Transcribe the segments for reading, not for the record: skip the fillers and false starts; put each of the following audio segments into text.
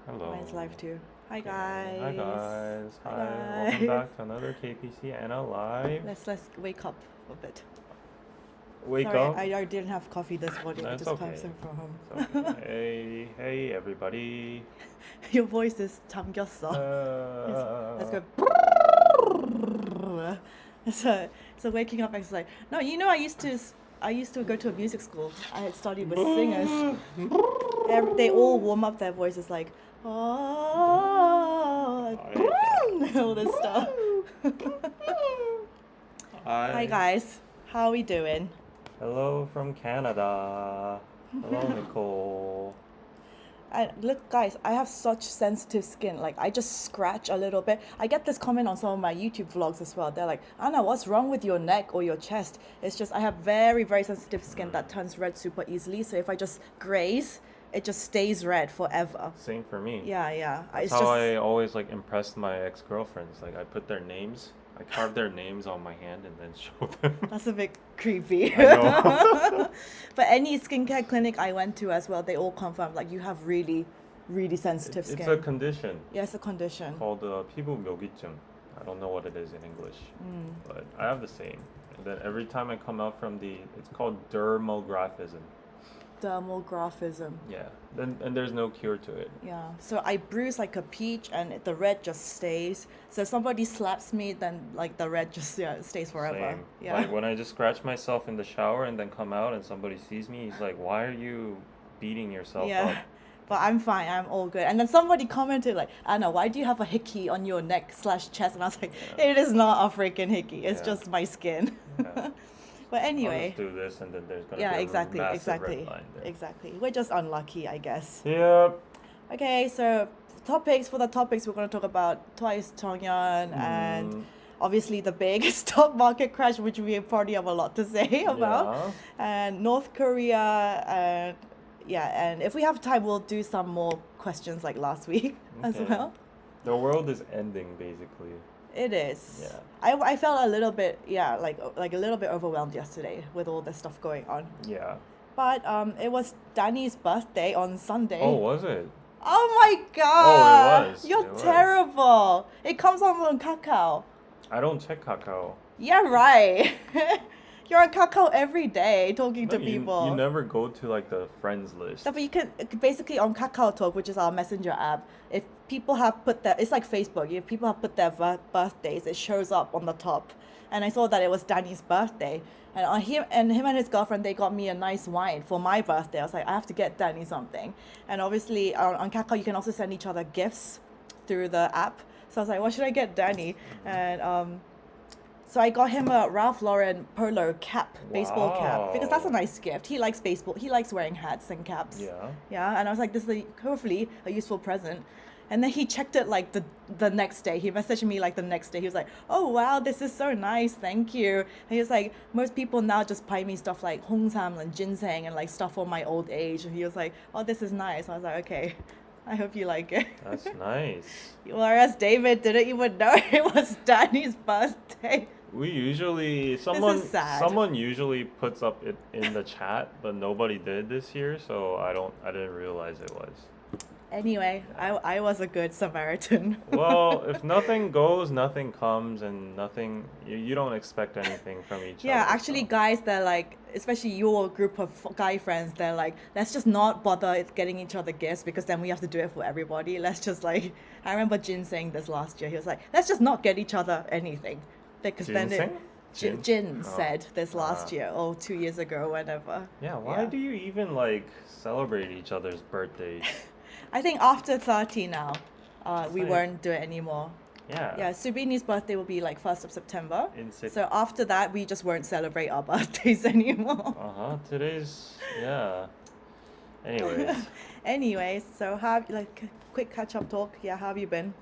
Hello. Mine's live too. Hi Okay. Hi guys. guys. Hi Hi. Welcome guys. back to another KPC Anna live. Let's wake up a bit. Wake Sorry, up. I didn't have coffee this morning. I That's just come okay. from It's home. okay. Hey, everybody. Your voice is 잠겼어. Let's Uh, go. So waking up is like no. I used to go to a music school. I had studied with singers. They all warm up their voices like oh, I hate that. all this stuff. Hi Hi. guys, how we doing? Hello from Canada. Hello, Nicole. Look, guys, I have such sensitive skin. Like, I just scratch a little bit. I get this comment on some of my YouTube vlogs as well. They're like, Anna, what's wrong with your neck or your chest? It's just I have very, very sensitive skin that turns red super easily. So if I just graze, it just stays red forever. Same for me. Yeah, yeah. That's It's how just I always like impress my ex-girlfriends. Like I put their names, I carve their names on my hand and then show them. that's a bit creepy. I know. But any skincare clinic I went to as well, they all confirmed like you have really, really sensitive It's a skin. condition Yeah, it's a condition. called 피부묘기증. I don't know what it is in English, but I have the same. And then every time I come out from it's called dermographism. Dermographism. Yeah. And there's no cure to it. Yeah. So I bruise like a peach and the red just stays. So if somebody slaps me, then like the red just stays forever. Same. Yeah. Like when I just scratch myself in the shower and then come out and somebody sees me, he's like, "Why are you beating yourself Yeah. up?" But I'm fine. I'm all good. And then somebody commented like, Anna, why do you have a hickey on your neck/chest? And I was like, Yeah. it is not a freaking hickey. It's Yeah. just my skin. Yeah. But I'll anyway, just do this and then there's gonna yeah, be a exactly, massive red exactly, line there. exactly. We're just unlucky, I guess. Yep. Okay, so for the topics, we're going to talk about twice Jungyeon and Mm, obviously the big stock market crash, which we probably have a lot to say about, yeah. and North Korea, and yeah, and if we have time, we'll do some more questions like last week as Okay. well. The world is ending basically. It is. Yeah. I felt a little bit, yeah, like a little bit overwhelmed yesterday with all this stuff going on. Yeah. But it was Danny's birthday on Sunday. Oh, was it? Oh my Oh, it god! was. You're It was. terrible! It comes on Kakao. I don't check Kakao. Yeah, right. You're on Kakao every day talking No, to you people. never go to like the friends list. No, but you can basically on Kakao Talk, which is our messenger app. If people have put their, it's like Facebook. If people have put their birthdays, it shows up on the top. And I saw that it was Danny's birthday, and him and his girlfriend, they got me a nice wine for my birthday. I was like, I have to get Danny something. And obviously on Kakao, you can also send each other gifts through the app. So I was like, what should I get Danny? And so I got him a Ralph Lauren polo cap, baseball cap, because that's a Wow. nice gift. He likes baseball. He likes wearing hats and caps. Yeah. Yeah, and I was like, this is hopefully a useful present. And then he checked it like the next day. He messaged me like the next day. He was like, oh wow, this is so nice, thank you. And he was like, most people now just buy me stuff like hongsam and ginseng and like stuff for my old age. And he was like, oh, this is nice. I was like, okay, I hope you like it. That's nice. Whereas David didn't even know it was Danny's birthday. We usually This is sad. someone usually puts up it in the chat, but nobody did this year, so I didn't realize it was. Anyway, Yeah. I was a good Samaritan. Well, if nothing goes, nothing comes, and you don't expect anything from each Yeah, other. actually, So guys, they're like, especially your group of guy friends, they're like, let's just not bother getting each other gifts because then we have to do it for everybody. Let's just like, I remember Jin saying this last year. He was like, let's just not get each other anything. Because then ginseng? Jin Oh. said this last Ah. year or 2 years ago, whenever. Yeah, why do you even like celebrate each other's birthdays? I think after 30 now, we Same. won't do it anymore. Yeah. Yeah, Subini's birthday will be like 1st of September. In six. So after that, we just won't celebrate our birthdays anymore. Uh-huh. Today's yeah. Anyways, Anyways, so have like quick catch up talk. Yeah, how have you been?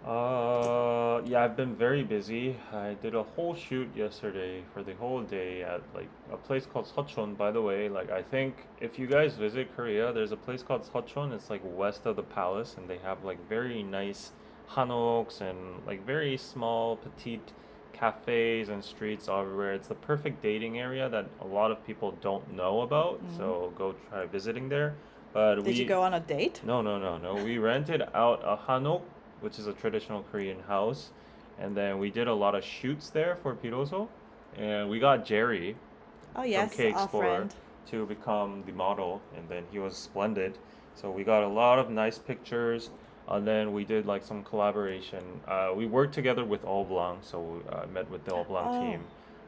yeah, I've been very busy. I did a whole shoot yesterday for the whole day at like a place called Seocheon. By the way, like I think if you guys visit Korea, there's a place called Seocheon. It's like west of the palace, and they have like very nice hanoks and like very small petite cafes and streets everywhere. It's the perfect dating area that a lot of people don't know about. Mm. So go try visiting there. But Did you go on a date? No. We rented out a hanok, which is a traditional Korean house, and then we did a lot of shoots there for Piroso, and we got Jerry Oh from yes, K our Explorer friend. to become the model, and then he was splendid. So we got a lot of nice pictures, and then we did like some collaboration. We worked together with All Blanc, so I met with the All Blanc Oh, team,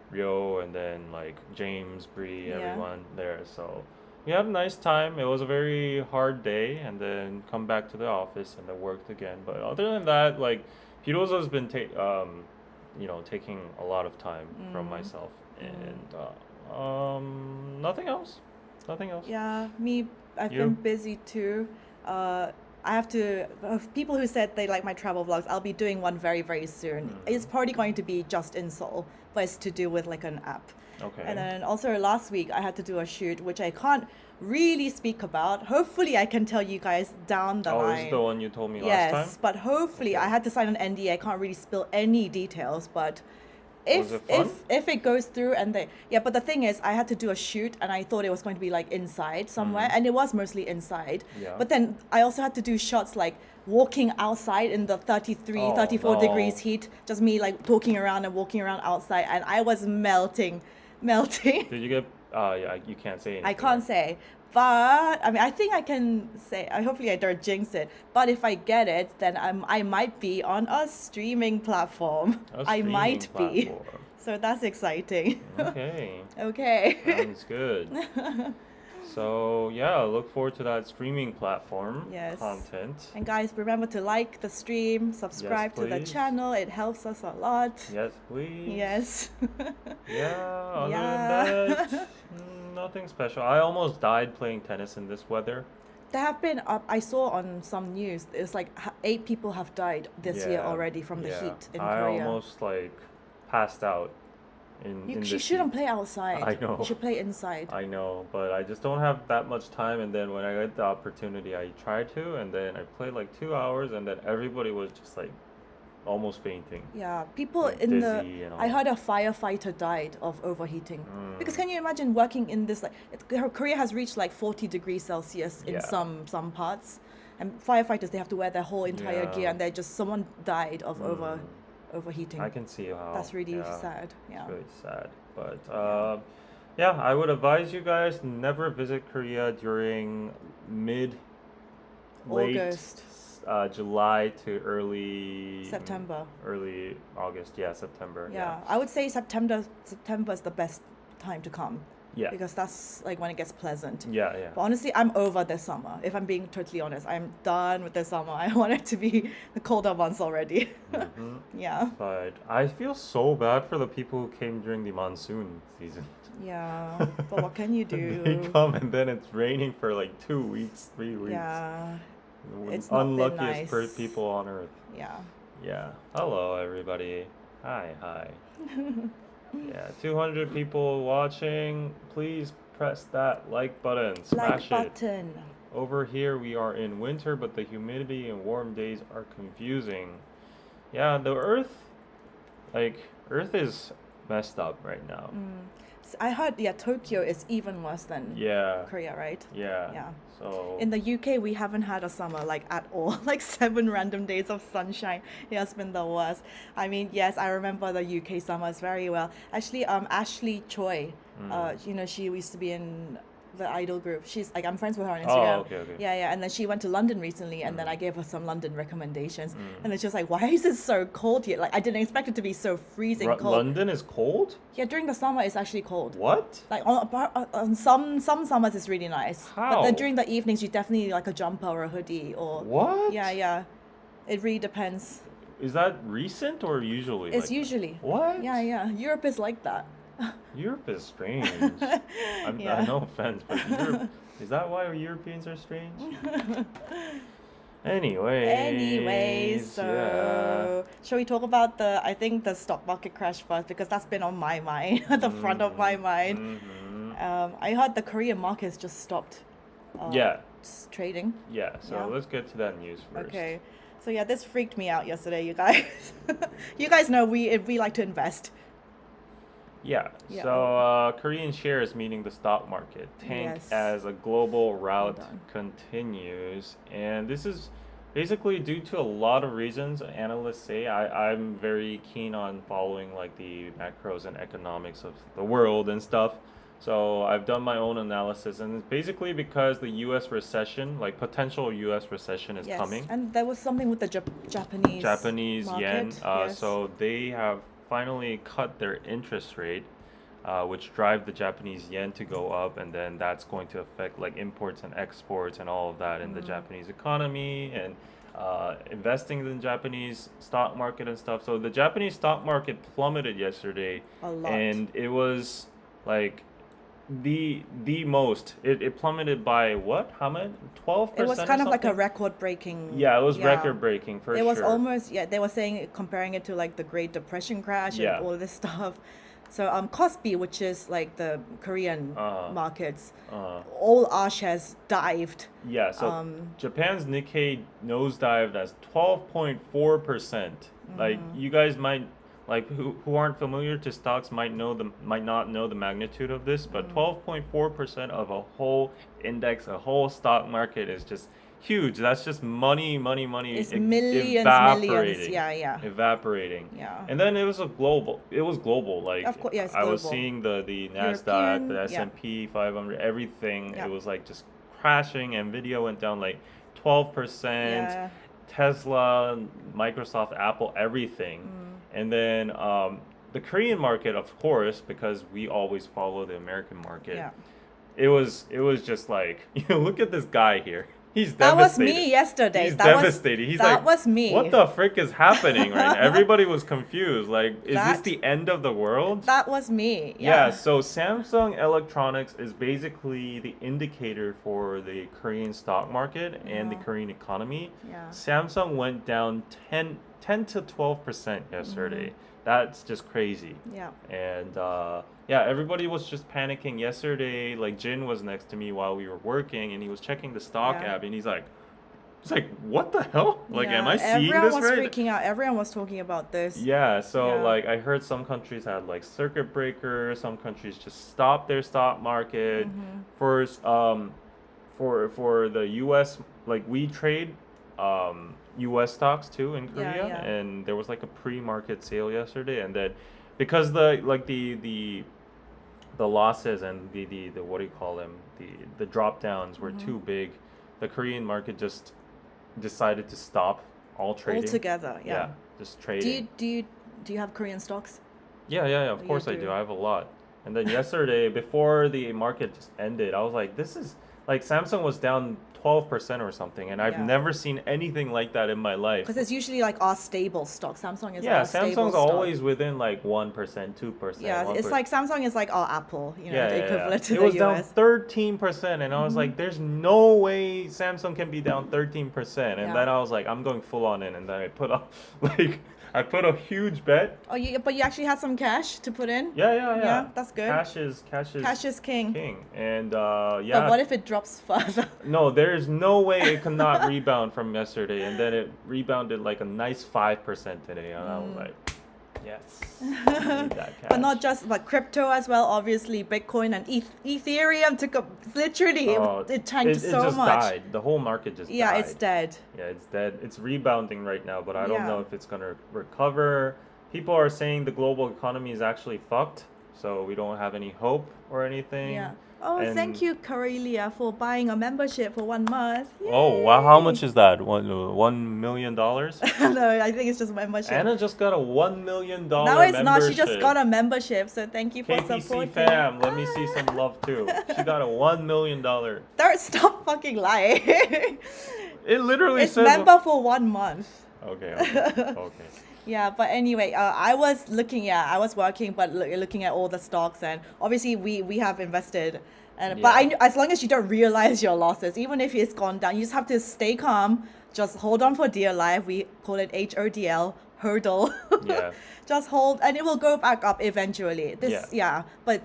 Rio, and then like James, Bree, yeah. everyone there. So we had a nice time. It was a very hard day, and then come back to the office and then worked again. But other than that, like Pirozo has been taking a lot of time from Mm, myself, mm. and nothing else. Nothing else. Yeah, me, I've been You? busy too. I have to, people who said they like my travel vlogs, I'll be doing one very, very soon. It's Hmm. probably going to be just in Seoul, but it's to do with like an app. And Okay. then also last week I had to do a shoot, which I can't really speak about. Hopefully I can tell you guys down the Oh, this is the line. one you told me last time? Yes, but hopefully I Okay. had to sign an NDA. I can't really spill any details, but Was if it if fun? if it goes through and they yeah, but the thing is I had to do a shoot and I thought it was going to be like inside somewhere Mm. and it was mostly inside. Yeah. But then I also had to do shots like walking outside in the 33, Oh 34 degrees no. heat, just me like talking around and walking around outside and I was melting, melting. Did you get yeah, you can't say I anything, can't right? say, but I mean, I think I can say. I hopefully I don't jinx it. But if I get it, then I might be on a streaming platform. A I streaming might be, platform. so that's exciting. Okay. Okay. Sounds good. So yeah, look forward to that streaming platform Yes. content. And guys, remember to like the stream, Yes, subscribe to the please. channel. It helps us a lot. Yes, please. Yes. Yeah, other Yeah. than that, nothing special. I almost died playing tennis in this weather. There have been, I saw on some news, it's like 8 people have died this year Yeah, already from the yeah. heat in I Korea. almost like passed out in You this shouldn't heat. play outside. I know. You should play inside. I know, but I just don't have that much time. And then when I get the opportunity, I try to, and then I played like 2 hours, and then everybody was just like almost fainting, Yeah, people like in the. dizzy and I all. heard a firefighter died of overheating. Because Mm, can you imagine working in this like Korea has reached like 40 degrees Celsius in yeah, some parts, and firefighters they have to wear their whole entire gear, yeah. and they just someone died of Mm, overheating. I can see how. That's really Yeah, sad. it's Yeah, really sad. But yeah. yeah, I would advise you guys never visit Korea during mid late August, July to early September. early August. Yeah, September. Yeah. Yeah, I would say September is the best time to come Yeah. because that's like when it gets pleasant. Yeah, yeah. But honestly, I'm over this summer. If I'm being totally honest, I'm done with this summer. I want it to be the colder months already. Hmm. Yeah, But I feel so bad for the people who came during the monsoon season. yeah. But what can you They do? come and then it's raining for like 2 weeks, 3 weeks. Yeah, The it's not been unluckiest nice. people on earth. Yeah. Yeah. Hello, everybody. Hi. Yeah, 200 people watching. Please press that like button. Like Smash it. button. Over here we are in winter, but the humidity and warm days are confusing. Yeah, the Earth is messed up right now. I heard, yeah, Tokyo is even worse than Yeah, Korea, right? yeah. Yeah. So, In the UK, we haven't had a summer like at all. Like 7 random days of sunshine. It has been the worst. I mean, yes, I remember the UK summers very well. Actually, Ashley Choi, she used to be in the I-DLE group. She's like, I'm friends with her on oh, Instagram. okay. Yeah. And then she went to London recently, and then I gave her some London recommendations. Mm. And then she was like, "Why is it so cold here? Like, I didn't expect it to be so freezing cold." London is cold? Yeah, during the summer, it's actually cold. What? Like on some summers it's really nice. But then How? during the evenings you definitely need like a jumper or a hoodie or What? yeah. It really depends. Is that recent or usually It's like that? usually. What? Yeah. Europe is like that. Europe is strange. Yeah. No offense, but Europe, is that why Europeans are strange? Anyways, yeah. So shall we talk about the stock market crash first because that's been on my mind, at the front of my mind. Mhm. I heard the Korean markets just stopped Yeah, trading. yeah. So Yeah. let's get to that news first. Okay. So yeah, this freaked me out yesterday, you guys. You guys know we like to invest. Yeah. Yeah. So Korean shares, meaning the stock market, tank Yes. as a global rout on. continues, and this is basically due to a lot of reasons. Analysts say I'm very keen on following like the macros and economics of the world and stuff. So I've done my own analysis, and it's basically because the U.S. recession, like potential U.S. recession, is Yes. coming. And there was something with the Japanese Yen. market. Yes. So they have finally cut their interest rate, which drive the Japanese yen to go up, and then that's going to affect like imports and exports and all of that in the Japanese economy and investing in the Japanese stock market and stuff. So the Japanese stock market plummeted yesterday, A lot. and it was like the most. It plummeted by what? How much? 12%. It was kind of like a something? record breaking. Yeah, it was record breaking for It sure. was almost, yeah, they were saying, comparing it to like the Great Depression crash Yeah. and all this stuff. So Kospi, which is like the Korean markets, all our shares dived. Yeah, so Japan's Nikkei nosedived as 12.4%. Like you guys might like who aren't familiar to stocks might not know the magnitude of this, but 12.4% of a whole index, a whole stock market is just huge. That's just money It's evaporating. millions. Yeah. Evaporating. Yeah. And then it was global. Like Of course, yeah, it's I was global. seeing the Nasdaq, European, the yeah. S&P 500, everything. Yeah. It was like just crashing. Nvidia went down like 12%. Yeah. Tesla, Microsoft, Apple, everything. And then the Korean market, of course, because we always follow the American market. Yeah. It was just like, look at this guy here. He's That was devastated. me yesterday. He's That was- devastated. He's that like, was me. what the frick is happening right now? Everybody was confused. Like, is this That- the end of the world? That was me. Yeah, so Samsung Electronics is basically the indicator for the Korean stock market and the Korean economy. Yeah. Samsung went down 10 to 12% yesterday. That's just crazy. Yeah. And yeah, everybody was just panicking yesterday. Like Jin was next to me while we were working, and he was checking the stock Yeah. app, and he's like, what the hell? Like, am I seeing Everyone this was right? freaking out. Everyone was talking about this. Yeah, so Yeah. like I heard some countries had like circuit breakers, some countries just stopped their stock market. For the US, like we trade US stocks too in Korea, yeah. and there was like a pre-market sale yesterday, and then because the losses and the what do you call them, the drop downs were too big, the Korean market just decided to stop all trading. Altogether, yeah. Just trading. Do you have Korean stocks? Yeah, of You course I do. do. I have a lot. And then yesterday, before the market just ended, I was like, this is like Samsung was down 12% or something, and I've Yeah. never seen anything like that in my life. Because it's usually like our stable stock. Samsung is Yeah, our stable Samsung's stock. always within like 1%, 2%. Yeah, 1%. it's like Samsung is like our Apple, the equivalent to It the was down US. 13%, and I was like, there's no way Samsung can be down 13%. And Yeah. then I was like, I'm going full on in, and then I put up I put a huge bet. Oh, but you actually had some cash to put in? Yeah. Yeah, that's good. Cash is Cash is king. And But yeah. what if it drops further? No, there's no way it could not rebound from yesterday, and then it rebounded like a nice 5% today, and I was like, yes, I need that cash. But not just, but crypto as well. Obviously, Bitcoin and Ethereum took a literally it tanked it so just much. died. The whole market just Yeah, died. it's dead. Yeah, it's dead. It's rebounding right now, but I don't Yeah. know if it's gonna recover. People are saying the global economy is actually fucked, so we don't have any hope or anything. Yeah. Oh, And- thank you, Corelia, for buying a membership for 1 month. Oh wow, how much is that? $1 million? No, I think it's just membership. Anna just got a $1 million No, it's membership. not. She just got a membership. So thank you for KPC supporting. fam, let me see some love too. She got a $1 million. Don't stop fucking lying. It literally It's says. member for 1 month. Okay. Yeah, but anyway, I was working, but looking at all the stocks, and obviously we have invested, and but Yeah. as long as you don't realize your losses, even if it's gone down, you just have to stay calm, just hold on for dear life. We call it HODL, hurdle. Yeah. Just hold, and it will go back up eventually. But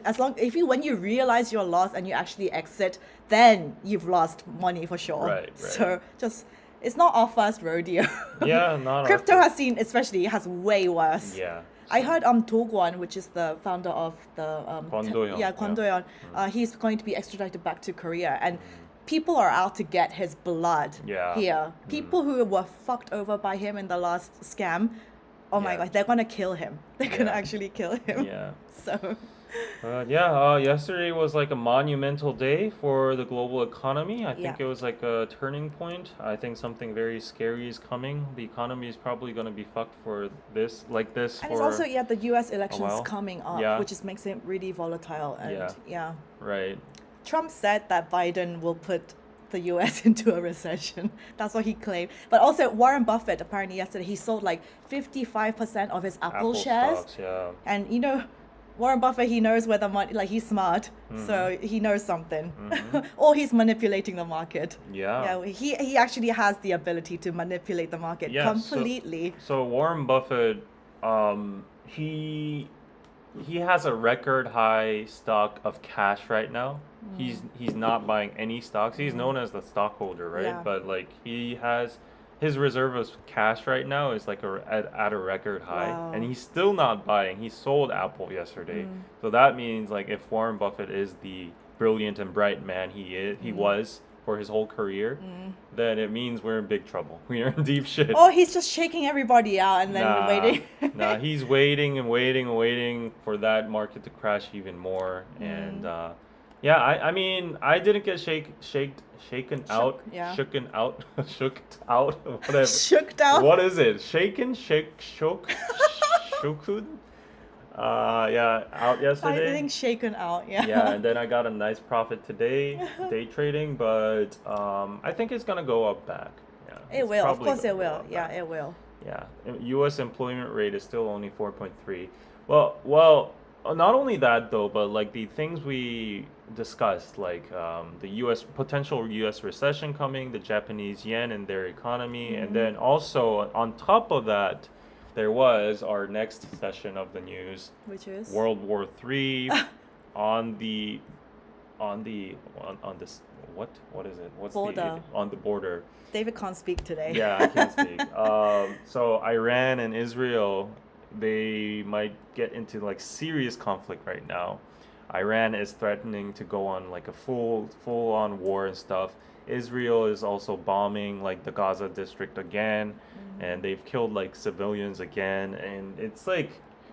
when you realize your loss and you actually exit, then you've lost money for sure. Right. So just. It's not our first rodeo. Yeah, not our Crypto first. has seen, especially, has way worse. Yeah. I heard Do Kwon, which is the founder of the Kwon-do-yeon, yeah. Kwon Do-yeon, he's going to be extradited back to Korea, and people are out to get his blood Yeah. here. People who were fucked over by him in the last scam, oh my Yeah. god, they're gonna kill him. They're gonna Yeah. actually kill him. Yeah. So Yesterday was like a monumental day for the global economy. I think Yeah. it was like a turning point. I think something very scary is coming. The economy is probably going to be fucked for this, like this, and for it's also the US elections while. coming up, Yeah. which makes it really volatile. And Yeah. right. Trump said that Biden will put the US into a recession. That's what he claimed. But also Warren Buffett, apparently yesterday, he sold like 55% of his Apple shares. Stocks, yeah. And Warren Buffett, he knows where the money, like he's smart, so he knows something. Or he's manipulating the market. Yeah. He actually has the ability to manipulate the market Yeah, completely. So Warren Buffett, he has a record high stock of cash right now. He's not buying any stocks. He's known as the stockholder, right? Yeah. But like he has his reserve of cash right now is like at a record high, Wow. and he's still not buying. He sold Apple yesterday, so that means like if Warren Buffett is the brilliant and bright man he was for his whole career, then it means we're in big trouble. We are in deep shit. Or he's just shaking everybody out and then waiting. Nah, he's waiting and waiting and waiting for that market to crash even more. And I mean, I didn't get shaken out, yeah. shooken out, shooked out, whatever. Shooked out. What is it? Shaken, shook, shooked? Out yesterday. I think shaken out, yeah. Yeah, and then I got a nice profit today, day trading, but I think it's gonna go up back. Yeah, It it's will, of probably course gonna it go will. up Yeah, back. it will. Yeah, U.S. employment rate is still only 4.3. Well, not only that though, but like the things we discussed, like the U.S. potential U.S. recession coming, the Japanese yen and their economy, and then also on top of that, there was our next session of the news, Which is? World War III, on this what is it? What's Border. on the border? David can't speak today. Yeah, I can't speak. So Iran and Israel, they might get into like serious conflict right now. Iran is threatening to go on like a full on war and stuff. Israel is also bombing like the Gaza district again, and they've killed like civilians again, and it's like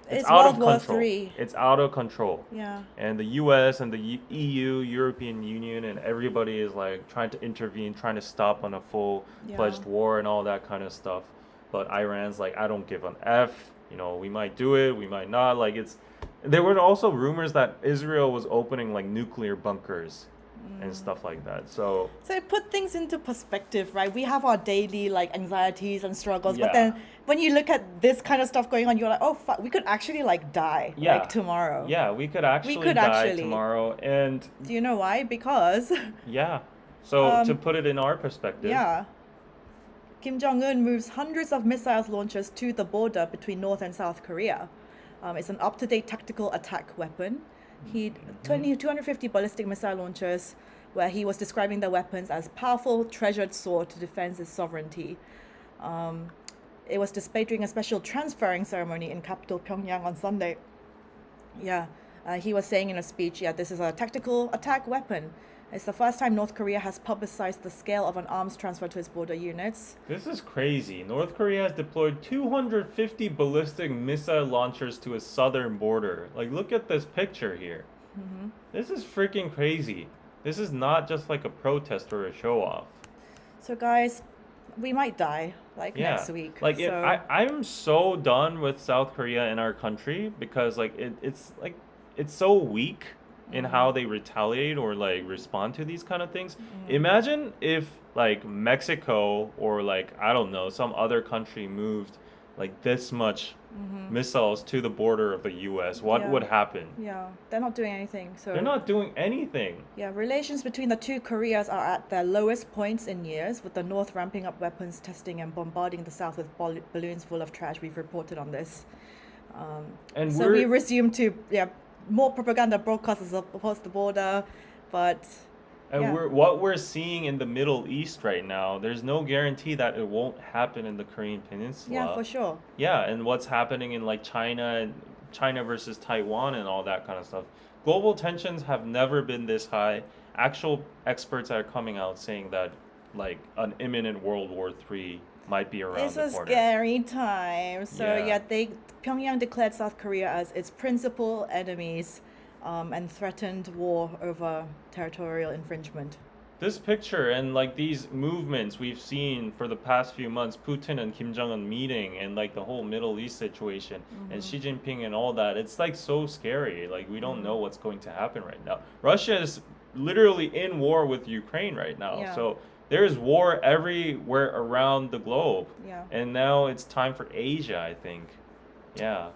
it's out World of War control. III. It's out of control. Yeah. And the US and the EU, European Union, and everybody is like trying to intervene, trying to stop on a full-fledged war and all that kind of stuff. But Iran's like, I don't give an F. We might do it, we might not. Like there were also rumors that Israel was opening like nuclear bunkers and stuff like that. So it put things into perspective, right? We have our daily like anxieties and struggles, but Yeah. then when you look at this kind of stuff going on, you're like, oh fuck, we could actually like die like tomorrow. Yeah, we could actually die actually. tomorrow. And Do you know why? Because yeah. So to put it in our perspective. yeah, Kim Jong-un moves hundreds of missiles launchers to the border between North and South Korea. It's an up-to-date tactical attack weapon. 250 ballistic missile launchers, where he was describing the weapons as powerful, treasured sword to defend his sovereignty. It was displayed during a special transferring ceremony in capital Pyongyang on Sunday. Yeah, he was saying in a speech, this is a tactical attack weapon. It's the first time North Korea has publicized the scale of an arms transfer to its border units. This is crazy. North Korea has deployed 250 ballistic missile launchers to its southern border. Like, look at this picture here. This is freaking crazy. This is not just like a protest or a show off. So guys, we might die next week. Like, so... I'm so done with South Korea in our country because like it's so weak in how they retaliate or like respond to these kind of things. Imagine if like Mexico or like I don't know some other country moved like this much missiles to the border of the US. What would happen? Yeah, they're not doing anything. So they're not doing anything. Yeah, relations between the two Koreas are at their lowest points in years, with the North ramping up weapons testing and bombarding the South with balloons full of trash. We've reported on this. And so we resume to more propaganda broadcasts across the border, but And Yeah. what we're seeing in the Middle East right now, there's no guarantee that it won't happen in the Korean Yeah, Peninsula. for sure. Yeah, and what's happening in like China and China versus Taiwan and all that kind of stuff. Global tensions have never been this high. Actual experts are coming out saying that like an imminent World War III might be around It's the a corner. scary time. So Yeah. yeah, they Pyongyang declared South Korea as its principal enemies, and threatened war over territorial infringement. This picture and like these movements we've seen for the past few months, Putin and Kim Jong-un meeting and like the whole Middle East situation and Xi Jinping and all that, it's like so scary. Like we don't know what's going to happen right now. Russia is literally in war with Ukraine right now. Yeah. So there's war everywhere around the globe. Yeah. And now it's time for Asia, I think. Yeah.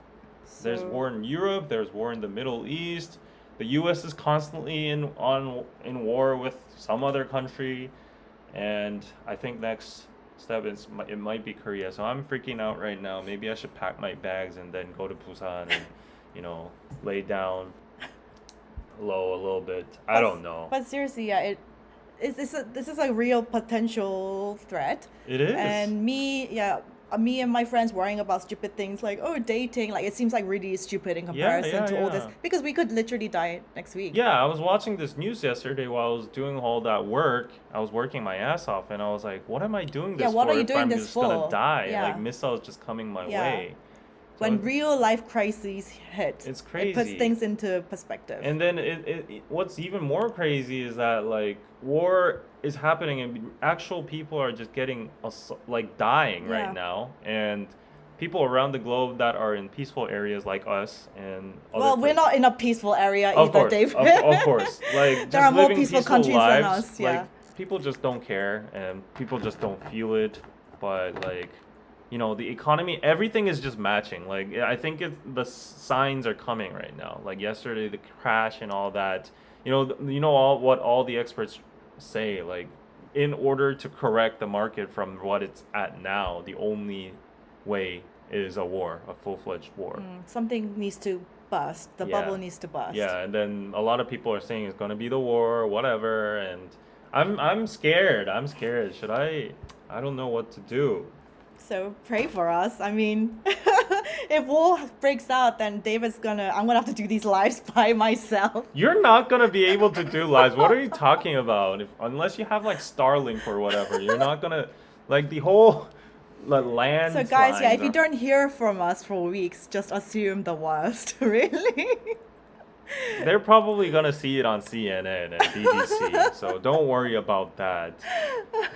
There's So- war in Europe, there's war in the Middle East. The U.S. is constantly in war with some other country, and I think next step is it might be Korea. So I'm freaking out right now. Maybe I should pack my bags and then go to Busan and, lay down low a little bit. I don't know. But seriously, yeah, this is a real potential threat. It is. And me and my friends worrying about stupid things like, oh, dating, like it seems like really stupid in comparison to all this, yeah. because we could literally die next week. Yeah, I was watching this news yesterday while I was doing all that work. I was working my ass off, and I was like, "What am I doing this Yeah, what for are you if doing I'm this just gonna for? die? Yeah. Like missiles just coming my Yeah. way." So When it's- real life crises hit, It's it puts crazy. things into perspective. And then what's even more crazy is that like war is happening and actual people are just getting like dying Yeah. right now, and people around the globe that are in peaceful areas like us and other Well, we're places. not in a peaceful area Of either, course, Dave. of course. Like just There are more living peaceful peaceful countries lives, than us, yeah. like people just don't care and people just don't feel it. But like, the economy, everything is just matching. Like I think the signs are coming right now. Like yesterday, the crash and all that. What all the experts say. Like in order to correct the market from what it's at now, the only way is a war, a full-fledged war. Something needs to bust. The Yeah. bubble needs to bust. Yeah, and then a lot of people are saying it's gonna be the war, whatever, and I'm scared. I'm scared. Should I? I don't know what to do. So pray for us. I mean, if war breaks out, then I'm gonna have to do these lives by myself. You're not gonna be able to do lives. What are you talking about? Unless you have like Starlink or whatever, you're not gonna like the whole land. So guys, yeah, if you don't hear from us for weeks, just assume the worst. Really. They're probably gonna see it on CNN and BBC, so don't worry about that.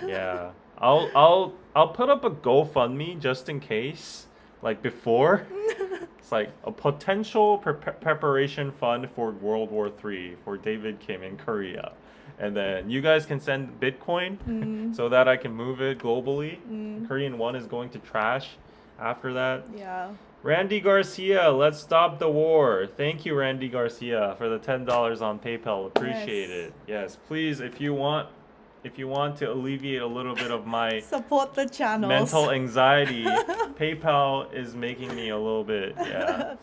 Yeah, I'll put up a GoFundMe just in case, like before. It's like a potential preparation fund for World War III for David Kim in Korea, and then you guys can send Bitcoin so that I can move it globally. Korean won is going to trash after that. Yeah. Randy Garcia, let's stop the war. Thank you, Randy Garcia, for the $10 on PayPal. Appreciate Yes. it. Yes, please, if you want to alleviate a little bit of my Support the channels. mental anxiety, PayPal is making me a little bit, yeah.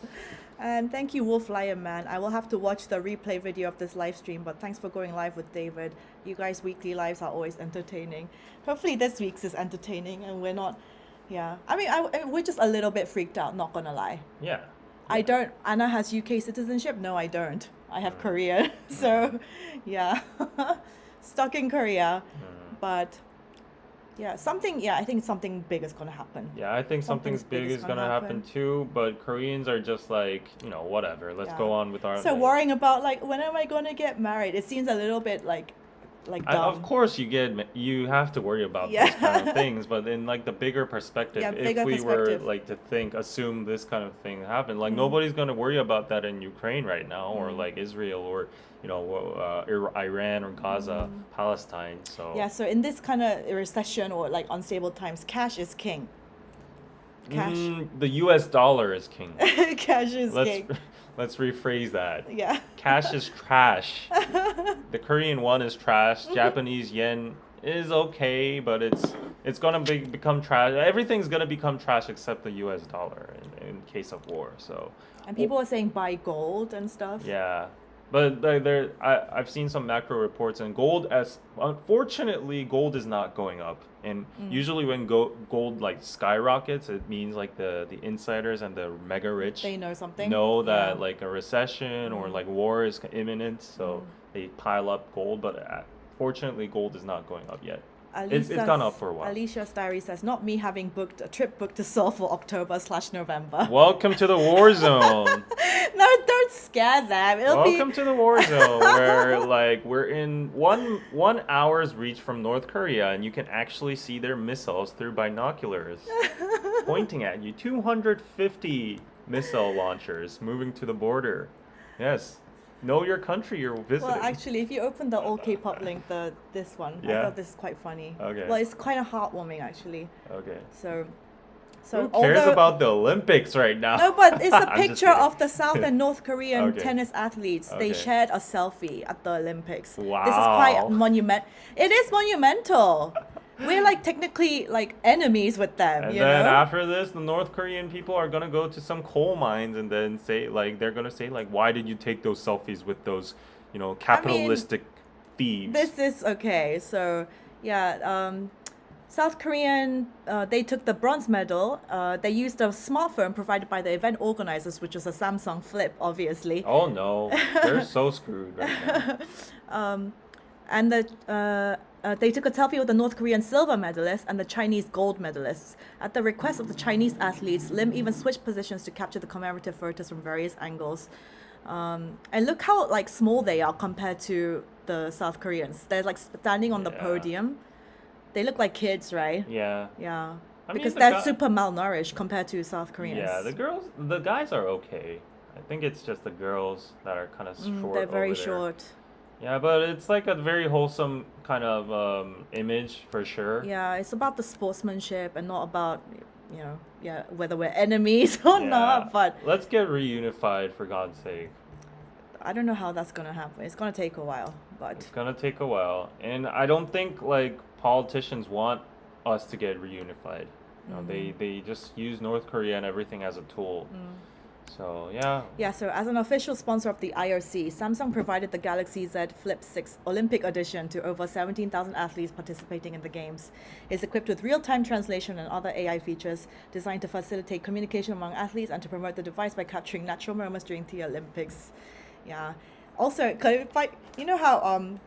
And thank you, Wolf Lion Man. I will have to watch the replay video of this live stream, but thanks for going live with David. You guys' weekly lives are always entertaining. Hopefully this week's is entertaining and we're not, yeah. I mean, we're just a little bit freaked out, not gonna lie. Yeah. Anna has UK citizenship? No, I don't. I have Korean. So, yeah. Stuck in Korea. But, yeah, I think something big is gonna happen. Yeah, I think something big is gonna happen too, but Koreans are just like, whatever, let's go on with our So thing. worrying about like when am I gonna get married? It seems a little bit like dumb. Of course you have to worry about Yeah. those kind of things, but in like the bigger perspective, Yeah, if bigger we perspective. were like to assume this kind of thing happened, like nobody's gonna worry about that in Ukraine right now, or like Israel, or Iran or Gaza, Palestine. So Yeah, so in this kind of recession or like unstable times, cash is king. Cash. The U.S. dollar is king. Cash is Let's king. let's rephrase that. Yeah. Cash is trash. The Korean won is trash. Japanese yen is okay, but it's gonna become trash. Everything's gonna become trash except the U.S. dollar in case of war. So And people are saying buy gold and stuff. yeah, But I've seen some macro reports, and gold, as unfortunately, gold is not going up. And usually when gold like skyrockets, it means like the insiders and the mega rich They know something. know that Yeah. like a recession or like war is imminent, so they pile up gold. But fortunately, gold is not going up yet. It's gone up for a while. Alicia's diary says, not me having booked a trip booked to Seoul for October/November. Welcome to the war zone. No, don't scare them. Welcome to the war zone, where like we're in one hour's reach from North Korea, and you can actually see their missiles through binoculars pointing at you. 250 missile launchers moving to the border. Yes, know your country you're visiting. Well, actually, if you open the old K-pop link, this one, I Yeah. thought this is quite funny. Okay. Well, it's kind of heartwarming actually. Okay. So Who cares about the Olympics right now? No, but it's a I'm just picture kidding. of the South and North Korean Okay. tennis athletes. They Okay. shared a selfie at the Olympics. This is Wow. quite It is monumental. We're like technically like enemies with them, And you then know? after this, the North Korean people are gonna go to some coal mines and then say like they're gonna say like, why did you take those selfies with those, capitalistic thieves? This is okay. So yeah, South Korean, they took the bronze medal. They used a smartphone provided by the event organizers, which was a Samsung Flip, obviously. Oh no, they're so screwed right now. And they took a selfie with the North Korean silver medalist and the Chinese gold medalists. At the request of the Chinese athletes, Lim even switched positions to capture the commemorative photos from various angles. And look how like small they are compared to the South Koreans. They're like standing on the Yeah. podium. They look like kids, right? Yeah. Yeah. I mean, Because the they're guy- super malnourished compared to South Koreans. Yeah, the guys are okay. I think it's just the girls that are kind of short. They're very over there. short. Yeah, but it's like a very wholesome kind of image for sure. Yeah, it's about the sportsmanship and not about, whether we're enemies or Yeah. not. But Let's get reunified for God's sake. I don't know how that's gonna happen. It's gonna take a while, but It's gonna take a while, and I don't think like politicians want us to get reunified. They just use North Korea and everything as a tool. So yeah, yeah. So as an official sponsor of the IOC, Samsung provided the Galaxy Z Flip 6 Olympic edition to over 17,000 athletes participating in the games. It's equipped with real-time translation and other AI features designed to facilitate communication among athletes and to promote the device by capturing natural moments during the Olympics. Yeah. Also, you know how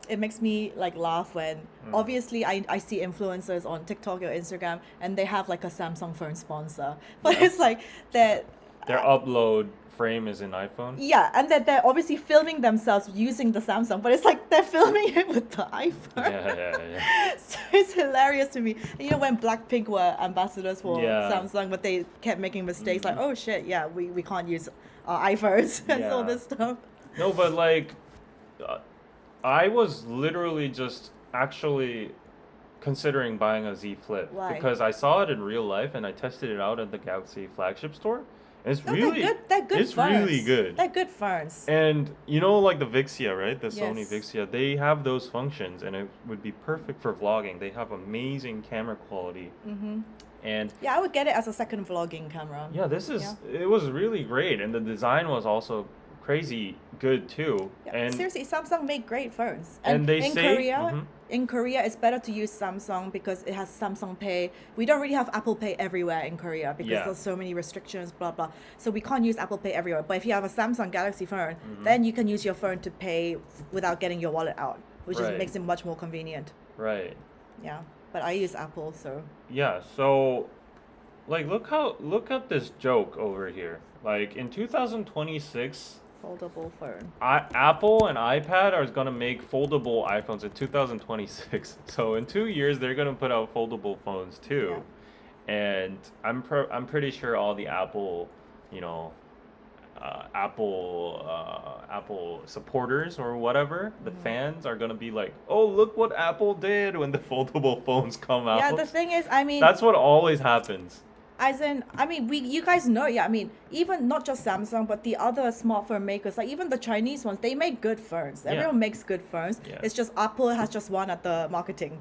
it makes me like laugh when obviously I see influencers on TikTok or Instagram and they have like a Samsung phone sponsor, but it's like that. their upload frame is an iPhone. Yeah, and that they're obviously filming themselves using the Samsung, but it's like they're filming it with the iPhone. Yeah. So it's hilarious to me. You know when Blackpink were ambassadors for Yeah. Samsung, but they kept making mistakes like, oh shit, yeah, we can't use our iPhones and all Yeah. this stuff. No, but like, I was literally just actually considering buying a Z Flip Why? because I saw it in real life and I tested it out at the Galaxy flagship store. And it's No, really they're good. They're good it's phones. really good. They're good phones. And like the Vixia, right? The Sony Yes. Vixia, they have those functions and it would be perfect for vlogging. They have amazing camera quality. And Yeah, I would get it as a second vlogging camera. yeah, Yeah. it was really great and the design was also crazy good too. Yeah, And seriously, Samsung make great phones. And they in say- Korea, in Korea, it's better to use Samsung because it has Samsung Pay. We don't really have Apple Pay everywhere in Korea because Yeah. there's so many restrictions, blah blah. So we can't use Apple Pay everywhere. But if you have a Samsung Galaxy phone, then you can use your phone to pay without getting your wallet out, which Right. makes it much more convenient. right. Yeah, but I use Apple, so Yeah, so like look at this joke over here. Like in 2026, foldable phone. Apple and iPad are gonna make foldable iPhones in 2026. So in 2 years, they're gonna put out foldable phones too. And I'm pretty sure all the Apple, Apple supporters or whatever, the fans are gonna be like, oh, look what Apple did when the foldable phones come out. Yeah, the thing is, I mean, That's what always happens. as in, I mean, you guys know, yeah. I mean, even not just Samsung, but the other smartphone makers, like even the Chinese ones, they make good phones. Yeah. Everyone makes good phones. Yeah. It's just Apple has just won at the marketing.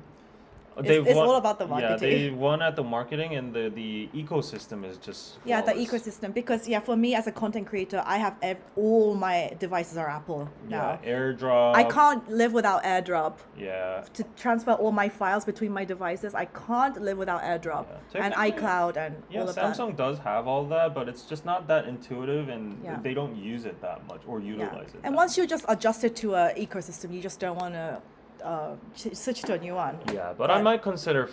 It's all about the Yeah, marketing. they won at the marketing, and the ecosystem is just Yeah, the flawless. ecosystem. Because yeah, for me as a content creator, I have all my devices are Apple now. Yeah, AirDrop. I can't live without AirDrop. Yeah. To transfer all my files between my devices, I can't live without AirDrop Yeah, and technically, iCloud and Yeah, all of that. Samsung does have all that, but it's just not that intuitive, and Yeah. they don't use it that much or Yeah. utilize it. And that once you just adjust it to a ecosystem, you just don't want to switch to a new one. Yeah, but I might consider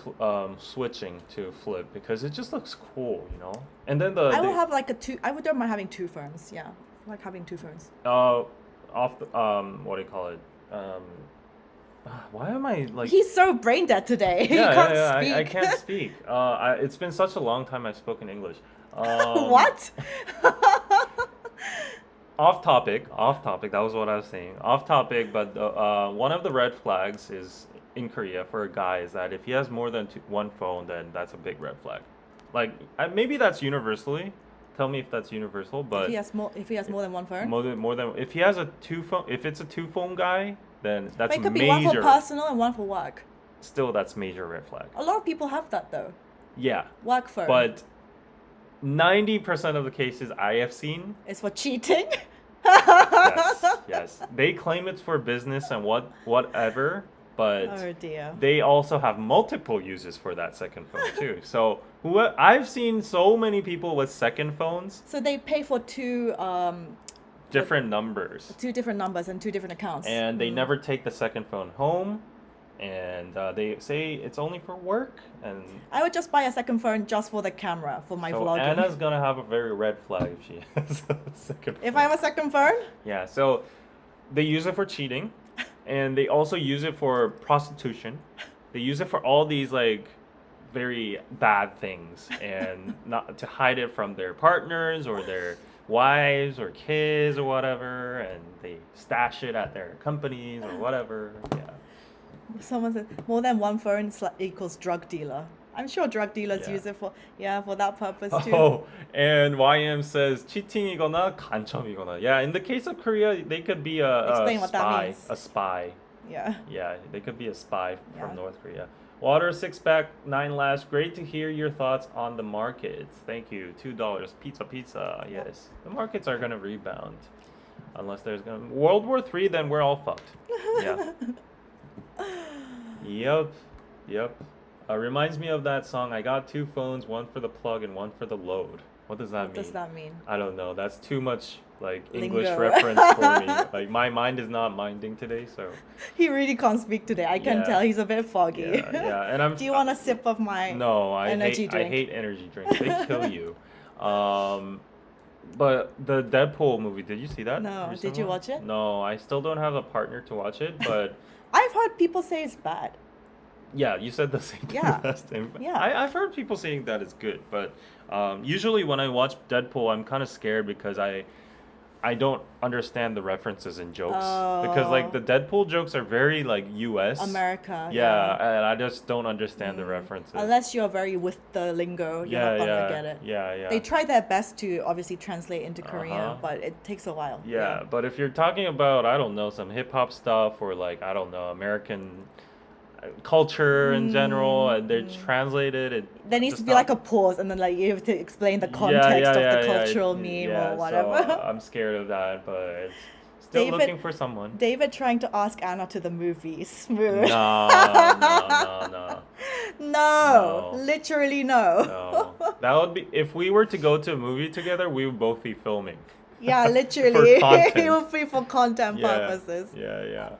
switching to Flip because it just looks cool, you know. And then I will have like I would don't mind having two phones. Yeah, like having two phones. off the what do you call it? Why am I like? He's so brain dead today. He Yeah, can't yeah, speak. I can't speak. It's been such a long time I've spoken English. What? Off topic. That was what I was saying. Off topic, but one of the red flags is in Korea for a guy is that if he has more than one phone, then that's a big red flag. Like maybe that's universally. Tell me if that's universal, but if he has more than one phone. more than if he has if it's a two phone guy, then that's But it could major. be one for personal and one for work. Still, that's major red flag. A lot of people have that though. Yeah, Work phone. but 90% of the cases I have seen, it's for cheating. yes, they claim it's for business and whatever, but Oh dear. they also have multiple uses for that second phone too. So I've seen so many people with second phones, So they pay for two different numbers, different numbers and two different accounts. and they never take the second phone home, and they say it's only for work. And I would just buy a second phone just for the camera for my so vlogging. Anna's gonna have a very red flag if she has a second phone. If I have a second phone, Yeah, so they use it for cheating, and they also use it for prostitution. They use it for all these like very bad things, and not to hide it from their partners or their wives or kids or whatever, and they stash it at their companies or whatever. Yeah. someone said more than one phone equals drug dealer. I'm sure drug dealers Yeah. use it for that purpose too. Oh, and YM says cheating이거나 간첩이거나. Yeah, in the case of Korea, they could be a Explain what that spy. means. A spy. Yeah. Yeah, they could be a spy Yeah. from North Korea. Water 6-pack 9 lash. Great to hear your thoughts on the markets. Thank you. $2. Pizza. Yes, the markets are gonna rebound, unless there's gonna World War III. Then we're all fucked. Yeah. Yep. Reminds me of that song. I got two phones, one for the plug and one for the load. What does that What mean? does that mean? I don't know. That's too much like English Lingo. reference for me. Like my mind is not minding today, so He really can't speak today. I can Yeah. tell he's a bit foggy. yeah. And I'm. Do you want a sip of my No, energy I drink? hate energy drinks. They kill you. But the Deadpool movie, did you see that? No, did recent you one? watch it? No, I still don't have a partner to watch it, but I've heard people say it's bad. yeah, you said the same thing Yeah. last time. Yeah. I've heard people saying that it's good, but usually when I watch Deadpool, I'm kind of scared because I don't understand the references and jokes because like the Deadpool jokes are very like US. America. Yeah, and I just don't understand the references. Unless you're very with the lingo, you're not gonna get it. Yeah. They try their best to obviously translate into Korean, Uh-huh. but it takes a while. Yeah, but if you're talking about, I don't know, some hip hop stuff or like, I don't know, American culture in general, and they're translated, it There needs just to be like a pause, and then like you have to explain the context of the cultural meme or whatever. So, I'm scared of that, but still David- looking for someone. David trying to ask Anna to the movies. No. No, No. literally no. No. That would be, if we were to go to a movie together, we would both be filming. Yeah, literally. content. It will be for content purposes. Yeah.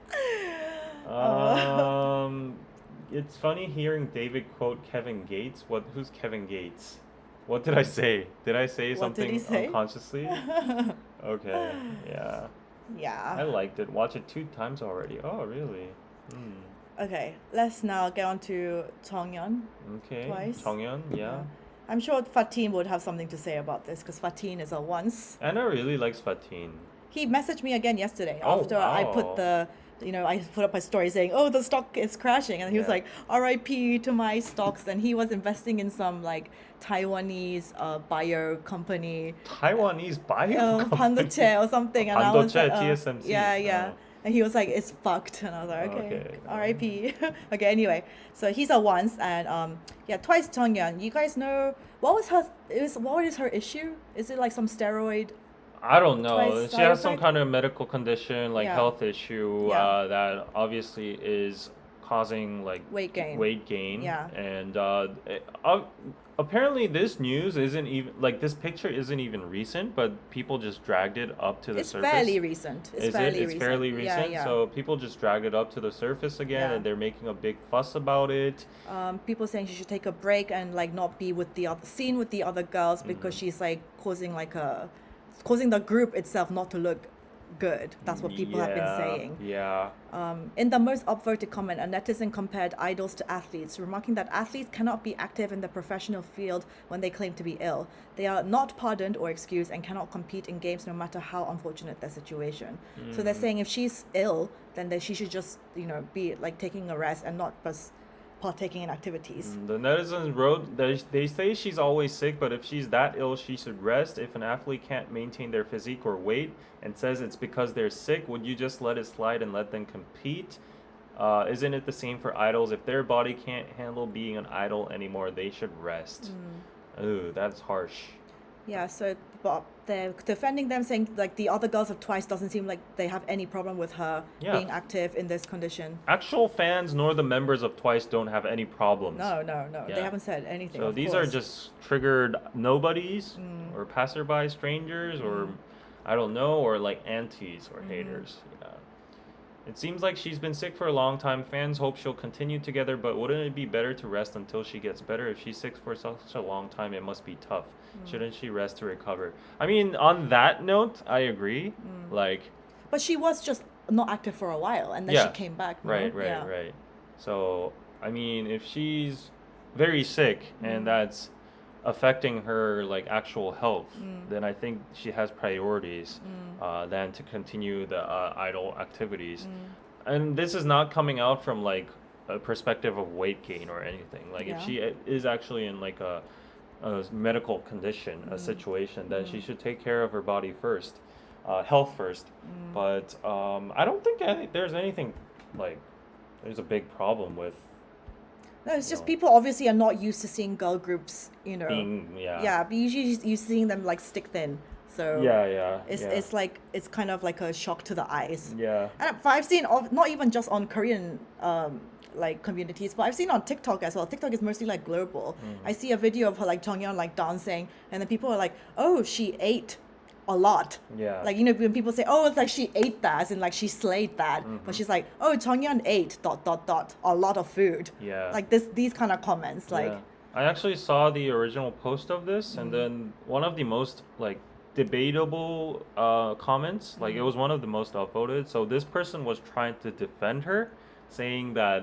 It's funny hearing David quote Kevin Gates. Who's Kevin Gates? What did I say? Did I say What something did he say? unconsciously? Okay, yeah. I Yeah. liked it. Watch it 2 times already. Oh, really? Okay, let's now get on to Jungyeon. Okay. Twice. Jonghyun, yeah. I'm sure Fatin would have something to say about this because Fatin is a once. Anna really likes Fatin. He messaged me again yesterday Oh, after I put wow. I put up my story saying, "Oh, the stock is crashing," and he was Yeah. like, "R.I.P. to my stocks." And he was investing in some like Taiwanese bio company, Taiwanese bio company. Pandoche or something. And I was Pandoche, like, TSMC. yeah. Oh. And he was like, it's fucked. And I was like, okay, Okay. R.I.P. Okay, anyway. So he's a once. And yeah, Twice Jungyeon. You guys know, what is her issue? Is it like some steroid? I don't know. Twice She side has some effect? kind of medical condition, like Yeah. health issue, Yeah. that obviously is causing like Weight gain. weight gain. Yeah. And apparently this news isn't even like this picture isn't even recent, but people just dragged it up to the It's surface. fairly recent. It's Is fairly it? It's recent. fairly Yeah, recent. yeah. So people just dragged it up to the surface again, Yeah. and they're making a big fuss about it. People saying she should take a break and like not be with the other seen with the other girls because she's like causing the group itself not to look good. That's what people have been saying. Yeah. In the most upvoted comment, a netizen compared idols to athletes, remarking that athletes cannot be active in the professional field when they claim to be ill. They are not pardoned or excused and cannot compete in games no matter how unfortunate their situation. So they're saying if she's ill, then she should just, be like taking a rest and not just partaking in activities. The netizens wrote that they say she's always sick, but if she's that ill, she should rest. If an athlete can't maintain their physique or weight and says it's because they're sick, would you just let it slide and let them compete? Isn't it the same for idols? If their body can't handle being an idol anymore, they should rest. Ooh, that's harsh. Yeah, so but they're defending them, saying like the other girls of Twice doesn't seem like they have any problem with her Yeah. being active in this condition. Actual fans nor the members of Twice don't have any problems. No, Yeah. they haven't said anything. So of these course. are just triggered nobodies or passerby strangers or I don't know, or like antis or haters. Yeah. It seems like she's been sick for a long time. Fans hope she'll continue together, but wouldn't it be better to rest until she gets better? If she's sick for such a long time, it must be tough. Shouldn't she rest to recover? I mean, on that note, I agree. Like, But she was just not active for a while, and then Yeah. she came back. No? right. Yeah. Right. So, I mean, if she's very sick and that's affecting her like actual health, then I think she has priorities than to continue the idol activities. And this is not coming out from like a perspective of weight gain or anything. Like Yeah. if she is actually in like a medical condition, a situation, then she should take care of her body first, health first. But I don't think there's anything like there's a big problem with No, it's just No. people obviously are not used to seeing girl groups, being Yeah, but usually you're seeing them like stick thin. So yeah. it's like it's kind of like a shock to the eyes. Yeah. And I've seen not even just on Korean like communities, but I've seen on TikTok as well. TikTok is mostly like global. I see a video of her like Jungyeon like dancing, and then people are like, "Oh, she ate a lot." Yeah. Like when people say, "Oh, it's like she ate that," as in like she slayed that, but she's like, "Oh, Jungyeon ate ... a lot of food." Yeah. Like these kind of comments, like. Yeah. I actually saw the original post of this, and then one of the most like debatable comments, like it was one of the most upvoted. So this person was trying to defend her, saying that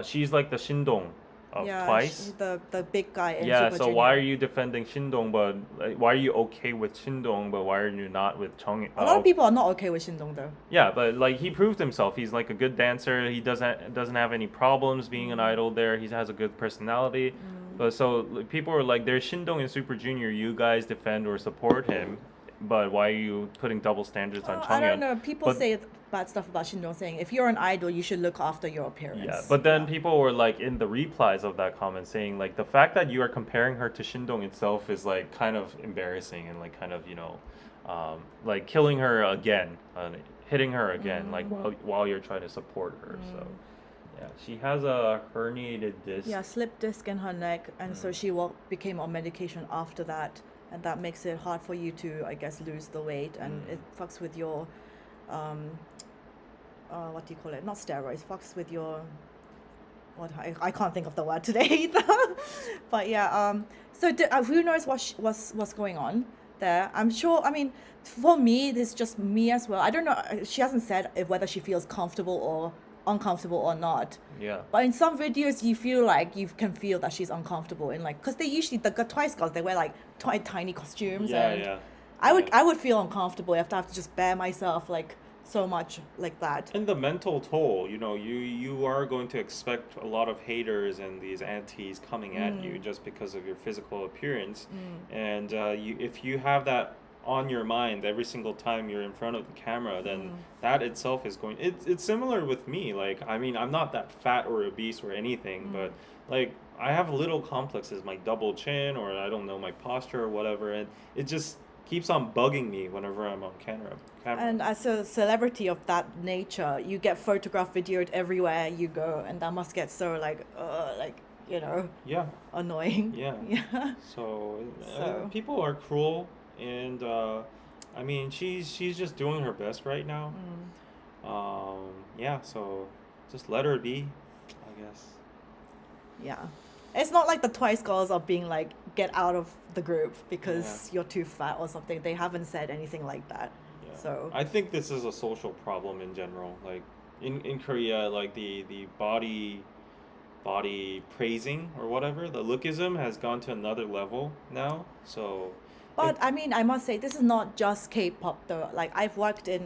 she's like the Shindong of Twice. The big guy in Yeah, Super so Junior. why are you defending Shindong, but like, why are you okay with Shindong, but why are you not with Chung? A lot of people are not okay with Shindong though. Yeah, but like he proved himself. He's like a good dancer. He doesn't have any problems being an idol there. He has a good personality. But so like, people are like, there's Shindong in Super Junior. You guys defend or support him, but why are you putting double standards on Jungyeon? I don't know. People But- say bad stuff about Shindong, saying if you're an idol, you should look after your appearance. Yeah, but then people were like in the replies of that comment saying like the fact that you are comparing her to Shindong itself is like kind of embarrassing and like kind of like killing her again, hitting her again, like while you're trying to support her. So yeah, she has a herniated disc. Yeah, slip disc in her neck, and so she became on medication after that, and that makes it hard for you to, I guess, lose the weight, and it fucks with your, what do you call it? Not steroids. Fucks with your. What I can't think of the word today either. But yeah, so who knows what's going on there? I'm sure. I mean, for me, this is just me as well. I don't know. She hasn't said whether she feels comfortable or uncomfortable or not. Yeah. But in some videos, you feel like you can feel that she's uncomfortable in like, because they usually the Twice girls, they wear like tiny costumes. Yeah, and yeah. I would feel uncomfortable if I have to just bear myself like so much like that. And the mental toll, you are going to expect a lot of haters and these antis coming at you just because of your physical appearance. And if you have that on your mind every single time you're in front of the camera, then Mm. that itself is going. It's similar with me. Like, I mean, I'm not that fat or obese or anything, Mm. but like I have little complexes, my double chin, or I don't know, my posture or whatever, and it just keeps on bugging me whenever I'm on camera. And as a celebrity of that nature, you get photographed, videoed everywhere you go, and that must get so like Yeah, annoying. yeah. Yeah. So, So people are cruel, and I mean, she's just doing her best right now. mm, Yeah. So just let her be, I guess. yeah, it's not like the Twice girls are being like get out of the group Yeah, because you're too fat or something. They haven't said anything like that. yeah. So I think this is a social problem in general. Like in Korea, like the body praising or whatever, the lookism has gone to another level now. So it but I mean, I must say, this is not just K-pop though. Like I've worked in,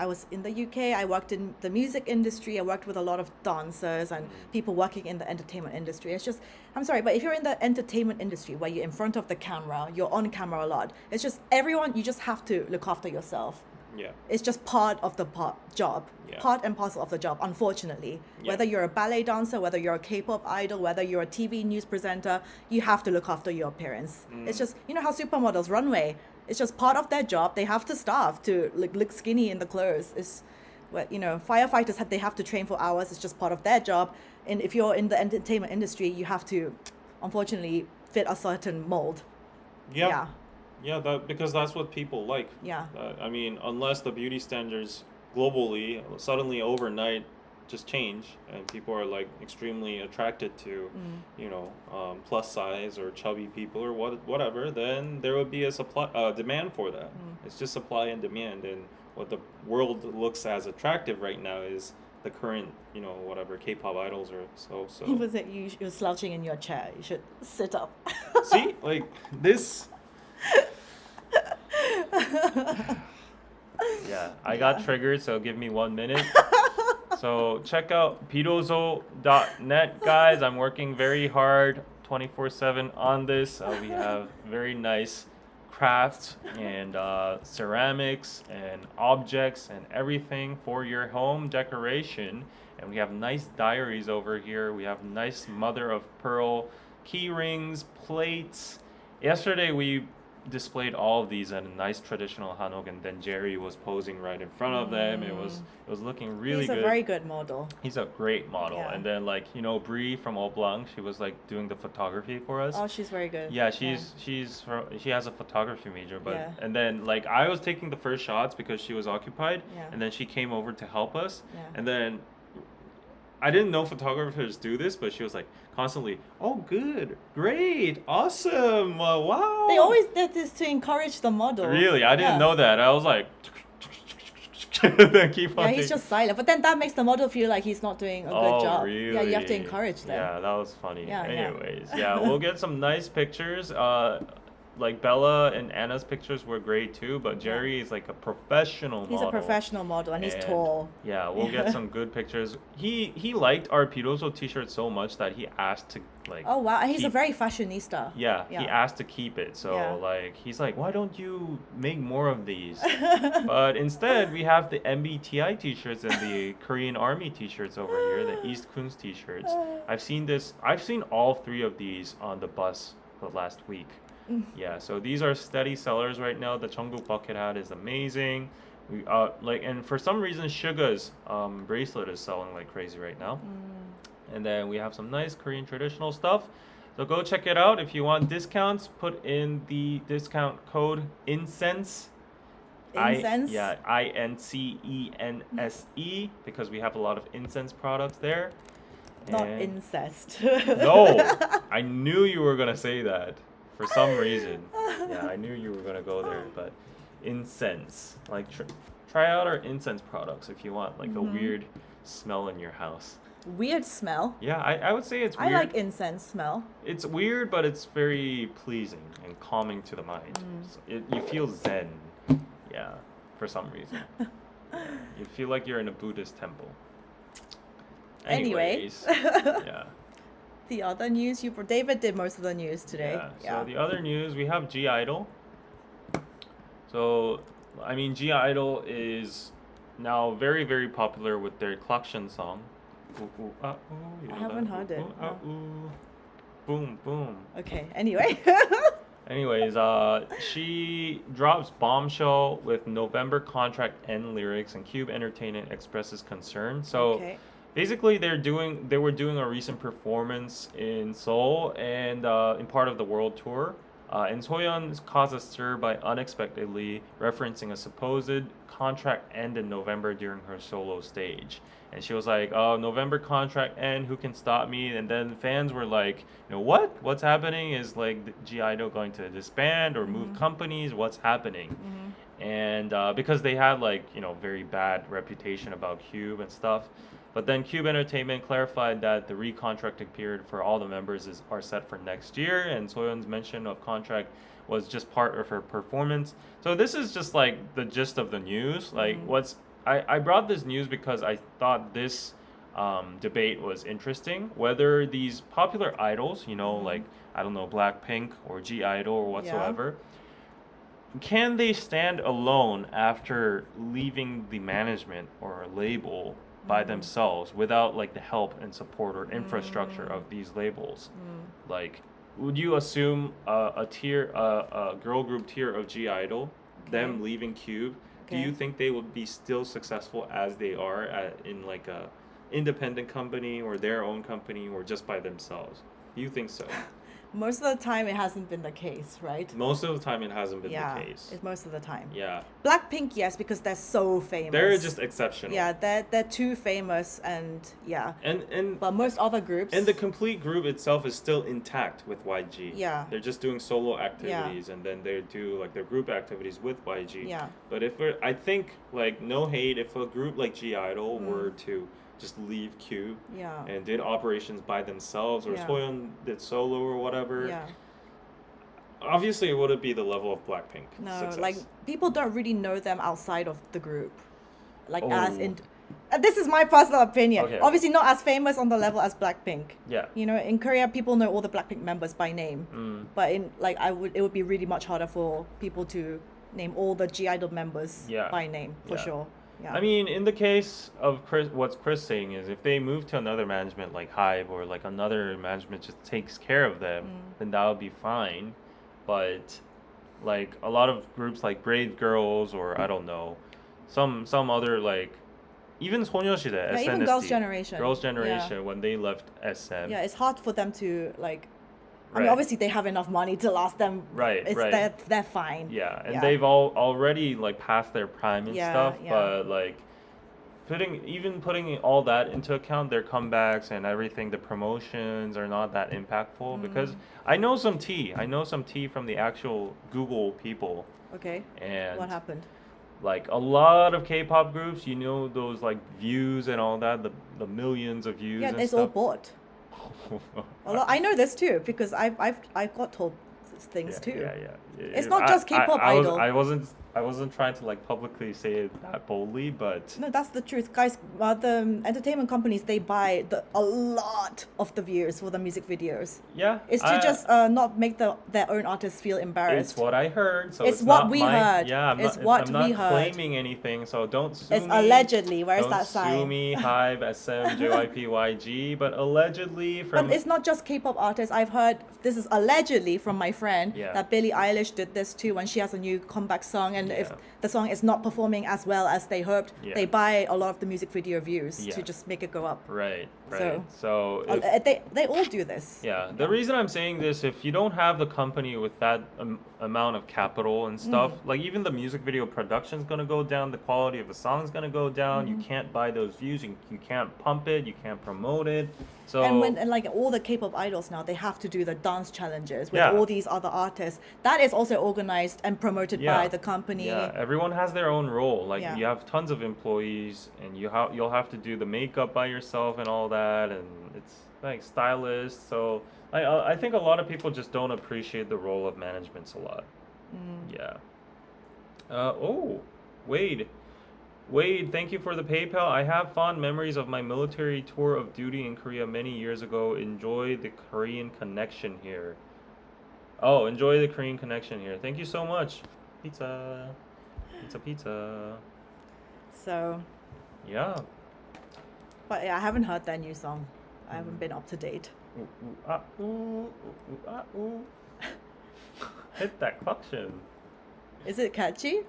I was in the UK, I worked in the music industry, I worked with a lot of dancers and mm, people working in the entertainment industry. It's just, I'm sorry, but if you're in the entertainment industry where you're in front of the camera, you're on camera a lot, it's just everyone, you just have to look after yourself. yeah, It's just part of the job, yeah, part and parcel of the job, unfortunately. yeah. Whether you're a ballet dancer, whether you're a K-pop idol, whether you're a TV news presenter, you have to look after your appearance. It's Mm, just, how supermodels runway, it's just part of their job. They have to starve to look skinny in the clothes. It's what, firefighters they have to train for hours. It's just part of their job. And if you're in the entertainment industry, you have to, unfortunately, fit a certain mold. yeah. Yeah, Yeah, because that's what people like. yeah. I mean, unless the beauty standards globally suddenly overnight just change and people are like extremely attracted to, Mm. plus size or chubby people or whatever, then there would be a demand for that. Mm. It's just supply and demand, and what the world looks as attractive right now is the current, whatever K-pop idols or so. Was it you're slouching in your chair? You should sit up. See, like this. Yeah, I got Yeah. triggered, so give me 1 minute. So check out pidozo.net, guys. I'm working very hard 24/7 on this. We have very nice crafts and ceramics and objects and everything for your home decoration. And we have nice diaries over here. We have nice mother of pearl key rings, plates. Yesterday we displayed all of these at a nice traditional hanok, and then Jerry was posing right in front of them. It was looking really He's a good. very good model. He's a great model. Yeah. And then Bree from Au Blanc, she was like doing the photography for us. Oh, she's very good. Yeah, she has a photography major, but Yeah. and then like I was taking the first shots because she was occupied, Yeah. and then she came over to help us, Yeah. and then I didn't know photographers do this, but she was like constantly, "Oh, good, great, awesome, wow." They always did this to encourage the model. Really, I didn't Yeah. know that. I was like, then keep on. Yeah, he's just silent. But then that makes the model feel like he's not doing a good job. Really? Yeah, you have to encourage them. Yeah, that was funny. Yeah, yeah. Anyways, yeah, we'll get some nice pictures. Like Bella and Anna's pictures were great too, but Jerry is like a professional He's model. a professional model and he's And, tall. Yeah, we'll get some good pictures. He liked our Piroso t-shirt so much that he asked to like. Oh wow, and he's a keep- very fashionista. Yeah, he Yeah. asked to keep it. So Yeah. like he's like, why don't you make more of these? But instead we have the MBTI t-shirts and the Korean Army t-shirts over here, the East Kun's t-shirts. I've seen all three of these on the bus the last week. Yeah, so these are steady sellers right now. The Jungkook bucket hat is amazing. We and for some reason Suga's bracelet is selling like crazy right now. And then we have some nice Korean traditional stuff. So go check it out. If you want discounts, put in the discount code INCENSE. Incense? INCENSE, because we have a lot of incense products there. Not And- incest. No, I knew you were gonna say that for some reason. Yeah, I knew you were gonna go there. But incense, like try out our incense products if you want like a weird smell in your house. Weird smell. Yeah, I would say it's I weird. like incense smell. It's weird, but it's very pleasing and calming to the mind. So you feel zen. Yeah, for some reason. Yeah, you feel like you're in a Buddhist temple. Anyway. Anyways, yeah. The other news, David did most of the news today. Yeah. So the other news, we have G-Idle. So, I mean, G-IDLE is now very, very popular with their collection song. Ooh, ooh, ah, ooh, you I know that? haven't heard it. Ooh, ah, No. ooh. Boom, boom. Okay. Anyway. Anyways, she drops bombshell with November contract end lyrics, and Cube Entertainment expresses concern. So Okay. basically, they were doing a recent performance in Seoul and in part of the world tour. And Soyeon caused a stir by unexpectedly referencing a supposed contract end in November during her solo stage. And she was like, "Oh, November contract end. Who can stop me?" And then fans were like, "You know what? What's happening? Is like G-IDLE going to disband or move companies? What's happening?" And because they had like very bad reputation about Cube and stuff. But then Cube Entertainment clarified that the recontracting period for all the members are set for next year, and Soyeon's mention of contract was just part of her performance. So this is just like the gist of the news. Like I brought this news because I thought this debate was interesting. Whether these popular idols, like I don't know, Blackpink or G-IDLE or whatsoever, can they stand alone after leaving the management or label by themselves without like the help and support or infrastructure of these labels? Like, would you assume a girl group tier of G-IDLE, them leaving Cube? Do you think they would be still successful as they are in like a independent company or their own company or just by themselves? Do you think so? Most of the time, it hasn't been the case, right? Most of the time, it hasn't been Yeah, the case. it's most of the time. Yeah, Blackpink, yes, because they're so famous. they're just exceptional. Yeah, they're too famous, and yeah. And But most other groups. and the complete group itself is still intact with YG. Yeah. They're just doing solo activities and then they do like their group activities with YG. Yeah. But I think like no hate if a group like G-IDLE were to just leave Cube Yeah. and did operations by themselves or Yeah. Soyeon did solo or whatever. Yeah. Obviously it wouldn't be the level of Blackpink No, success. like people don't really know them outside of the group, like as Oh. in. This is my personal opinion. Okay. Obviously, not as famous on the level as Blackpink. Yeah. You know, in Korea, people know all the Blackpink members by name, but in like it would be really much harder for people to name all the G-IDLE members by name for Yeah. sure. Yeah. I mean, in the case of what's Chris saying is if they move to another management like Hive or like another management just takes care of them, then that would be fine. But like a lot of groups like Brave Girls or I don't know, some other like even 소녀시대, Yeah, SNSD, even Girls' Generation. Girls' Generation when they left SM. Yeah, it's hard for them to like. I mean, Right. obviously they have enough money to last them. Right, right. They're fine. Yeah, and Yeah. they've already like passed their prime and Yeah, stuff, yeah. but like putting all that into account, their comebacks and everything, the promotions are not that impactful because I know some tea. I know some tea from the actual Google people, Okay. and What happened? like a lot of K-pop groups, those like views and all that, the millions of views Yeah, and it's all stuff. bought. I know this too because I got told things Yeah, too. yeah. It's not just K-pop idol. I wasn't trying to like publicly say it that boldly, but No, that's the truth, guys. The entertainment companies, they buy a lot of the views for the music videos. yeah, It's to just not make their own artists feel embarrassed. It's what I heard, so It's it's what not we my, heard. Yeah, It's what I'm not we heard. claiming anything, so don't sue It's me. allegedly. Where's Don't that sue sign? me, Hive, SM, JYP, YG, but allegedly from. But it's not just K-pop artists. I've heard this is allegedly from my friend Yeah. that Billie Eilish did this too when she has a new comeback song, and if Yeah. the song is not performing as well as they hoped, Yeah. they buy a lot of the music video views Yeah. to just make it go up. Right. So- So if, They all do this. yeah, the reason I'm saying this, if you don't have the company with that amount of capital and stuff, like even the music video production's gonna go down, the quality of the song's gonna go down. You can't buy those views, you can't pump it, you can't promote it. So And like all the K-pop idols now, they have to do the dance challenges with Yeah. all these other artists. That is also organized and promoted Yeah. by the company. yeah, everyone has their own role. Like Yeah. you have tons of employees, and you'll have to do the makeup by yourself and all that, and it's like stylists. So I think a lot of people just don't appreciate the role of managements a lot. Yeah. Oh, Wade. Wade, thank you for the PayPal. I have fond memories of my military tour of duty in Korea many years ago. Enjoy the Korean connection here. Oh, enjoy the Korean connection here. Thank you so much. Pizza. Pizza. So, Yeah. but yeah, I haven't heard their new song. I haven't been up to date. Ooh, ooh, ah, ooh, ooh, ooh, ah, ooh. Hit that cluction. Is it catchy?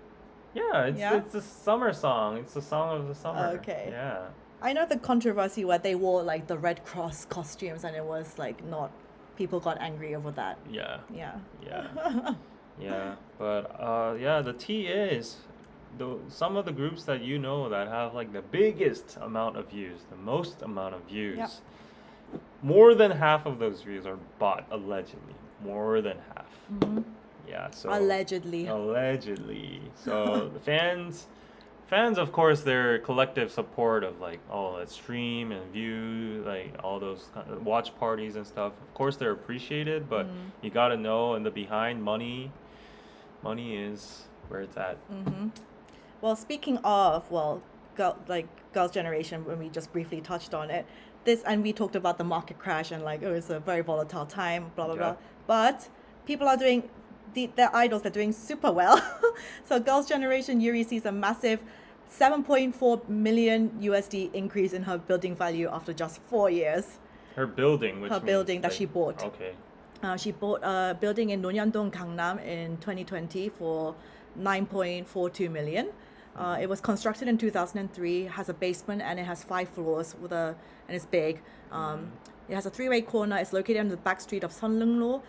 Yeah, Yeah? it's a summer song. It's the song of the summer. Okay. Yeah. I know the controversy where they wore like the Red Cross costumes and it was like not, people got angry over that. Yeah. Yeah. Yeah. Yeah. But yeah, the T is some of the groups that you know that have like the biggest amount of views, the most amount of views. Yep. More than half of those views are bought, allegedly. More than half. Mhm. Yeah, so Allegedly. allegedly. So the fans of course their collective support of like, oh, let's stream and view, like all those kind of watch parties and stuff. Of course they're appreciated, but you gotta know in the behind money is where it's at. Well, speaking of, well, girls' generation, when we just briefly touched on it, and we talked about the market crash and like, oh, it's a very volatile time, blah, blah, Yeah. blah. But people are doing, their idols, they're doing super well. So girls' generation, Yuri sees a massive 7.4 million USD increase in her building value after just 4 years. Her building, which Her means, building that like, she bought. Okay. She bought a building in Nonyeon-dong, Gangnam in 2020 for 9.42 million. It was constructed in 2003, has a basement and it has 5 floors and it's big. It has a 3-way corner. It's located on the back street of Sunlunglo.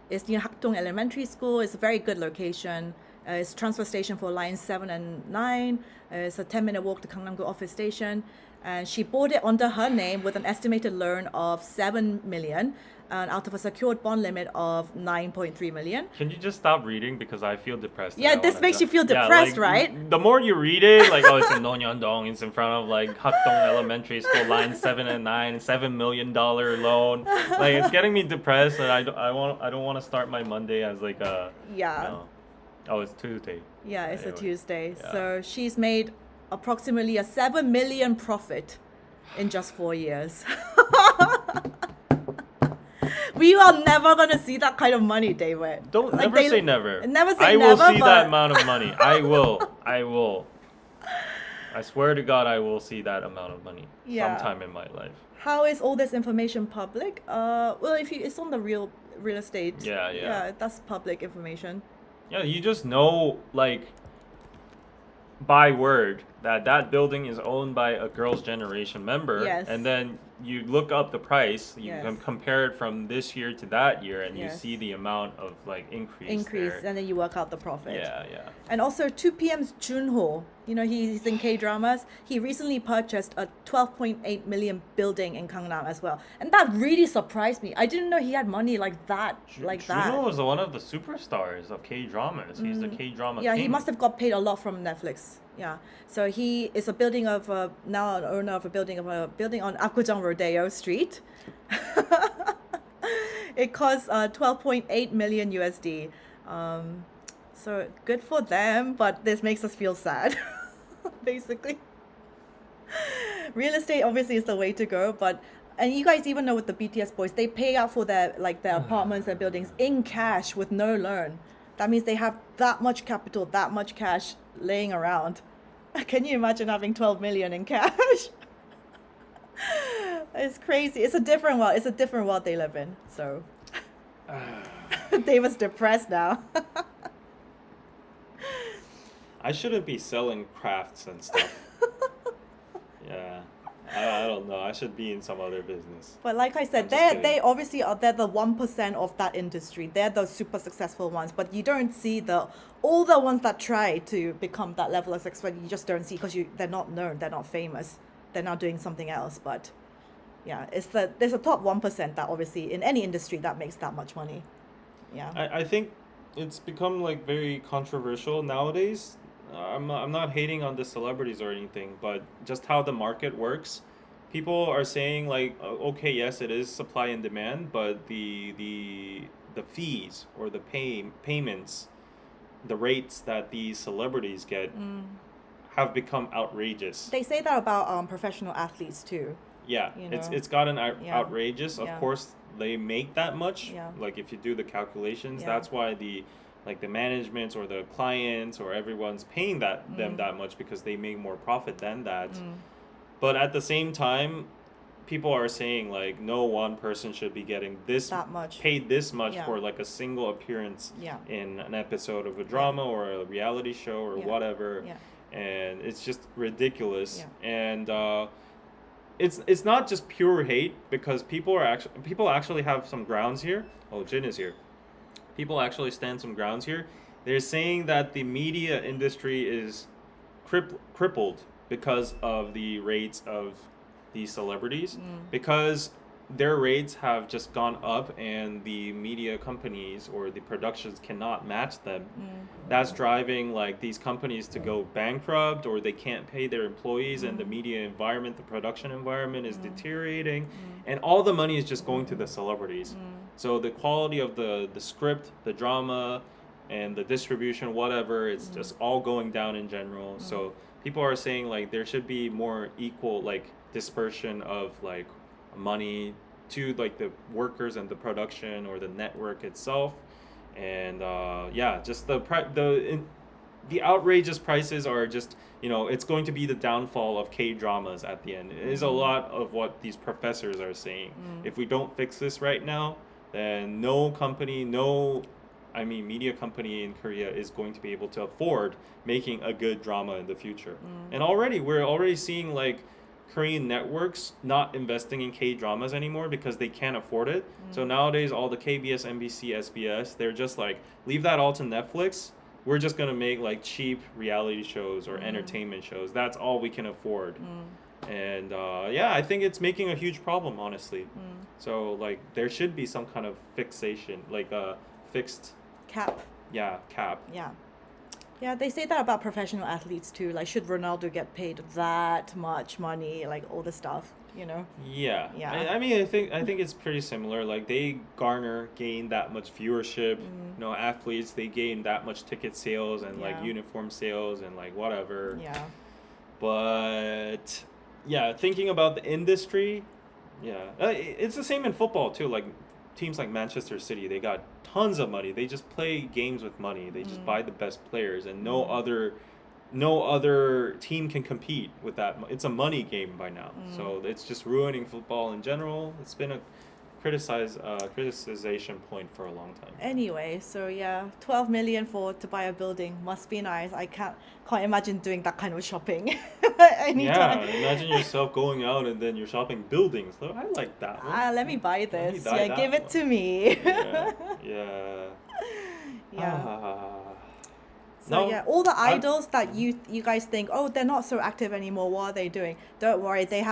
It's near Hakdong Elementary School. It's a very good location. It's transfer station for lines 7 and 9. It's a 10-minute walk to Gangnam-gu office station. And she bought it under her name with an estimated loan of 7 million. And out of a secured bond limit of 9.3 million. Can you just stop reading because I feel depressed? Yeah, and I this wanna makes die. you feel Yeah, depressed, like, right? The more you read it, like, oh, it's in Nonyeon-dong, it's in front of like Hakdong Elementary School, line 7 and 9, $7 million loan. Like, it's getting me depressed, and I don't want to start my Monday as like a, Yeah. you know, oh, it's Tuesday. Yeah, it's a Anyway, Tuesday. yeah. So she's made approximately a 7 million profit in just 4 years. We are never gonna see that kind of money, David. Don't Like, never say never. Never say I never. will see but that amount of money. I will. I swear to God, I will see that amount of money Yeah. sometime in my life. How is all this information public? Well, it's on the real estate. Yeah. Yeah, that's public information. Yeah, you just know, like, by word that building is owned by a Girls' Generation member. Yes. And then you look up the price, you Yes. can compare it from this year to that year, and you Yes. see the amount of, like, increase there. And then you work out the profit. Yeah. And also 2PM's Junho, he's in K-dramas. He recently purchased a 12.8 million building in Gangnam as well. And that really surprised me. I didn't know he had money like that. Juno is one of the superstars of K-dramas. He's the K-drama Yeah, king. he must have got paid a lot from Netflix. Yeah. So he is now an owner of a building on Apgujeong Rodeo Street. It costs 12.8 million USD. So good for them, but this makes us feel sad. Basically. Real estate obviously is the way to go, and you guys even know with the BTS boys, they pay out for their apartments, their buildings in cash with no loan. That means they have that much capital, that much cash laying around. Can you imagine having 12 million in cash? It's crazy. It's a different world. It's a different world they live in. So David's depressed now. I shouldn't be selling crafts and stuff. Yeah. I don't know. I should be in some other business. But like I said, I'm just kidding. they obviously they're the 1% of that industry. They're the super successful ones. But you don't see all the ones that try to become that level of success. You just don't see because they're not known. They're not famous. They're not doing something else. But yeah, there's a top 1% that obviously in any industry that makes that much money. Yeah. I think it's become like very controversial nowadays. I'm not hating on the celebrities or anything, but just how the market works. People are saying like, okay, yes, it is supply and demand, but the fees or the payments, the rates that these celebrities get have become outrageous. They say that about professional athletes too. Yeah, You know? it's gotten Yeah. outrageous. Of Yeah. course, they make that much. Yeah. Like if you do the calculations, Yeah. that's why the like the managements or the clients or everyone's paying them that much because they make more profit than that. But at the same time, people are saying like no one person should be getting this That much. paid this much Yeah. for like a single appearance Yeah. in an episode of a drama or a reality show or Yeah. whatever. Yeah. And it's just ridiculous. Yeah. And it's not just pure hate, because people actually have some grounds here. Oh, Jin is here. People actually stand some grounds here. They're saying that the media industry is crippled because of the rates of these celebrities, because their rates have just gone up and the media companies or the productions cannot match them. That's driving like these companies to go bankrupt, or they can't pay their employees, and the media environment, the production environment is deteriorating, and all the money is just going to the celebrities. So the quality of the script, the drama, and the distribution, whatever, it's just all going down in general. So people are saying like there should be more equal like dispersion of like money to like the workers and the production or the network itself. And yeah, just the outrageous prices are just, it's going to be the downfall of K-dramas at the end. It is a lot of what these professors are saying. If we don't fix this right now, then no company, media company in Korea is going to be able to afford making a good drama in the future. And we're already seeing like Korean networks not investing in K-dramas anymore because they can't afford it. So nowadays all the KBS, MBC, SBS, they're just like, leave that all to Netflix. We're just gonna make like cheap reality shows or entertainment shows. That's all we can afford. And yeah, I think it's making a huge problem, honestly. So like there should be some kind of fixation, like a fixed Cap. cap. Yeah. Yeah, they say that about professional athletes too. Like, should Ronaldo get paid that much money? Like, all the stuff, Yeah. Yeah. I think it's pretty similar. Like they gain that much viewership. Athletes, they gain that much ticket sales and like Yeah. uniform sales and like whatever. Yeah. But yeah, thinking about the industry, it's the same in football too. Like teams like Manchester City, they got tons of money. They just play games with money. They just buy the best players, and no other team can compete with that. It's a money game by now. So it's just ruining football in general. It's been a criticization point for a long time. Anyway, so yeah, 12 million to buy a building must be nice. I can't imagine doing that kind of shopping anytime. Yeah, imagine yourself going out and then you're shopping buildings. So I like that one. Let me buy this. buy Yeah, that give it one. to me. Yeah. Yeah. So No, yeah, all the I'm- idols that you guys think, oh, they're not so active anymore. What are they doing? Don't worry, they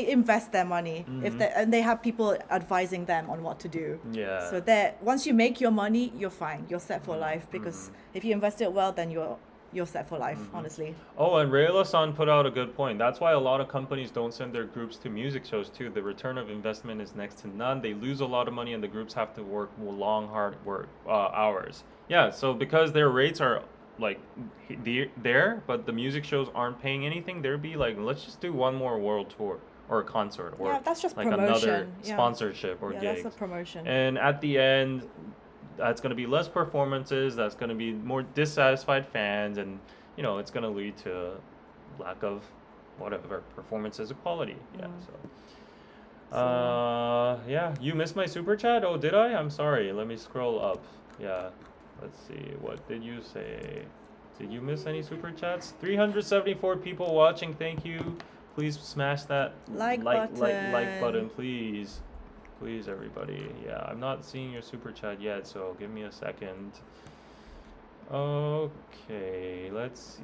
invest their money and they have people advising them on what to do. Yeah. So once you make your money, you're fine. You're set for life, because if you invest it well, then you're set for life. Honestly. Oh, and Rayla-san put out a good point. That's why a lot of companies don't send their groups to music shows too. The return of investment is next to none. They lose a lot of money, and the groups have to work long, hard work hours. Yeah. So because their rates are like there, but the music shows aren't paying anything, there'd be like, let's just do one more world tour or a concert or Yeah, that's just like promotion. another Yeah. sponsorship or Yeah, gigs. that's a promotion. And at the end, that's going to be less performances, that's going to be more dissatisfied fans, and it's going to lead to lack of whatever performances of quality. Yeah. Yeah, you missed my super chat? Oh, did I? I'm sorry. Let me scroll up. Yeah. Let's see. What did you say? Did you miss any super chats? 374 people watching. Thank you. Please smash that Like like button. button, please. Please, everybody. Yeah, I'm not seeing your super chat yet, so give me a second. Okay, let's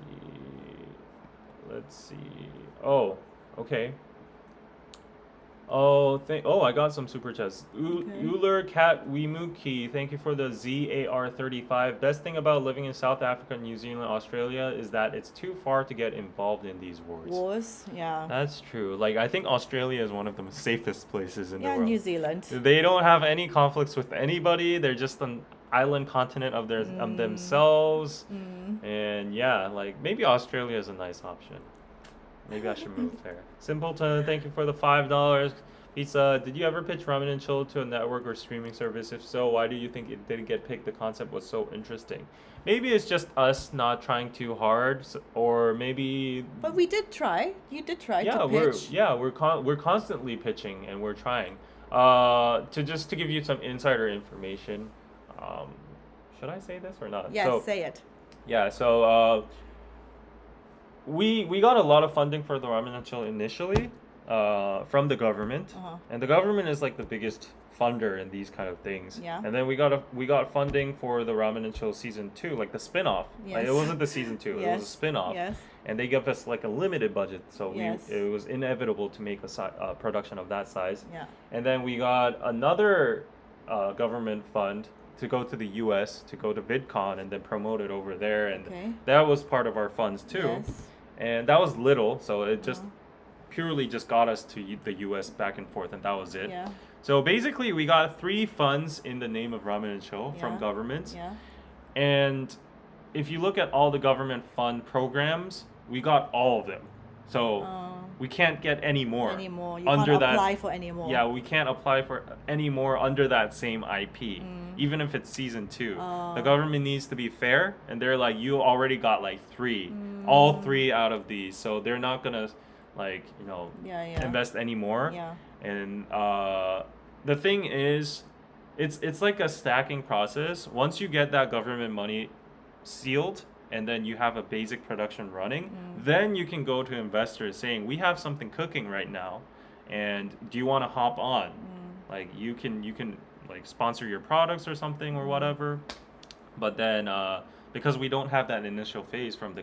see. Oh, okay. Oh, I got some super chats. Uller Cat Wimuki, thank you for the ZAR35. Best thing about living in South Africa, New Zealand, Australia is that it's too far to get involved in these wars. Wars, yeah. That's true. Like, I think Australia is one of the safest places in the world. New Zealand. They don't have any conflicts with anybody. They're just an island continent of themselves. And yeah, like maybe Australia is a nice option. Maybe I should move there. Simpleton, thank you for the $5 He's did you ever pitch Ramen and Chill to a network or streaming service? If so, why do you think it didn't get picked? The concept was so interesting. Maybe it's just us not trying too hard, or maybe But we did try. You did try yeah, to pitch. we're constantly pitching and we're trying. To just to give you some insider information, um, should I say this or not? Yes, So say it. yeah, so we got a lot of funding for the Ramen and Chill initially, from the government, Uh-huh. and the government is like the biggest funder in these kind of things. Yeah. And then we got funding for the Ramen and Chill season 2, like the spin-off. Like, it Yes. wasn't the season 2, it was a Yes. spin-off. Yes. And they gave us like a limited budget, so Yes. it was inevitable to make a production of that size. Yeah. And then we got another government fund to go to the US to go to VidCon and then promote it over there, and Okay. that was part of our funds too. Yes. And that was little, so it just Uh-huh. purely just got us to the US back and forth, and that was it. Yeah. So basically, we got 3 funds in the name of Ramen and Chill from Yeah. governments. Yeah. And if you look at all the government fund programs, we got all of them. So we can't get any more. Anymore. You under can't that. apply for any more. Yeah, we can't apply for any more under that same IP, even if it's season 2. The government needs to be fair, and they're like, you already got like 3, all 3 out of these, so they're not gonna like Yeah, yeah. invest any more. Yeah. And the thing is, it's like a stacking process. Once you get that government money sealed, and then you have a basic production running, then you can go to investors saying, we have something cooking right now, and do you want to hop on? Like you can like sponsor your products or something or whatever. But then because we don't have that initial phase from the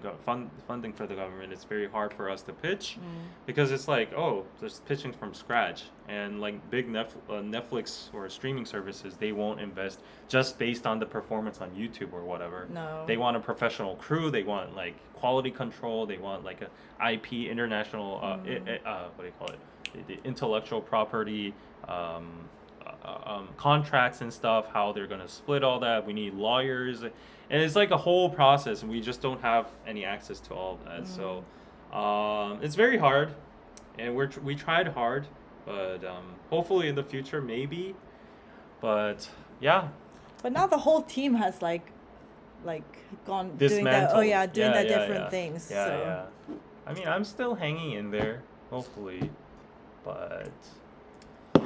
funding for the government, it's very hard for us to pitch, because it's like, oh, there's pitching from scratch, and like big Netflix or streaming services, they won't invest just based on the performance on YouTube or whatever. No. They want a professional crew, they want like quality control, they want like a IP international what do you call it, the intellectual property contracts and stuff, how they're gonna split all that. We need lawyers, and it's like a whole process, and we just don't have any access to all of that. So it's very hard, and we tried hard, but hopefully in the future maybe. But yeah, But now the whole team has like gone doing their dismantled. doing their Yeah, different yeah. things. Yeah, so. yeah. I mean, I'm still hanging in there, hopefully, but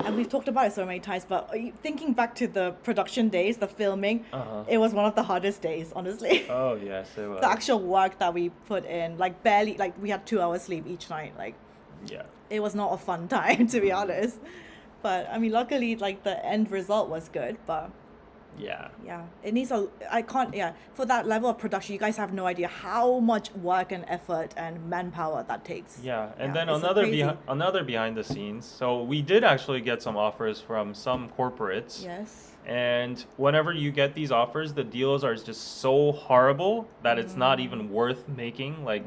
And we've talked about it so many times, but thinking back to the production days, the filming, it was one of the hardest days, honestly. oh yes, it was. The actual work that we put in, like barely, like we had 2 hours sleep each night. Like Yeah. it was not a fun time, to be honest. But I mean, luckily, like the end result was good. But Yeah. yeah, it needs for that level of production, you guys have no idea how much work and effort and manpower that takes. Yeah, and Yeah, then it's crazy. another behind the scenes. So we did actually get some offers from some corporates. Yes. And whenever you get these offers, the deals are just so horrible that it's not even worth making, like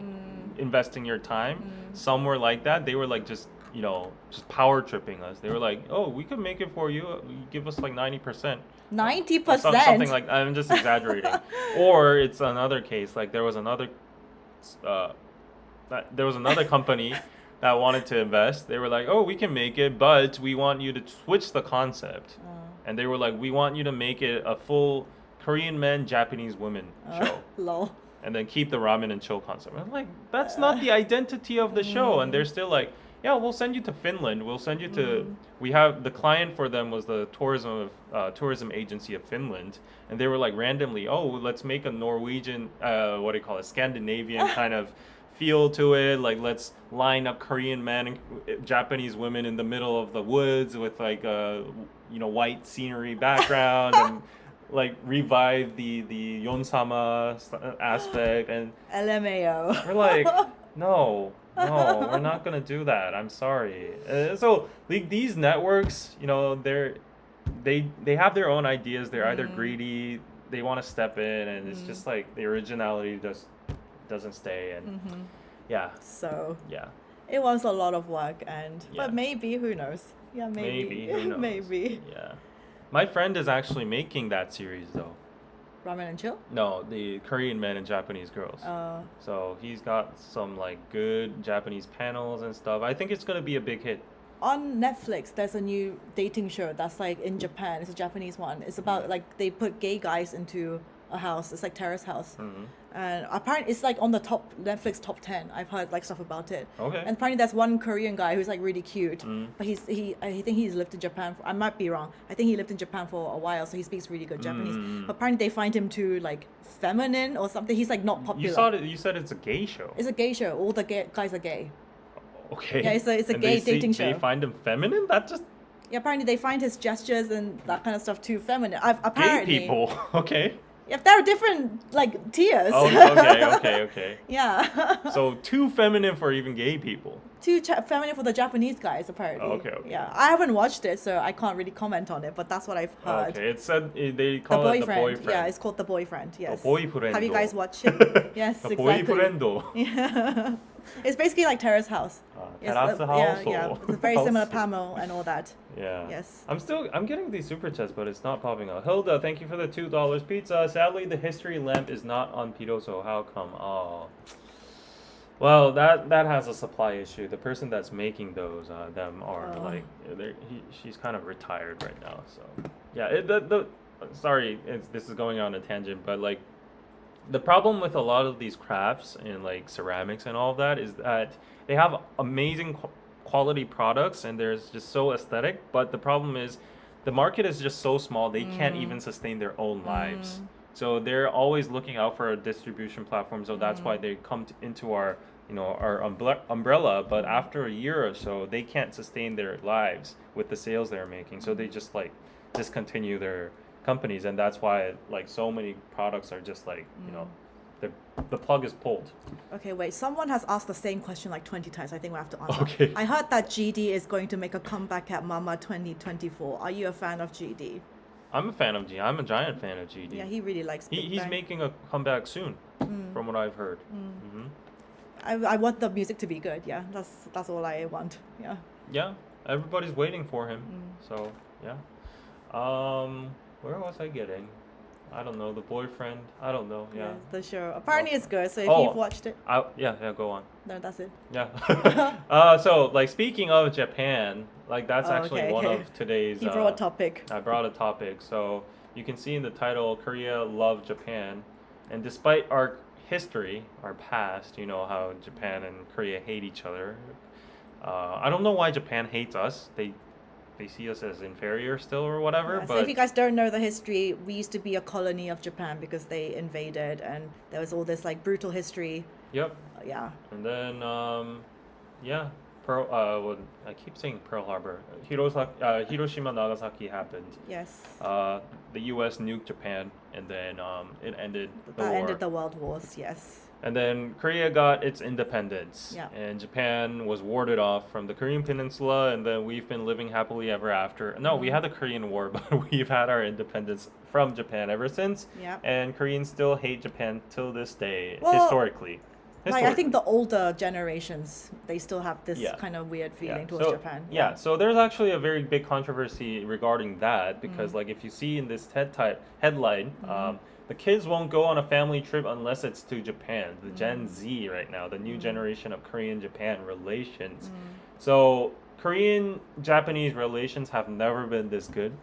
investing your time. Some were like that. They were like just power tripping us. They were like, "Oh, we could make it for you. You give us like 90%." 90%. Something like, I'm just exaggerating. Or it's another case, like there was another company that wanted to invest. They were like, "Oh, we can make it, but we want you to switch the concept." And they were like, "We want you to make it a full Korean men, Japanese women show, Lol. and then keep the ramen and chill concept." I'm like, "That's not the identity of the show." And they're still like, "Yeah, we'll send you to Finland. We'll send you to." We have the client for them was the tourism agency of Finland, and they were like randomly, "Oh, let's make a Norwegian, what do you call it, Scandinavian kind of feel to it. Like let's line up Korean men and Japanese women in the middle of the woods with like white scenery background and." Like revive the Yonsama aspect, and LMAO. we're like, no, we're not gonna do that. I'm sorry. So like these networks, they have their own ideas. They're either greedy, they want to step in, and it's just like the originality just doesn't stay. And yeah, So yeah, it was a lot of work, and Yeah. but maybe, who knows? Yeah, maybe. who knows? Maybe. Yeah. My friend is actually making that series though. Ramen and chill. No, the Korean men and Japanese girls. So he's got some like good Japanese panels and stuff. I think it's gonna be a big hit. On Netflix, there's a new dating show that's like in Japan. It's a Japanese one. It's about like they put gay guys into a house. It's like terrace house. And apparently it's like on the top Netflix top 10. I've heard like stuff about it. Okay. And apparently there's one Korean guy who's like really cute, but I think he's lived in Japan. I might be wrong. I think he lived in Japan for a while, so he speaks really good Japanese. But apparently they find him too like feminine or something. He's like not popular. You said it's a gay show. It's a gay show. All the guys are gay. Okay. Yeah, it's a And gay dating show. They find him feminine? That just Yeah, apparently they find his gestures and that kind of stuff too feminine. Apparently, gay people. Okay. Yeah, there are different like tiers. Oh, okay. Yeah. So too feminine for even gay people. Too feminine for the Japanese guys, apparently. Okay. Yeah, I haven't watched it, so I can't really comment on it. But that's what I've heard. Okay, it said they The call it the boyfriend. boyfriend. Yeah, it's called The Boyfriend. Yes. The boyfriend. Have you guys watched it? Yes, The exactly. boyfriend. Yeah. It's basically like Terrace House. Yes, Terrace House. Yeah. It's very similar Pamel and all that. Yeah. Yes. I'm getting these super chats, but it's not popping up. Hilda, thank you for the $2 pizza. Sadly, the history lamp is not on Pito, so how come? Oh. Well, that has a supply issue. The person that's making those, them are like, she's kind of retired right now. So, yeah. Sorry, this is going on a tangent, but like, the problem with a lot of these crafts and like ceramics and all of that is that they have amazing quality products and they're just so aesthetic, but the problem is the market is just so small they can't even sustain their own lives. So they're always looking out for a distribution platform, so that's why they come into our our umbrella, but after a year or so they can't sustain their lives with the sales they're making, so they just like discontinue their companies, and that's why like so many products are just like the plug is pulled. Okay, wait. Someone has asked the same question like 20 times. I think we have to answer. Okay. I heard that GD is going to make a comeback at Mama 2024. Are you a fan of GD? I'm a fan of GD. I'm a giant fan of GD. Yeah, he really likes Big He's Bang. making a comeback soon, from what I've heard. I want the music to be good. Yeah, that's all I want. Yeah. Yeah, everybody's waiting for him. So yeah. Where was I getting? I don't know. The boyfriend. I don't know. Yeah. The show. Apparently it's good. So if you've watched it. Yeah. Go on. No, that's it. Yeah. So like speaking of Japan, like that's actually one of today's. He brought a topic. I brought a topic. So you can see in the title, Korea Love Japan, and despite our history, our past, you know how Japan and Korea hate each other. I don't know why Japan hates us. They see us as inferior still or whatever. Yeah, but so if you guys don't know the history, we used to be a colony of Japan because they invaded, and there was all this like brutal history. Yep. Yeah. And then I keep saying Pearl Harbor. Hiroshima, Nagasaki happened. Yes. The U.S. nuked Japan, and then it ended the That war. ended the world wars. Yes. And then Korea got its independence. Yeah. And Japan was warded off from the Korean Peninsula, and then we've been living happily ever after. No, we had the Korean War, but we've had our independence from Japan ever since. Yeah. And Koreans still hate Japan till this day, Well, historically. Like I think the older generations, they still have this kind of weird feeling towards Japan. Yeah, so there's actually a very big controversy regarding that because, like, if you see in this headline, the kids won't go on a family trip unless it's to Japan. The Gen Z right now, the new generation of Korean-Japan relations. So Korean-Japanese relations have never been this good.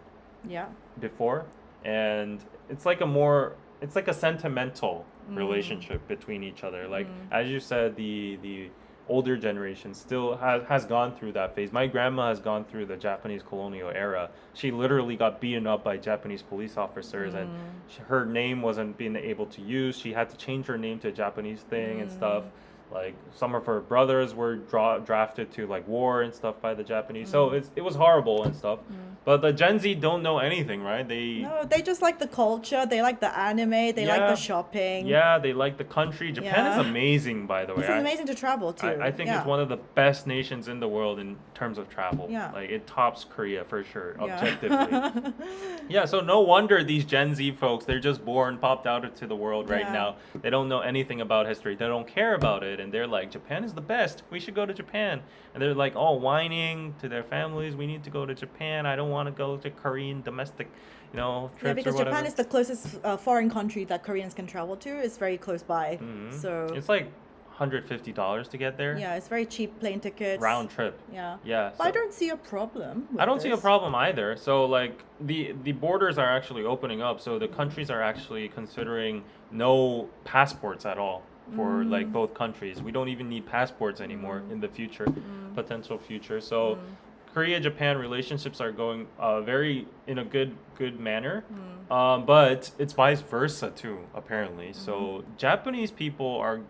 Yeah. Before, and it's like a sentimental relationship between each other. Like as you said, the older generation still has gone through that phase. My grandma has gone through the Japanese colonial era. She literally got beaten up by Japanese police officers, and her name wasn't being able to use. She had to change her name to a Japanese thing and stuff. Like some of her brothers were drafted to like war and stuff by the Japanese. So it was horrible and stuff. But the Gen Z don't know anything, right? No, they just like the culture. They like the anime. They like the shopping. Yeah, they like the country. Japan is amazing, by the way. It's amazing to travel to. I think it's one of the best nations in the world in terms of travel. Yeah. Like it tops Korea for sure, objectively. Yeah, so no wonder these Gen Z folks, they're just born, popped out into the world right now. They don't know anything about history. They don't care about it. And they're like, Japan is the best. We should go to Japan. And they're like all whining to their families. We need to go to Japan. I don't want to go to Korean domestic, trips or whatever. Yeah, because Japan is the closest foreign country that Koreans can travel to. It's very close by. So it's like $150 to get there. Yeah, it's very cheap plane tickets. Round trip. Yeah. Yeah. But I so- don't see a problem with I don't see a this. problem either. So like the borders are actually opening up. So the countries are actually considering no passports at all for like both countries. We don't even need passports anymore in the future, potential future. So Korea-Japan relationships are going very in a good manner. But it's vice versa too, apparently. So Japanese people are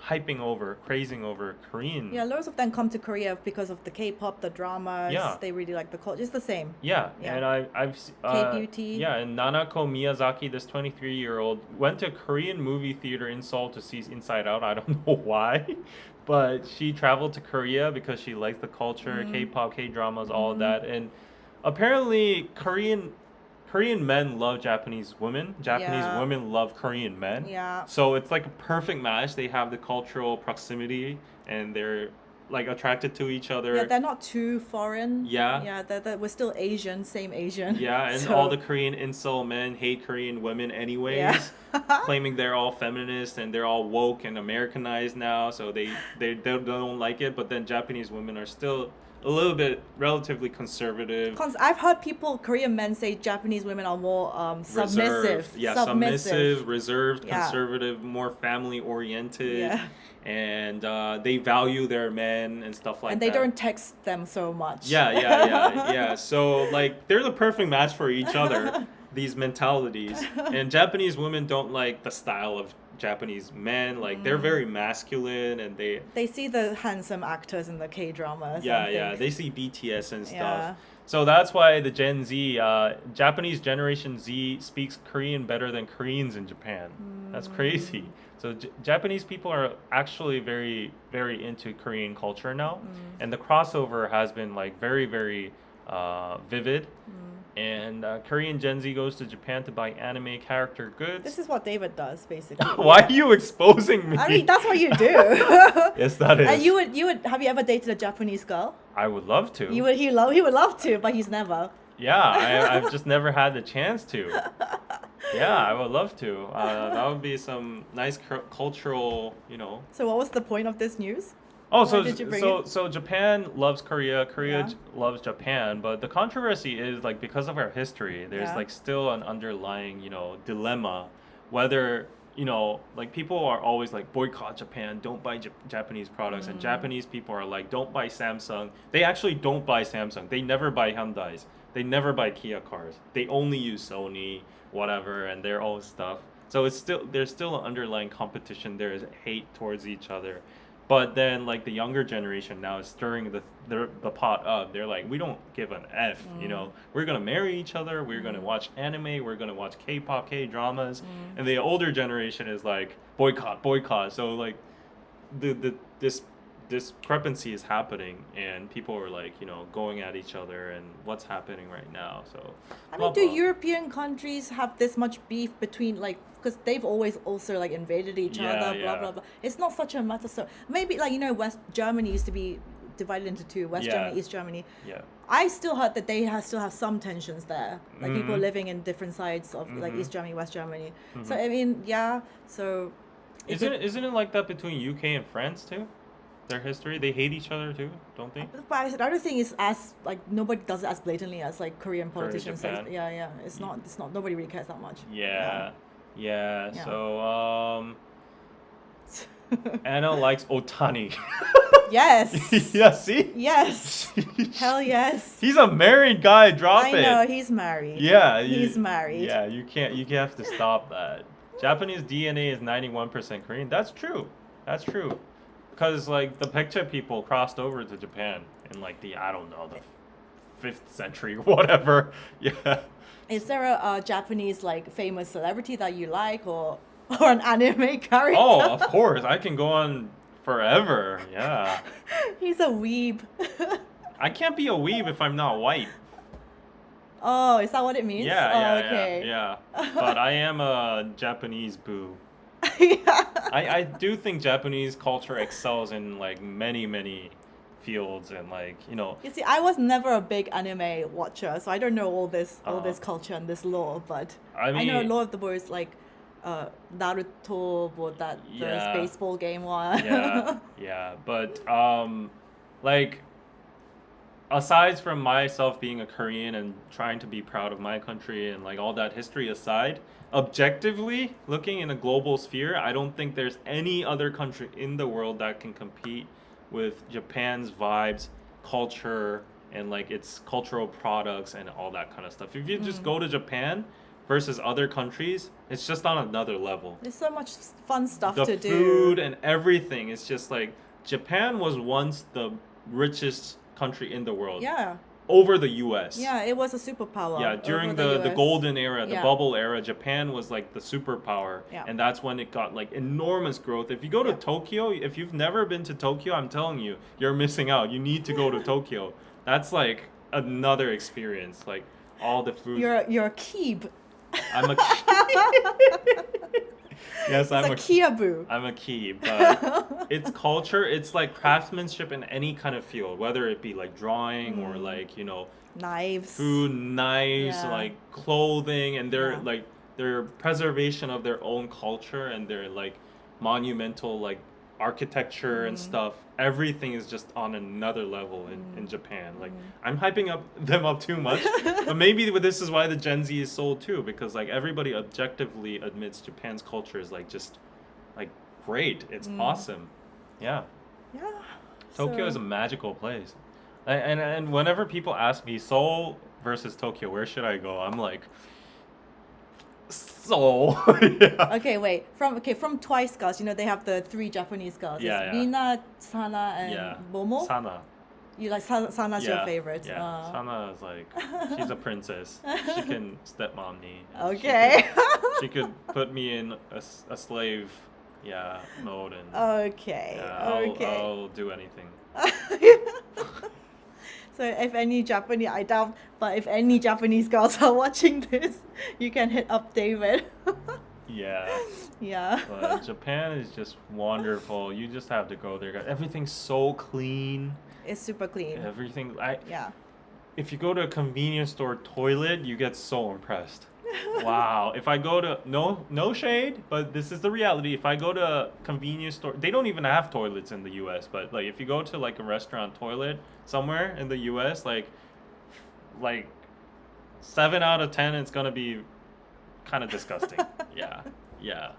crazing over Korean. Yeah, loads of them come to Korea because of the K-pop, the dramas. Yeah. They really like the culture. It's the same. Yeah, Yeah. and I've K-beauty. Yeah, and Nanako Miyazaki, this 23-year-old, went to a Korean movie theater in Seoul to see Inside Out. I don't know why, but she traveled to Korea because she likes the culture, K-pop, K-dramas, all of that, and apparently Korean men love Japanese women. Japanese Yeah. women love Korean men. Yeah. So it's like a perfect match. They have the cultural proximity, and they're like attracted to each other. Yeah, they're not too foreign. Yeah. Yeah, we're still Asian, same Asian. Yeah, and So- all the Korean incel men hate Korean women anyways, Yeah. claiming they're all feminist and they're all woke and Americanized now, so they don't like it. But then Japanese women are still a little bit relatively conservative. I've heard Korean men say Japanese women are more submissive. Reserved. Yeah, submissive, reserved, Yeah. conservative, more family oriented. Yeah. And they value their men and stuff like And they that. don't text them so much. Yeah. So like they're the perfect match for each other, these mentalities. And Japanese women don't like the style of Japanese men. Like they're very masculine and They see the handsome actors in the K-dramas. yeah, and yeah, think, they see BTS and stuff. Yeah. So that's why the Gen Z, Japanese Generation Z speaks Korean better than Koreans in Japan. That's crazy. So Japanese people are actually very, very into Korean culture now, and the crossover has been like very, very vivid. And Korean Gen Z goes to Japan to buy anime character goods. This is what David does, basically. Why are you exposing me? I mean, that's what you do. Yes, that is. And you would have you ever dated a Japanese girl? I would love to. He would love to, but he's never. Yeah, I've just never had the chance to. Yeah, I would love to. That would be some nice cultural, you know. So what was the point of this news? Oh, Why did you bring it? so Japan loves Korea. Korea Yeah. loves Japan. But the controversy is like because of our history, there's Yeah. like still an underlying, dilemma, whether like people are always like boycott Japan, don't buy Japanese products, and Japanese people are like don't buy Samsung. They actually don't buy Samsung. They never buy Hyundai's. They never buy Kia cars. They only use Sony, whatever, and their own stuff. So there's still an underlying competition. There is hate towards each other. But then, like the younger generation now is stirring the pot up. They're like, we don't give an F, We're gonna marry each other. We're gonna watch anime. We're gonna watch K-pop, K-dramas. And the older generation is like boycott. So like, this discrepancy is happening, and people are like, going at each other, and what's happening right now. So, I blah, mean, do blah. European countries have this much beef between because they've always also like invaded each Yeah, other, blah yeah. blah blah. It's not such a matter. So maybe West Germany used to be divided into two: West Yeah. Germany, East Germany. Yeah. I still heard that they still have some tensions there, like people Mhm. living in different sides of like Mhm. East Germany, West Germany. So Mhm. I mean, yeah. So Isn't it like that between UK and France too? Their history, they hate each other too, don't they? But I don't think it's as nobody does it as blatantly as like Korean politicians. Japan. Yeah. It's not. Nobody really cares that much. Yeah. Yeah. So Anna likes Otani. Yes. Yeah, see? Yes. Hell yes. He's a married guy, drop I it. know he's married. Yeah, He's married. Yeah, you have to stop that. Japanese DNA is 91% Korean. That's true. Because like the picture people crossed over to Japan in like the 5th century or whatever. Yeah. Is there a Japanese famous celebrity that you like or an anime character? Oh, of course. I can go on forever. Yeah. He's a weeb. I can't be a weeb if I'm not white. Oh, is that what it means? Yeah, okay. yeah. But I am a Japanese boo. Yeah. I do think Japanese culture excels in like many fields and You see, I was never a big anime watcher, so I don't know all this Uh-huh. culture and this lore, but I I know mean- Lord of the Boys Naruto, what that the Yeah. baseball game was. Yeah. But like aside from myself being a Korean and trying to be proud of my country and like all that history aside, objectively looking in a global sphere, I don't think there's any other country in the world that can compete with Japan's vibes, culture, and like its cultural products and all that kind of stuff. If you just go to Japan versus other countries, it's just on another level. There's so much fun stuff The to do. food and everything, it's just like Japan was once the richest country in the world Yeah. over the US. Yeah, it was a superpower. Yeah, during over the US. golden era, the Yeah. bubble era, Japan was like the superpower. Yeah. And that's when it got like enormous growth. If you go to Yeah. Tokyo, if you've never been to Tokyo, I'm telling you, you're missing out. You need to go to Tokyo. That's like another experience. Like all the food. You're a keeb. I'm a Yes, It's I'm a kiabu. I'm a key, but it's culture, it's like craftsmanship in any kind of field, whether it be like drawing or like, you know, Knives. food, knives, Yeah. like clothing, and their Yeah. like their preservation of their own culture and their like monumental like architecture and stuff. Everything is just on another level in Japan. Like I'm hyping up them up too much, but maybe this is why the Gen Z is sold too, because like everybody objectively admits Japan's culture is like just like great. It's awesome. Yeah. Yeah. Tokyo is a magical place. And whenever people ask me Seoul versus Tokyo, where should I go? I'm like Seoul. Yeah. Okay, wait. From Twice girls, you know they have the three Japanese girls. Yeah, It's yeah. Mina, Sana, and Yeah. Momo. Sana. You like Sana's your Yeah, favorite. Yeah. Sana is like she's a princess. She can stepmom me. and Okay. She could put me in a slave, yeah, mode and Okay. yeah, Okay. I'll do anything. So if any Japanese, I doubt, but if any Japanese girls are watching this, you can hit up David. Yeah. Yeah. But Japan is just wonderful. You just have to go there, guys. Everything's so clean. It's super clean. Everything. Yeah. If you go to a convenience store toilet, you get so impressed. Wow. If I go to no shade, but this is the reality. If I go to a convenience store, they don't even have toilets in the US, but like if you go to like a restaurant toilet somewhere in the US, like 7 out of 10 it's gonna be kind of disgusting. Yeah. Yeah.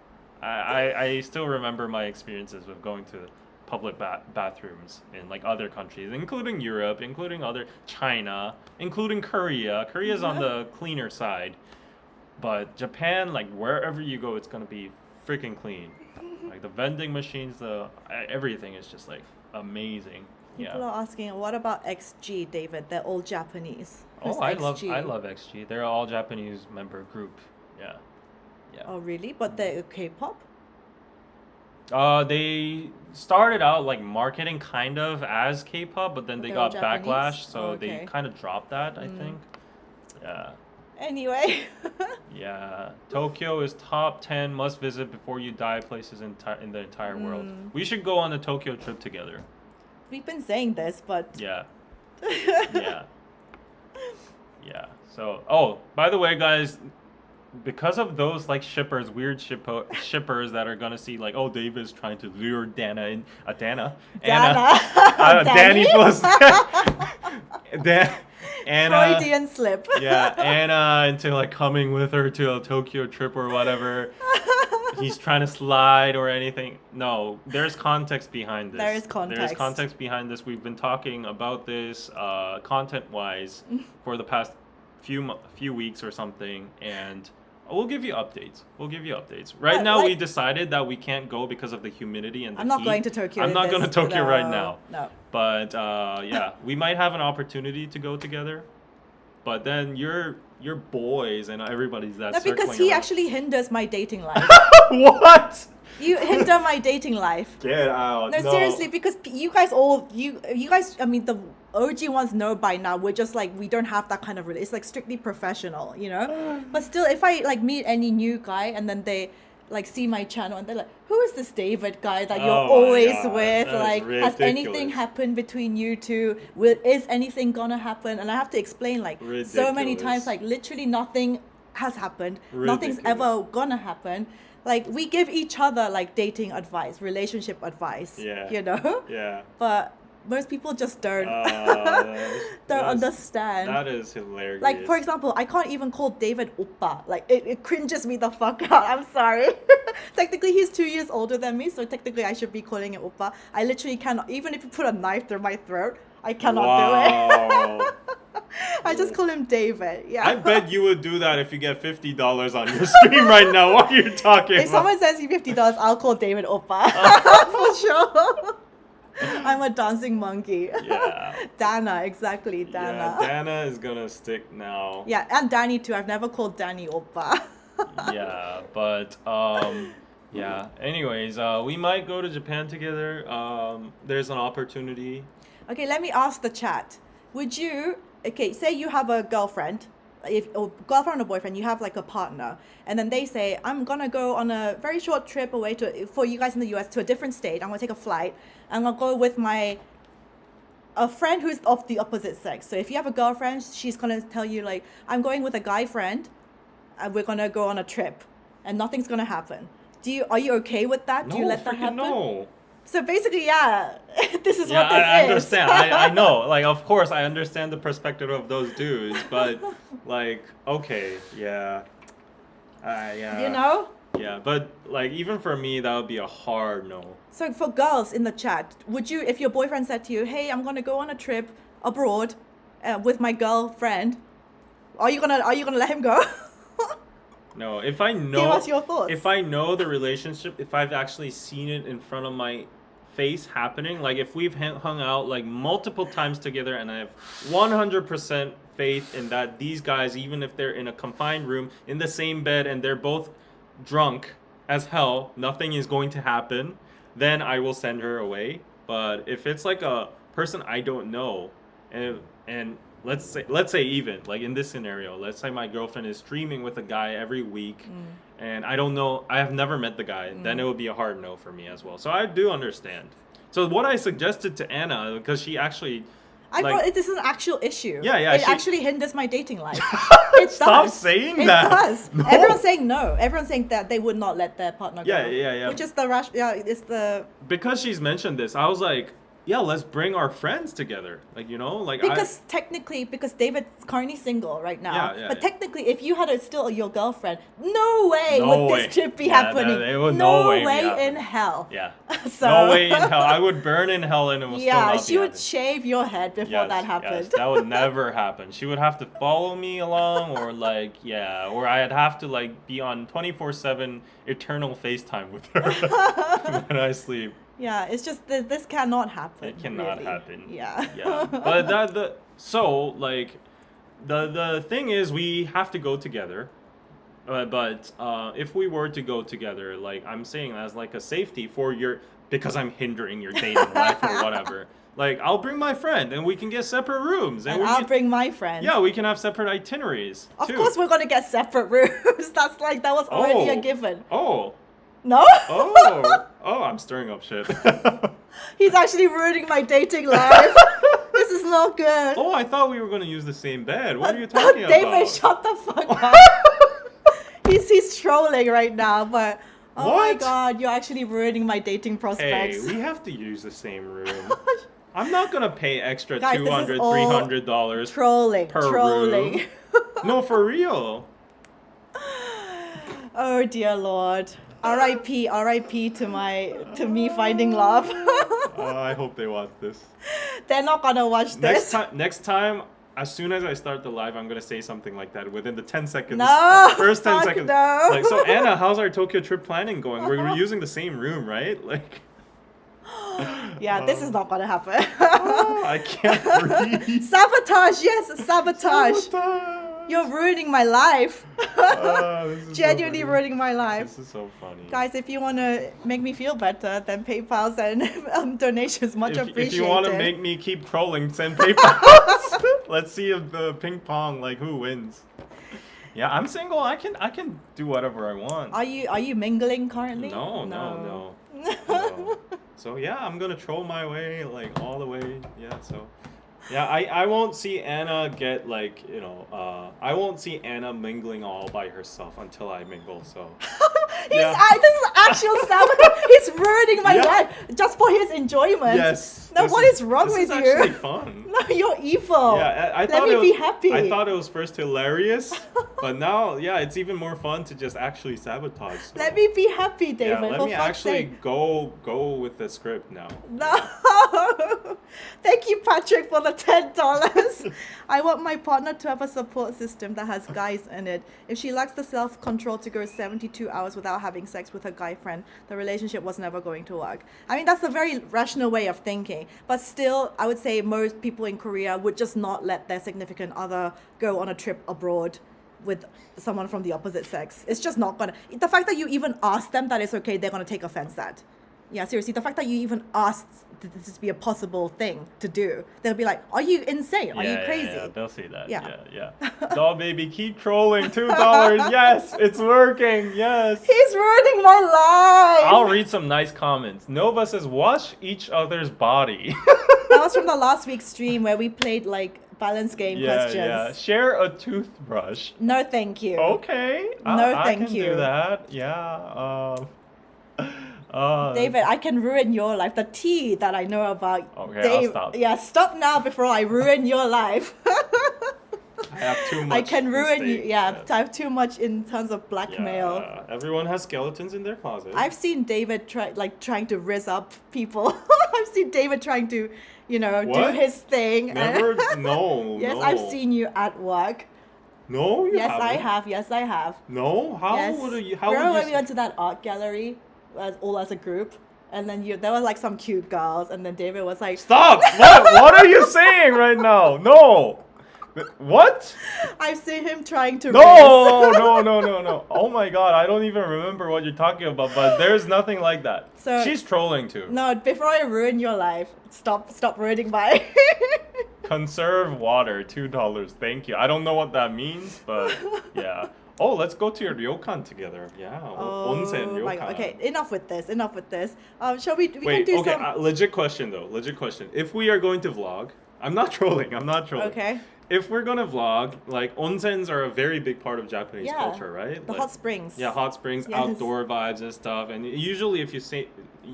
I still remember my experiences with going to public bathrooms in like other countries, including Europe, including other China, including Korea. Korea's on the cleaner side. But Japan, like wherever you go, it's gonna be freaking clean. Like the vending machines, everything is just like amazing. People Yeah. are asking, what about XG, David? They're all Japanese. Who's Oh, I XG? love XG. They're all Japanese member group. Yeah. Yeah. Oh, really? But they're K-pop? They started out like marketing kind of as K-pop, but then they they're all got Japanese? backlash, so Oh, they okay. kind of dropped that, I think. Yeah. Anyway. Yeah, Tokyo is top 10 must visit before you die places in the entire world. We should go on a Tokyo trip together. We've been saying this, but Yeah. Yeah. Yeah. So, oh, by the way, guys, because of those like weird shippers that are gonna see like, oh, David's trying to lure Dana, Dana. Danny Danny? plus Anna, Freudian slip. yeah, Anna into like coming with her to a Tokyo trip or whatever. He's trying to slide or anything. No, there's context behind this. There is context. There's context behind this. We've been talking about this content-wise for the past few weeks or something, and we'll give you updates. Right But, now, like- we decided that we can't go because of the humidity and the I'm not heat. going to Tokyo. I'm in not going to this- Tokyo right no, now. No. But yeah, we might have an opportunity to go together. But then your boys and everybody's that No, because circling he around. actually hinders my dating life. What? You hinder my dating life. Get out. No, seriously, because you guys I mean, the OG ones know by now. We're just like, we don't have that kind of it's like strictly professional, you know? But still, if I like meet any new guy and then they like see my channel and they're like, who is this David guy that you're Oh my always God, with? that is Like, has anything ridiculous. happened between you two? Is anything gonna happen? And I have to explain like so many Ridiculous. times, like literally nothing has happened. Nothing's Ridiculous. ever gonna happen. Like, we give each other like dating advice, relationship advice. Yeah. You know? Yeah. But most people just don't That's- understand. That is hilarious. Like, for example, I can't even call David Oppa. Like, it cringes me the fuck out. I'm sorry. Technically, he's 2 years older than me, so technically I should be calling it Oppa. I literally cannot, even if you put a knife through my throat, I cannot do it. I just call him David. Yeah. I bet you would do that if you get $50 on your stream right now. What are you talking If about? someone sends you $50, I'll call David Oppa. For sure. I'm a dancing monkey. Yeah. Dana, exactly, Yeah, Dana. Dana is gonna stick now. Yeah, and Danny too. I've never called Danny Oppa. Yeah, but yeah. Anyways, we might go to Japan together. There's an opportunity. Okay, let me ask the chat. Would you, okay, say you have a girlfriend, or girlfriend or boyfriend, you have like a partner, and then they say, I'm gonna go on a very short trip away for you guys in the US to a different state. I'm gonna take a flight. I'm gonna go with a friend who's of the opposite sex. So if you have a girlfriend, she's gonna tell you like, I'm going with a guy friend, and we're gonna go on a trip, and nothing's gonna happen. Are you okay with that? Do you let that happen? No. So basically, yeah, this is Yeah, what this I is. understand. I know. Like, of course, I understand the perspective of those dudes, but like, okay, yeah, yeah. You know? Yeah, but like, even for me, that would be a hard no. So for girls in the chat, would you, if your boyfriend said to you, hey, I'm gonna go on a trip abroad with my girlfriend, are you gonna let him go? No, if I know, Give us your thoughts. if I know the relationship, if I've actually seen it in front of my face happening, like if we've hung out like multiple times together and I have 100% faith in that these guys, even if they're in a confined room in the same bed and they're both drunk as hell, nothing is going to happen, then I will send her away. But if it's like a person I don't know, and let's say even like in this scenario, let's say my girlfriend is streaming with a guy every week, and I don't know, I have never met the guy, then it would be a hard no for me as well. So I do understand. So what I suggested to Anna, because she actually, I thought this is an actual issue. Yeah, yeah, It she- actually hinders my dating life. It does. Stop saying that. It does. No. Everyone's saying no. Everyone's saying that they would not let their partner go. Yeah. Which is the it's the because she's mentioned this, I was like, yeah, let's bring our friends together. Like, you know, like because technically, because David's currently single right now. Yeah, but yeah. technically, if you had still your girlfriend, no way No would way. this trip be Yeah, happening. it would no way be in happening. hell. Yeah. So, no way in hell. I would burn in hell and it would still Yeah, not be she would happening. shave your head before Yes, that happened. Yes, that would never happen. She would have to follow me along, or like, yeah, or I'd have to like be on 24/7 eternal FaceTime with her when I sleep. Yeah, it's just this cannot happen. It cannot really. happen. Yeah. Yeah, but the thing is, we have to go together. But if we were to go together, like I'm saying, as like a safety for because I'm hindering your dating life or whatever. Like I'll bring my friend and we can get separate rooms And we I'll can, bring my friend. yeah, we can have separate itineraries. Of too. course we're gonna get separate rooms. That was already a Oh. given. Oh, No? oh, I'm stirring up shit. He's actually ruining my dating life. This is not good. Oh, I thought we were gonna use the same bed. What are you talking David, about? shut the fuck up. He's trolling right now, but oh my What? god, you're actually ruining my dating Hey, prospects. we have to use the same room. I'm not gonna pay extra Guys, this is $200, all $300 Trolling. per Trolling. room. No, for real. Oh dear lord. R.I.P. to me finding love. I hope they watch this. They're not gonna watch this. Next time, as soon as I start the live, I'm gonna say something like that within the 10 seconds. No, First 10 fuck seconds. no. Like, so Anna, how's our Tokyo trip planning going? We're using the same room, right? Like, Yeah, this is not gonna happen. I can't breathe. Sabotage, yes, sabotage. Sabotage. You're ruining my life. This is Genuinely so funny. ruining my life. This is so funny. Guys, if you want to make me feel better, then PayPal's and donations much appreciated. If you want to make me keep trolling, send PayPal. Let's see if the ping pong, like, who wins. Yeah, I'm single. I can do whatever I want. Are you mingling currently? No. So yeah, I'm gonna troll my way like all the way. Yeah. So Yeah, I won't see Anna get like, I won't see Anna mingling all by herself until I mingle, so. Yeah. This is actual sabotage. He's ruining my Yeah. life just for his enjoyment. Yes. No, what is wrong with this you? is actually fun. No, you're evil. Yeah, I Let thought me it be was, happy. I thought it was first hilarious, but now, yeah, it's even more fun to just actually sabotage. So. Let me be happy, David. Yeah, let for me fuck's actually sake. go with the script now. No. Thank you, Patrick, for the $10. I want my partner to have a support system that has guys in it. If she lacks the self-control to go 72 hours without having sex with her guy friend, the relationship was never going to work. I mean, that's a very rational way of thinking. But still, I would say most people in Korea would just not let their significant other go on a trip abroad with someone from the opposite sex. It's just not gonna. The fact that you even ask them that it's okay, they're gonna take offense at. Yeah, seriously, the fact that you even asked this to be a possible thing to do, they'll be like, are you insane? Are you crazy? Yeah, they'll see that. Yeah. Yeah. Doll baby, keep trolling. $2. Yes, it's working. Yes. He's ruining my life. I'll read some nice comments. Nova says, wash each other's body. That was from the last week's stream where we played like balance game questions. Yeah. Share a toothbrush. No, thank you. Okay. No, I thank can you. do that. Yeah. David, I can ruin your life. The tea that I know about. Okay, I'll stop. Yeah, stop now before I ruin your life. I have too much. I can ruin you. stake. Yeah, I have too much in terms of blackmail. Yeah, everyone has skeletons in their closet. I've seen David trying to rizz up people. I've seen David trying to, do What? his thing. Never. No. Yes, no. I've seen you at work. No, you Yes, haven't. I have. Yes, I have. No. How Yes. would you? How Remember would when you? we went to that art gallery, all as a group, and then there were like some cute girls, and then David was like, Stop! What are you saying right now? No. What? I've seen him trying to No, no. Oh my god, I don't even remember what you're talking about, but there's nothing like that. So- She's trolling too. No, before I ruin your life, stop ruining my. Conserve water, $2. Thank you. I don't know what that means, but yeah. Oh, let's go to your ryokan together. Yeah, onsen ryokan. my God. Okay, enough with this. Shall we? We Wait, can do okay, some. legit question though. Legit question. If we are going to vlog, I'm not trolling. Okay. If we're gonna vlog, like onsens are a very big part of Japanese Yeah, culture, right? The Like, hot springs. Yeah, hot springs, Yes. outdoor vibes and stuff. And usually, if you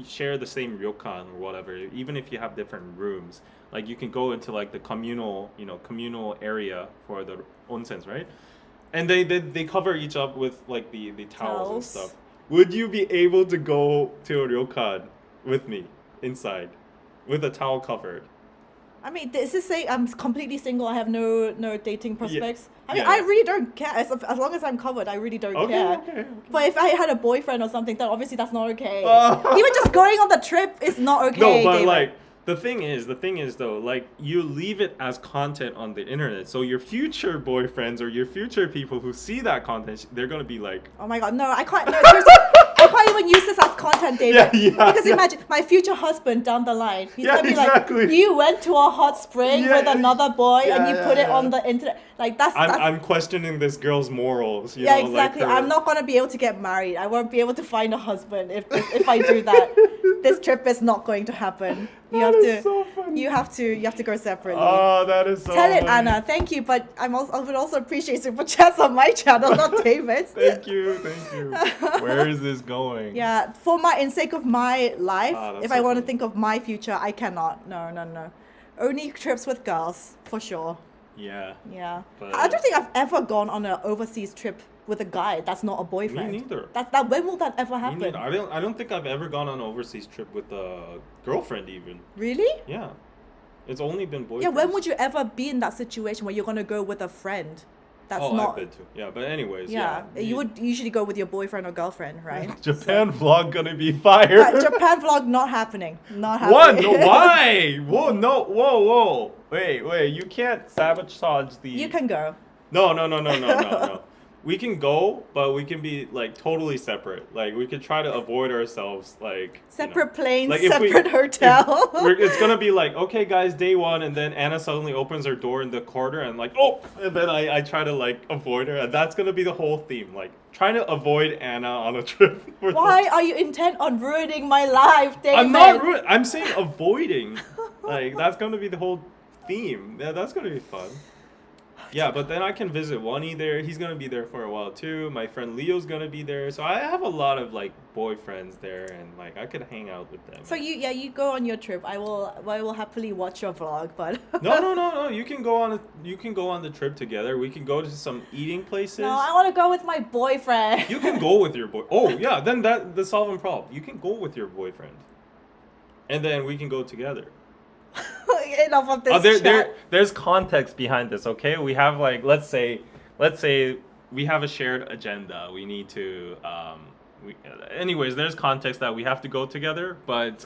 share the same ryokan or whatever, even if you have different rooms, like you can go into like the communal area for the onsens, right? And they cover each up with like the towels and Towels. stuff. Would you be able to go to a ryokan with me inside with a towel covered? I mean, this is saying I'm completely single. I have no dating prospects. I mean, yeah. I really don't care. As long as I'm covered, I really don't care. Okay. But if I had a boyfriend or something, then obviously that's not okay. Oh. Even just going on the trip is not okay. No, but David. like the thing is though, like you leave it as content on the internet, so your future boyfriends or your future people who see that content, they're gonna be like, Oh my god, no, I can't. No, seriously, I can't even use this as content, David. Because imagine my future husband down the line. He's gonna be exactly. like, you went to a hot spring Yeah. with another boy and you Yeah, put it yeah. on the internet. Like that's I'm questioning this girl's morals. You yeah, know, exactly. Like her- I'm not gonna be able to get married. I won't be able to find a husband if I do that. This trip is not going to happen. You That have is to. so funny. You have to go separately. Oh, that is so Tell it, funny. Anna. Thank you, but I would also appreciate super chats on my channel, not David's. Thank you. Where is this going? Yeah, in sake of my life, that's if so I want to funny. think of my future, I cannot. No. Only trips with girls, for sure. Yeah. Yeah. But- I don't think I've ever gone on an overseas trip with a guy that's not a boyfriend. Me neither. When will that ever Me happen? neither. I don't think I've ever gone on an overseas trip with a girlfriend even. Really? Yeah. It's only been boyfriends. Yeah, when would you ever be in that situation where you're gonna go with a friend? That's I've not. been to. Yeah, but anyways. Yeah, Yeah. you would usually go with your boyfriend or girlfriend, right? Japan vlog gonna be fire. Japan vlog not happening. Not What? happening. No, why? Whoa, no, whoa. Wait, you can't sabotage the... You can go. No. We can go, but we can be like totally separate. Like we could try to avoid ourselves, like Separate planes, Like, if we- separate hotel. it's gonna be like, okay, guys, day one, and then Anna suddenly opens her door in the corner, and like, oh, and then I try to like avoid her, and that's gonna be the whole theme, like trying to avoid Anna on a trip. Why are you intent on ruining my life, David? I'm not ruining. I'm saying avoiding. Like that's gonna be the whole theme. Yeah, that's gonna be fun. Yeah, but then I can visit Wani there. He's gonna be there for a while too. My friend Leo's gonna be there. So I have a lot of like boyfriends there, and like I could hang out with them. So you go on your trip. I will happily watch your vlog, but No. You can go on the trip together. We can go to some eating places. No, I want to go with my boyfriend. You can go with your boy. Oh yeah, then the solving problem. You can go with your boyfriend, and then we can go together. Enough of this chat. There's context behind this, okay? We have like let's say we have a shared agenda. We need to anyways, there's context that we have to go together, but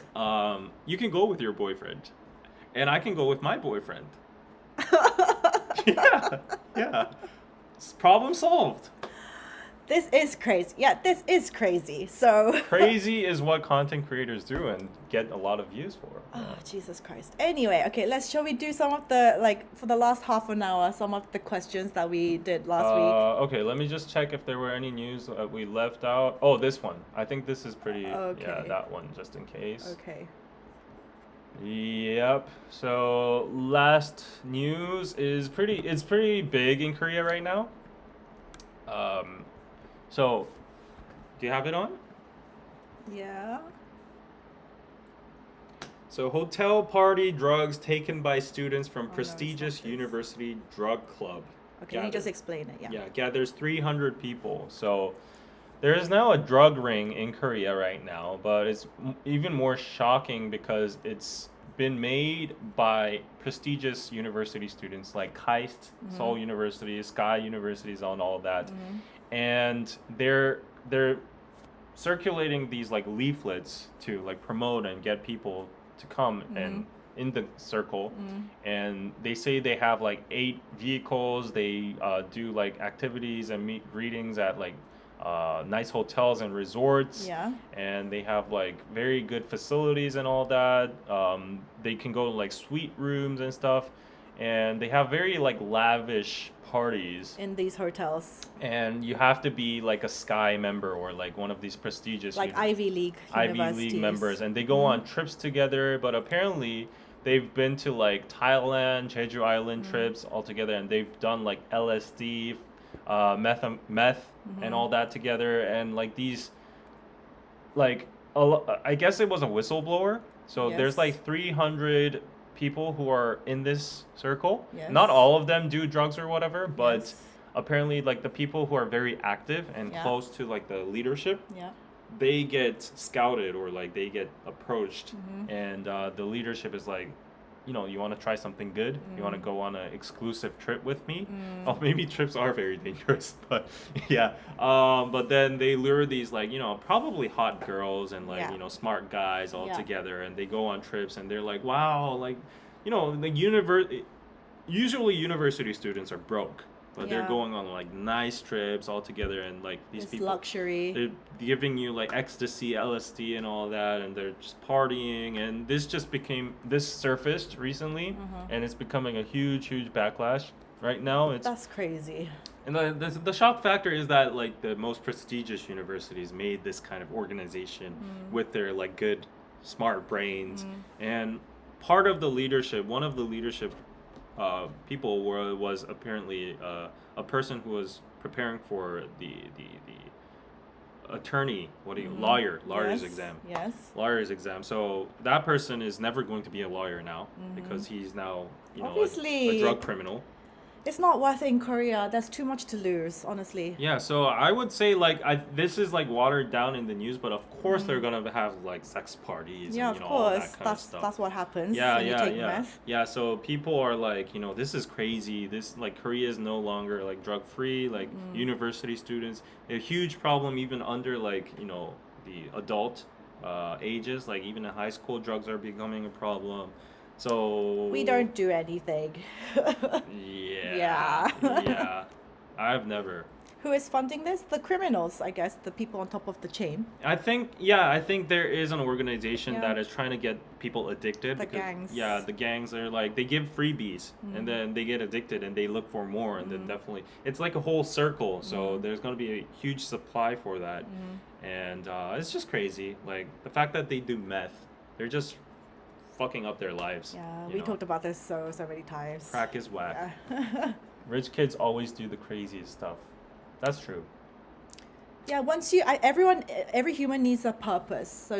you can go with your boyfriend, and I can go with my boyfriend. Yeah. Problem solved. This is crazy. Yeah, this is crazy. So Crazy is what content creators do and get a lot of views for. Oh, Jesus Christ. Anyway, okay, shall we do some of the, like, for the last half an hour, some of the questions that we did last week? Okay, let me just check if there were any news that we left out. Oh, this one. I think this is pretty, Okay. yeah, that one, just in case. Okay. Yep. So last news is it's pretty big in Korea right now. So do you have it on? Yeah. So hotel party drugs taken by students from no, it's prestigious not this. university drug club. Okay, you just explain it. Yeah. Yeah, gathers 300 people. So there is now a drug ring in Korea right now, but it's even more shocking because it's been made by prestigious university students like KAIST, Seoul University, Sky Universities, and all that. And they're circulating these like leaflets to like promote and get people to come and in the circle. And they say they have like 8 vehicles. They do like activities and meet greetings at like nice hotels and resorts. Yeah. And they have like very good facilities and all that. They can go to like suite rooms and stuff, and they have very like lavish parties. In these hotels. And you have to be like a Sky member or like one of these prestigious Like Ivy League universities. members, and they go on trips together. But apparently they've been to like Thailand, Jeju Island trips all together, and they've done like LSD, meth and all that together. And like these, like I guess it was a whistleblower. So there's Yes. like 300 people who are in this circle. Yes. Not all of them do drugs or whatever, but Yes. apparently like the people who are very active and Yeah. close to like the leadership, Yeah. they get scouted or like they get approached, and the leadership is like, you know, you want to try something good, you want to go on an exclusive trip with me. Oh, maybe trips are very dangerous, but yeah, but then they lure these like, you know, probably hot girls and like, Yeah. you know, smart guys all Yeah. together, and they go on trips, and they're like, wow, like, you know, the usually university students are broke, but they're Yeah. going on like nice trips all together, and like these It's people, luxury. they're giving you like ecstasy, LSD, and all that, and they're just partying. And this surfaced recently, and it's becoming a huge backlash right now. It's That's crazy. and the shock factor is that like the most prestigious universities made this kind of organization with their like good, smart brains, and part of the leadership, one of the leadership people was apparently a person who was preparing for the attorney, lawyer's Yes. exam. Yes. Lawyer's exam. So that person is never going to be a lawyer now because he's now, you know, Obviously. a drug criminal. It's not worth it in Korea. There's too much to lose, honestly. Yeah, so I would say like this is like watered down in the news, but of course they're gonna have like sex parties Yeah, and, you of know, all that course. kind of stuff. That's what happens Yeah, when you yeah, take yeah. meth. Yeah, so people are like, you know, this is crazy. This like Korea is no longer like drug free, like university students. A huge problem even under like, you know, the adult ages, like even in high school drugs are becoming a problem. So We don't do anything. Yeah. Yeah. Yeah. I've never. Who is funding this? The criminals, I guess. The people on top of the chain. I think there is an organization Yeah. that is trying to get people addicted. The gangs. Yeah, the gangs are like, they give freebies and then they get addicted and they look for more, and then definitely it's like a whole circle. So there's going to be a huge supply for that. And it's just crazy. Like the fact that they do meth, they're just fucking up their lives. Yeah, you we know? talked about this so many times. Crack is whack. Yeah. Rich kids always do the craziest stuff. That's true. Yeah, every human needs a purpose. So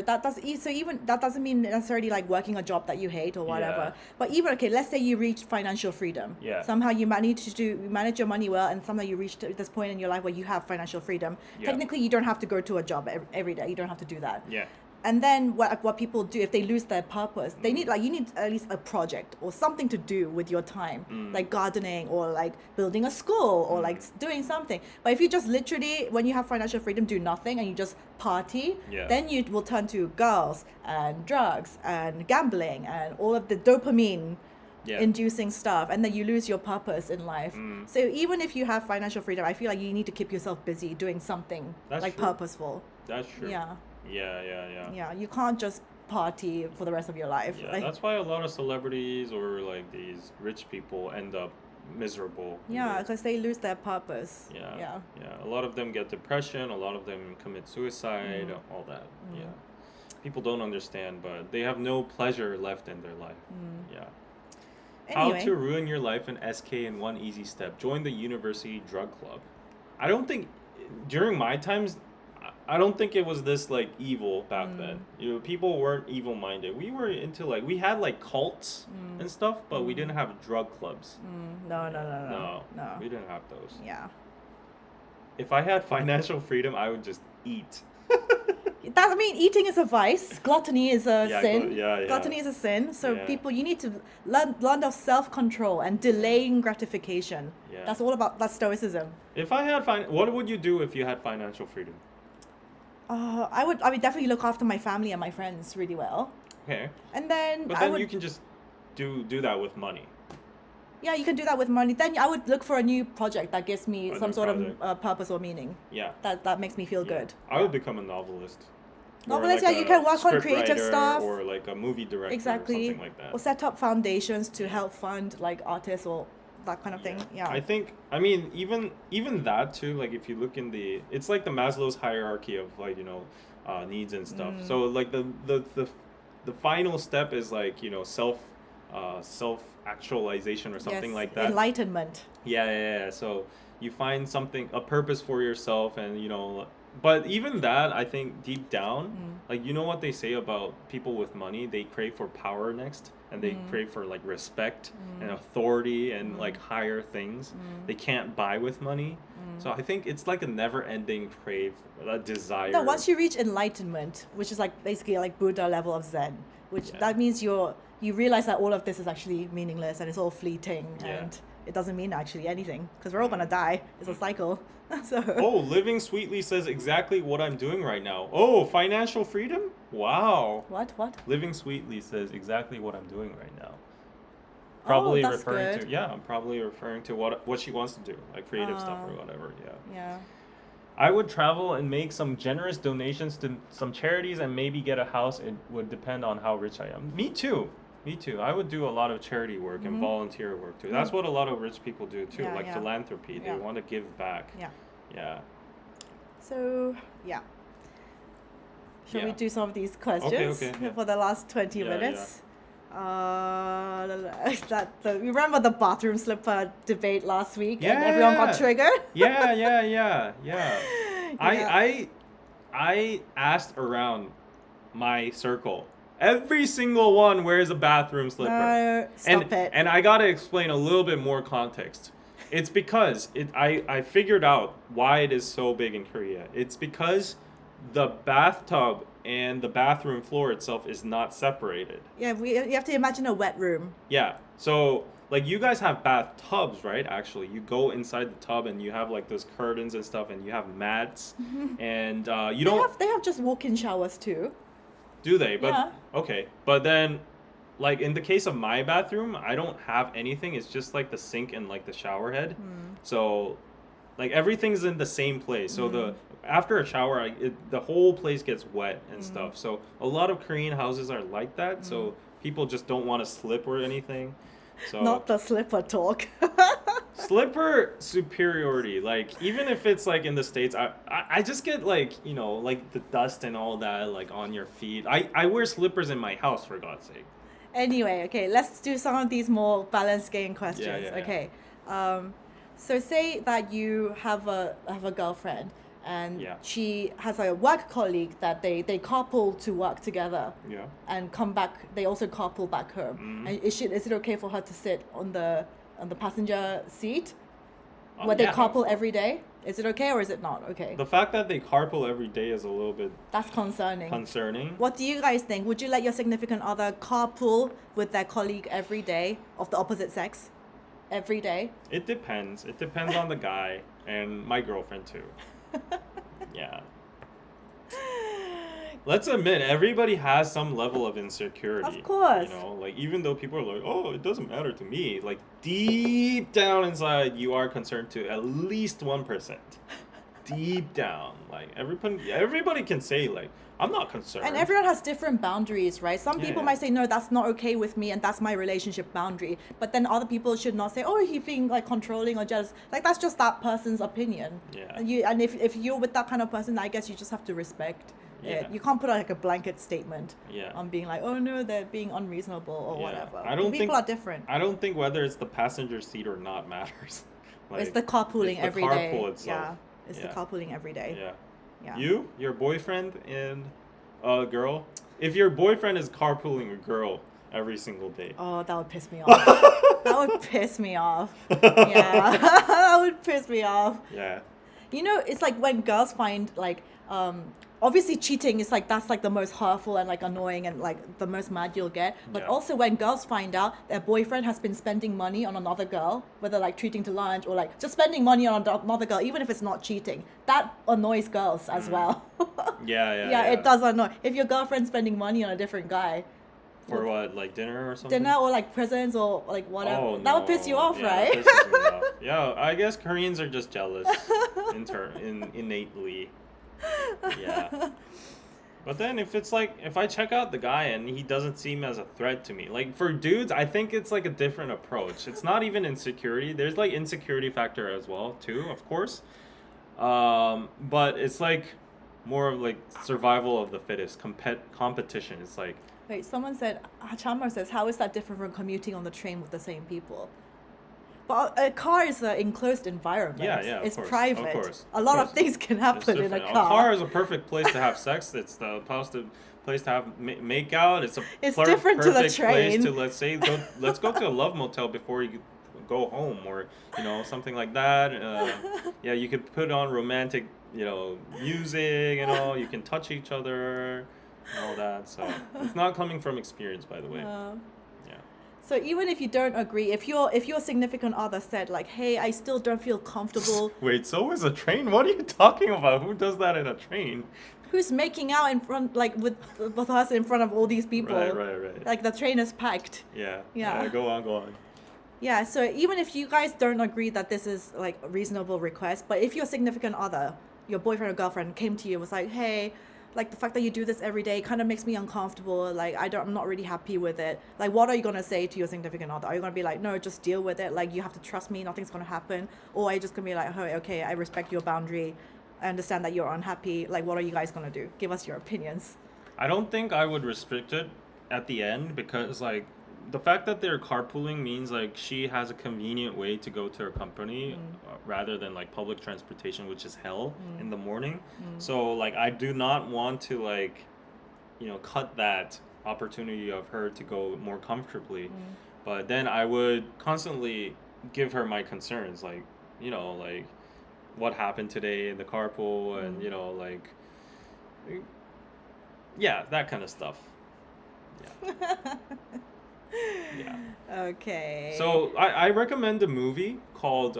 even that doesn't mean necessarily like working a job that you hate or whatever. Yeah. But even okay, let's say you reached financial freedom. Yeah. Somehow you manage your money well, and somehow you reach this point in your life where you have financial freedom. Yeah. Technically, you don't have to go to a job every day. You don't have to do that. Yeah. And then what people do if they lose their purpose, they need you need at least a project or something to do with your time, like gardening or like building a school or like doing something. But if you just literally, when you have financial freedom, do nothing and you just party, Yeah. then you will turn to girls and drugs and gambling and all of the dopamine Yeah. inducing stuff, and then you lose your purpose in life. So even if you have financial freedom, I feel like you need to keep yourself busy doing something That's like true. purposeful. That's true. Yeah. Yeah. You can't just party for the rest of your life. Yeah, Like, that's why a lot of celebrities or like these rich people end up miserable. yeah, because they lose their purpose. Yeah. A lot of them get depression. A lot of them commit suicide. All that. Yeah. People don't understand, but they have no pleasure left in their life. Yeah. Anyway, How to ruin your life in SK in one easy step. Join the university drug club. I don't think during my times, I don't think it was this like evil back then. You know, people weren't evil minded. We were into like we had like cults and stuff, but we didn't have drug clubs. no. We didn't have those. Yeah. If I had financial freedom, I would just eat. I mean, eating is a vice. Gluttony is a Yeah, sin. yeah. Gluttony is a sin. So Yeah. people, you need to learn of self-control and delaying gratification. Yeah. That's stoicism. If I had what would you do if you had financial freedom? I would definitely look after my family and my friends really well. Okay. And then But then you can just do that with money. Yeah, you can do that with money. Then I would look for a new project that gives me A some new sort project. of purpose or meaning. Yeah. That makes me feel Yeah. good. I would become a novelist. Or Novelist, like yeah, you a can work on script creative writer stuff. or like a movie director Exactly. or something like that. Or set up foundations to help fund like artists or that kind of thing. Yeah. I mean even that too, like if you look in it's like the Maslow's hierarchy of like, needs and stuff. So like the final step is like, self actualization or something Yes, like that. Enlightenment. Yeah. So you find a purpose for yourself, and but even that, I think deep down, like what they say about people with money, they crave for power next, and they crave for like respect and authority and like higher things. They can't buy with money. So I think it's like a never-ending crave, a desire. No, once you reach enlightenment, which is like basically like Buddha level of Zen, which that means you realize that all of this is actually meaningless and it's all fleeting and it doesn't mean actually anything because we're all gonna die. It's a cycle. So. Oh, Living Sweetly says exactly what I'm doing right now. Oh, financial freedom? Wow. What? Living Sweetly says exactly what I'm doing right now. Probably that's referring good. to I'm probably referring to what she wants to do, like creative stuff or whatever. Yeah. I would travel and make some generous donations to some charities and maybe get a house. It would depend on how rich I am. Me too. I would do a lot of charity work and volunteer work too. That's what a lot of rich people do too, Yeah, like yeah. philanthropy. They Yeah. want to give back. Yeah. So Shall we Yeah. do some of these questions okay, yeah. for the last 20 Yeah, minutes? You remember the bathroom slipper debate last week and everyone got Yeah. triggered? Yeah. Yeah. I asked around my circle. Every single one wears a bathroom slipper. Stop it. And I gotta explain a little bit more context. It's because I figured out why it is so big in Korea. It's because the bathtub and the bathroom floor itself is not separated. Yeah, you have to imagine a wet room. Yeah. So like you guys have bathtubs, right? Actually, you go inside the tub and you have like those curtains and stuff, and you have mats, and you don't They have just walk-in showers too. do they? But Yeah. okay. But then, like in the case of my bathroom, I don't have anything. It's just like the sink and like the shower head. So, like everything's in the same place. So after a shower, the whole place gets wet and stuff. So a lot of Korean houses are like that. So people just don't want to slip or anything. So Not the slipper talk. slipper superiority, like even if it's like in the States, I just get like like the dust and all that like on your feet. I wear slippers in my house, for God's sake. Anyway, okay, let's do some of these more balanced game questions. yeah. Okay. So say that you have a girlfriend and Yeah. she has a work colleague that they carpool to work together Yeah. and come back. They also carpool back home. And is it okay for her to sit on the passenger seat where they Yeah. carpool every day? Is it okay or is it not okay? The fact that they carpool every day is a little bit That's concerning. concerning. What do you guys think? Would you let your significant other carpool with their colleague every day of the opposite sex? Every day? It depends. It depends on the guy and my girlfriend too. Yeah. Let's admit, everybody has some level of insecurity. Of course. You know, like even though people are like, oh, it doesn't matter to me. Like deep down inside, you are concerned to at least 1%. Deep down, like everybody can say like, I'm not concerned. And everyone has different boundaries, right? Some Yeah, people yeah. might say, no, that's not okay with me, and that's my relationship boundary. But then other people should not say, oh, he's being like controlling or jealous. Like that's just that person's opinion. Yeah. And if you're with that kind of person, I guess you just have to respect Yeah. it. You can't put like a blanket statement Yeah. on being like, oh no, they're being unreasonable or Yeah. whatever. I don't People think- are different. I don't think whether it's the passenger seat or not matters. It's the carpooling it's the every day. carpool itself. Yeah, it's the Yeah. carpooling every day. Yeah. Yeah. You, your boyfriend, and a girl. If your boyfriend is carpooling a girl every single day. Oh, that would piss me off. That would piss me off. Yeah, that would piss me off. Yeah. You know, it's like when girls find like, obviously cheating is like, that's like the most hurtful and like annoying and like the most mad you'll get. But Yeah. also when girls find out their boyfriend has been spending money on another girl, whether like treating to lunch or like just spending money on another girl, even if it's not cheating, that annoys girls as well. Yeah. It does annoy. If your girlfriend's spending money on a different guy, For what, like dinner or something? dinner or like presents or like whatever, Oh, that would piss you no. off, Yeah, right? that pisses me off. Yeah, I guess Koreans are just jealous innately. Yeah. But then if it's like, if I check out the guy and he doesn't seem as a threat to me, like for dudes, I think it's like a different approach. It's not even insecurity. There's like insecurity factor as well too, of course. But it's like more of like survival of the fittest, competition. It's like, Wait, someone said, Chamar says, how is that different from commuting on the train with the same people? But a car is an enclosed environment. Yeah, of it's course, of private. course, A of lot of course. things can it's happen in a different. car. A car is a perfect place to have sex. It's the place to have make out. It's a It's different to the perfect place train. to let's go to a love motel before you go home, or something like that. Yeah, you could put on romantic music and all. You can touch each other and all that. So it's not coming from experience, by the way. Yeah. So even if you don't agree, if your significant other said like, hey, I still don't feel comfortable, Wait, so is a train? What are you talking about? Who does that in a train? who's making out in front, like with us in front of all these people? Right. Like the train is packed. Yeah. Go on. Yeah, so even if you guys don't agree that this is like a reasonable request, but if your significant other, your boyfriend or girlfriend came to you and was like, hey, like the fact that you do this every day kind of makes me uncomfortable, like I'm not really happy with it. Like what are you going to say to your significant other? Are you going to be like, no, just deal with it, like you have to trust me, nothing's going to happen? Or are you just going to be like, oh, okay, I respect your boundary, I understand that you're unhappy, like what are you guys going to do? Give us your opinions. I don't think I would restrict it at the end, because like the fact that they're carpooling means like she has a convenient way to go to her company rather than like public transportation, which is hell in the morning. So like I do not want to like cut that opportunity of her to go more comfortably. But then I would constantly give her my concerns, like like what happened today in the carpool, and like that kind of stuff. Yeah. Okay. So I recommend a movie called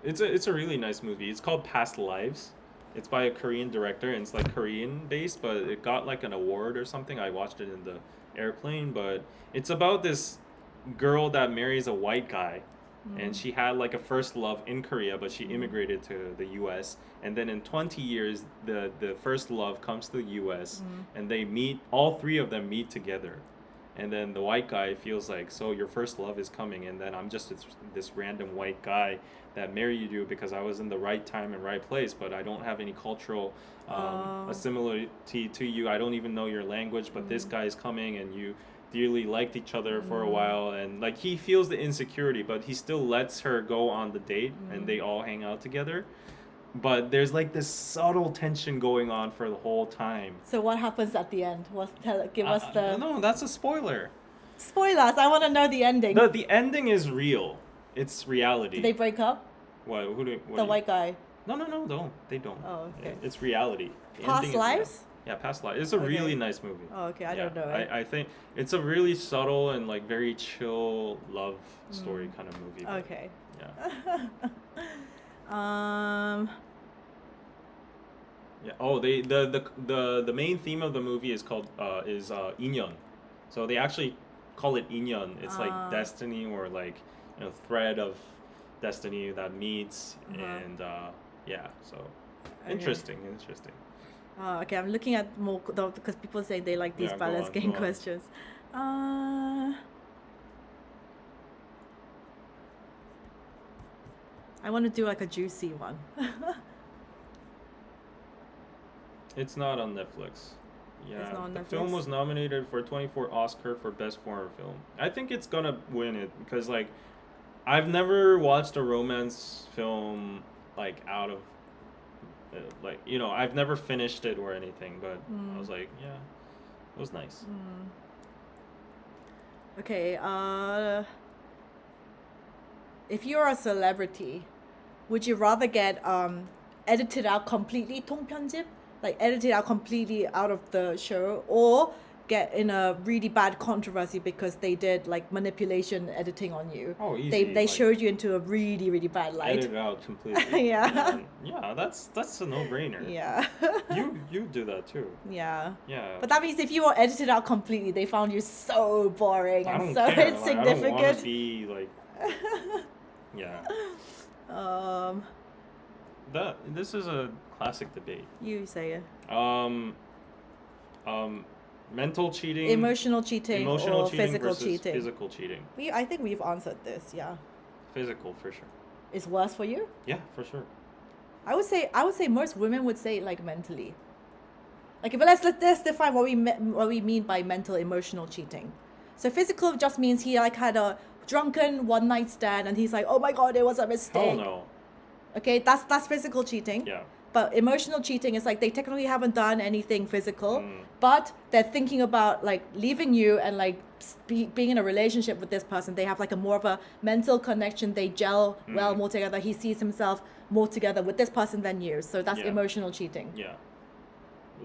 it's a really nice movie. It's called Past Lives. It's by a Korean director, and it's like Korean based, but it got like an award or something. I watched it in the airplane, but it's about this girl that marries a white guy, and she had like a first love in Korea, but she immigrated to the US, and then in 20 years the first love comes to the US, and they meet, all three of them meet together. And then the white guy feels like, so your first love is coming, and then I'm just this random white guy that married you because I was in the right time and right place, but I don't have any cultural assimilarity to you. I don't even know your language, but this guy is coming, and you dearly liked each other for a while, and like he feels the insecurity, but he still lets her go on the date, and they all hang out together. But there's like this subtle tension going on for the whole time. So what happens at the end? Give us the No, that's a spoiler. spoilers. I want to know the ending. The ending is real. It's reality. Do they break up? What? The white guy. No, don't. They don't. Oh, okay. It's reality. The Past ending is lives? real. Yeah, Past lives. It's a really nice movie. Oh, okay. I Yeah, don't know it. I think it's a really subtle and like very chill love story kind of movie. but Okay. Yeah. Yeah. Oh, the main theme of the movie is called Inyeon. So they actually call it Inyeon. It's like destiny, or like, you know, thread of destiny that meets, and yeah. So interesting. Okay, I'm looking at more because people say they like these Yeah, go balance on, game go on. questions. I want to do like a juicy one. It's not on Netflix. Yeah, It's not on the Netflix? film was nominated for 24 Oscar for Best Foreign Film. I think it's gonna win it because, like, I've never watched a romance film like out of like, you know, I've never finished it or anything, but I was like, yeah, it was nice. Okay, if you're a celebrity, would you rather get edited out completely, 통편집? Like edited out completely out of the show, or get in a really bad controversy because they did like manipulation editing on you? Oh, easy. They like, showed you into a really, really bad light. edit it out completely. Yeah. Yeah, that's a no-brainer. Yeah. You do that too. Yeah. Yeah. But that means if you were edited out completely, they found you so boring I and don't so care. Like, I insignificant. don't want to be like. Yeah. This is a classic debate. You say it. Mental cheating, Emotional cheating or physical versus cheating. physical cheating. I think we've answered this. Yeah. Physical for sure. It's worse for you? Yeah, for sure. I would say most women would say like mentally. Like, but let's define what we mean by mental emotional cheating. So physical just means he like had a drunken one night stand and he's like, oh my god, it was a mistake. Hell no. Okay, that's physical cheating. Yeah. But emotional cheating is like they technically haven't done anything physical, but they're thinking about like leaving you and like being in a relationship with this person. They have like a more of a mental connection. They gel well more together. He sees himself more together with this person than you. So that's Yeah. emotional cheating. Yeah.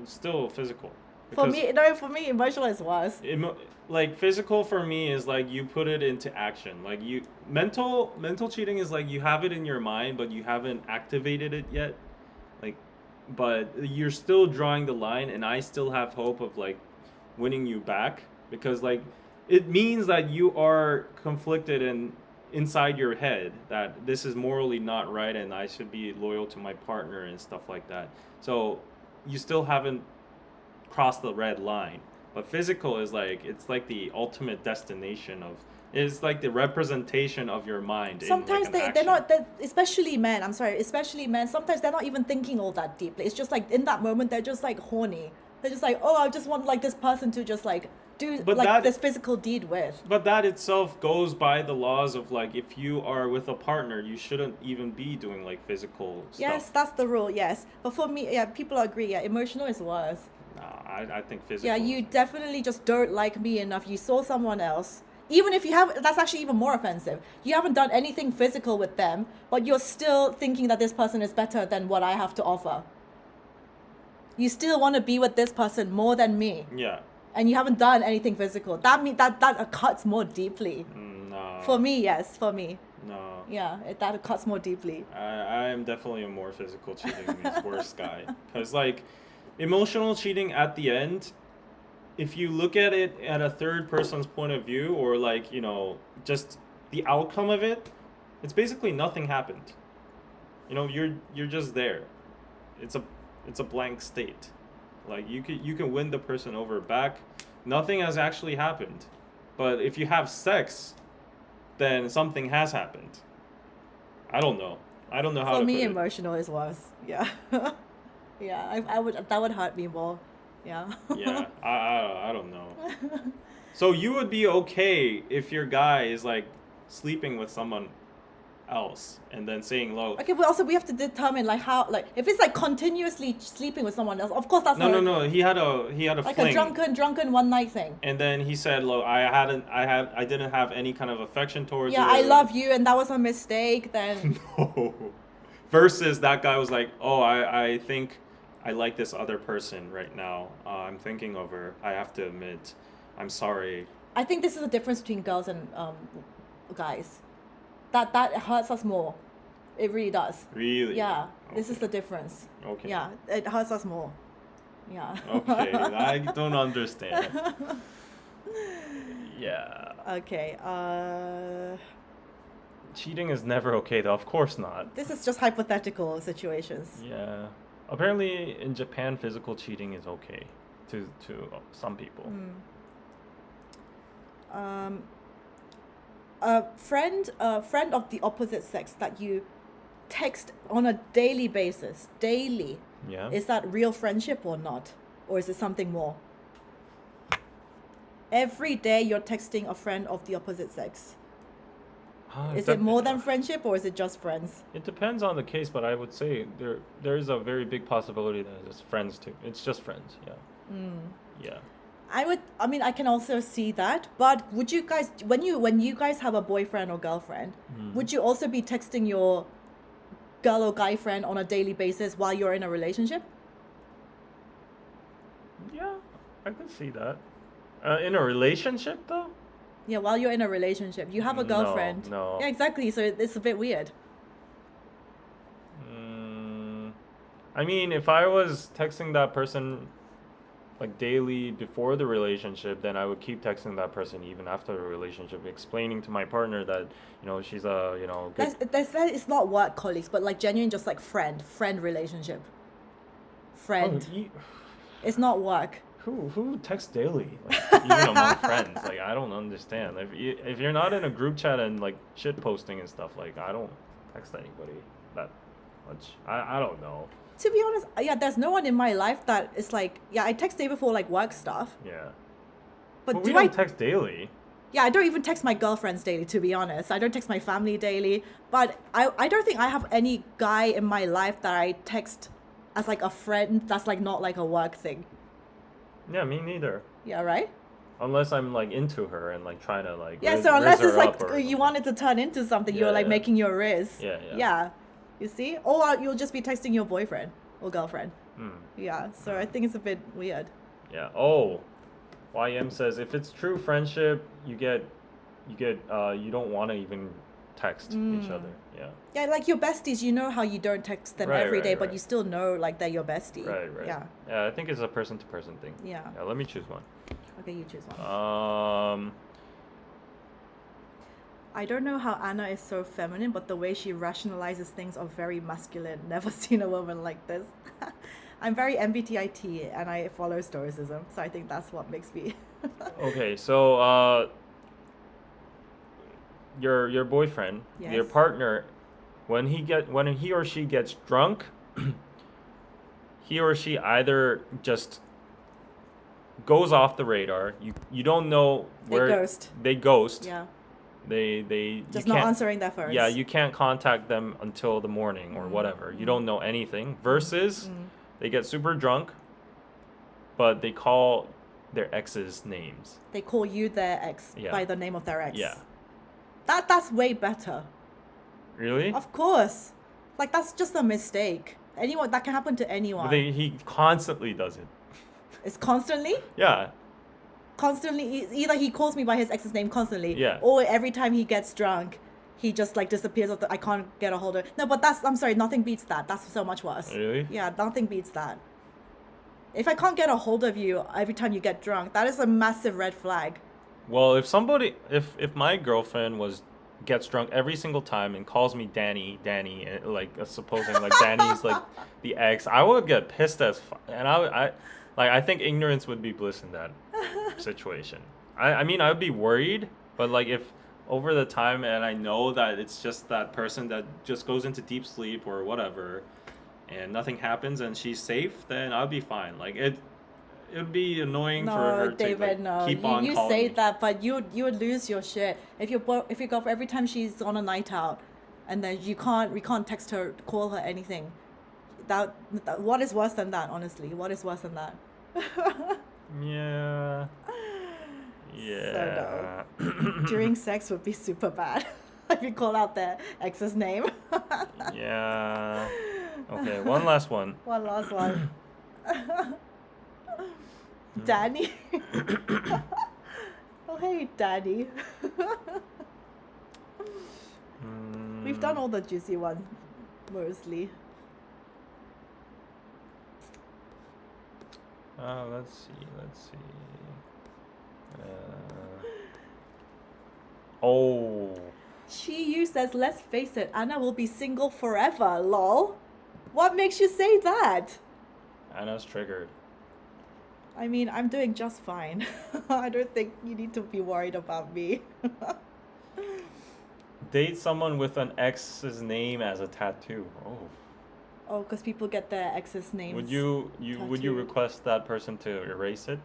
It's still physical. For Because me, emotional is worse. like physical for me is like you put it into action. Like you mental cheating is like you have it in your mind but you haven't activated it yet. Like, but you're still drawing the line, and I still have hope of like winning you back, because like it means that you are conflicted and inside your head that this is morally not right and I should be loyal to my partner and stuff like that. So you still haven't crossed the red line. But physical is like, it's like the ultimate destination of, it's like the representation of your mind. Sometimes in like an they're action. not, especially men, especially men, sometimes they're not even thinking all that deeply. It's just like in that moment, they're just like horny. They're just like, oh, I just want like this person to just like do But like that- this physical deed with. But that itself goes by the laws of like, if you are with a partner, you shouldn't even be doing like physical Yes, stuff. that's the rule, yes. But for me, yeah, people agree, yeah, emotional is worse. Nah, I think physical. Yeah, you definitely just don't like me enough. You saw someone else. Even if you have, that's actually even more offensive. You haven't done anything physical with them, but you're still thinking that this person is better than what I have to offer. You still want to be with this person more than me, Yeah. and you haven't done anything physical. That cuts more deeply. No. For me, yes, for me. No. Yeah, that cuts more deeply. I am definitely a more physical cheating means worse guy. Because like, emotional cheating at the end, if you look at it at a third person's point of view, or like, you know, just the outcome of it, it's basically nothing happened. You know, you're just there. It's a blank state. Like you can win the person over back. Nothing has actually happened. But if you have sex, then something has happened. I don't know how For to me, put it. emotional is worse. Yeah. Yeah, I would, that would hurt me more. Yeah. Yeah, I don't know. So you would be okay if your guy is like sleeping with someone else and then saying low. Okay, but also we have to determine like how, like if it's like continuously sleeping with someone else, of course that's No, not no, no. He had a like fling. a drunken one night thing. And then he said, "Look, I didn't have any kind of affection towards Yeah, her." I love you, and that was a mistake. Then No. Versus that guy was like, "Oh, I think I like this other person right now. I'm thinking of her. I have to admit, I'm sorry." I think this is the difference between girls and guys. That hurts us more. It really does. Really? Yeah, this Okay. is the difference. Okay. Yeah, it hurts us more. Yeah. Okay, I don't understand. Yeah. Okay. Cheating is never okay, though. Of course not. This is just hypothetical situations. Yeah. Apparently, in Japan, physical cheating is okay to some people. A friend of the opposite sex that you text on a daily basis, daily. Yeah. Is that real friendship or not? Or is it something more? Every day you're texting a friend of the opposite sex. Is it more than friendship or is it just friends? It depends on the case, but I would say there is a very big possibility that it's friends too. It's just friends, yeah. Yeah. I mean, I can also see that, but would you guys, when you guys have a boyfriend or girlfriend, would you also be texting your girl or guy friend on a daily basis while you're in a relationship? Yeah, I could see that. In a relationship though? Yeah, while you're in a relationship, you have a girlfriend. No. Yeah, exactly. So it's a bit weird. I mean, if I was texting that person like daily before the relationship, then I would keep texting that person even after the relationship, explaining to my partner that, she's a, good. That is not work colleagues, but like genuine, just like friend relationship. Friend. It's not work. Who texts daily? Like, even among friends? Like, I don't understand. If you're not in a group chat and like shit posting and stuff, like I don't text anybody that much. I don't know. To be honest, yeah, there's no one in my life that is like, yeah, I text daily for like work stuff. Yeah. But we don't text daily. Yeah, I don't even text my girlfriends daily, to be honest. I don't text my family daily. But I don't think I have any guy in my life that I text as like a friend that's like not like a work thing. Yeah, me neither. Yeah, right? Unless I'm like into her and like trying to like so unless it's like you something. want it to turn into something, you're like making your riz. Yeah. You see? Or you'll just be texting your boyfriend or girlfriend. Yeah, so I think it's a bit weird. Yeah. Oh, YM says if it's true friendship, you don't want to even text each other. Yeah. Yeah, like your besties, you know how you don't text them every day, but you still know like they're your bestie. Right. Yeah. Yeah, I think it's a person to person thing. Yeah. Yeah. Let me choose one. Okay, you choose one. I don't know how Anna is so feminine, but the way she rationalizes things are very masculine. Never seen a woman like this. I'm very MBTI and I follow Stoicism, so I think that's what makes me. Okay, so your boyfriend, your partner, when he or she gets drunk, he or she either just goes off the radar. You don't know where they ghost. Yeah. They just not answering their phones. Yeah, you can't contact them until the morning or whatever. You don't know anything. Versus they get super drunk, but they call their ex's names. They call you their ex by the name of their ex. Yeah. That's way better. Really? Of course. Like that's just a mistake. Anyone that can happen to anyone. But he constantly does it. It's constantly? Yeah. Constantly, either he calls me by his ex's name constantly, yeah, or every time he gets drunk, he just like disappears. I can't get a hold of. No, but I'm sorry, nothing beats that. That's so much worse. Really? Yeah, nothing beats that. If I can't get a hold of you every time you get drunk, that is a massive red flag. Well, if my girlfriend gets drunk every single time and calls me Danny, like supposing like Danny's like the ex, I would get pissed as fuck, and I think ignorance would be bliss in that situation. I mean, I would be worried, but like if over the time and I know that it's just that person that just goes into deep sleep or whatever and nothing happens and she's safe, then I'll be fine. Like it would be annoying for No, her David, to no. keep on You calling say me. that, but you would lose your shit if your girlfriend every time she's on a night out, and then we can't text her, call her, anything. That what is worse than that? Honestly, what is worse than that? Yeah. Yeah. During sex would be super bad if you call out their ex's name. Yeah. Okay, one last one. One last one. Danny. Oh hey, Danny. We've done all the juicy ones mostly. Let's see. Oh, Chi Yu says, let's face it, Anna will be single forever, lol. What makes you say that? Anna's triggered. I mean, I'm doing just fine. I don't think you need to be worried about me. Date someone with an ex's name as a tattoo. Oh. Oh, because people get their ex's names. Would you tattooed. request that person to erase it?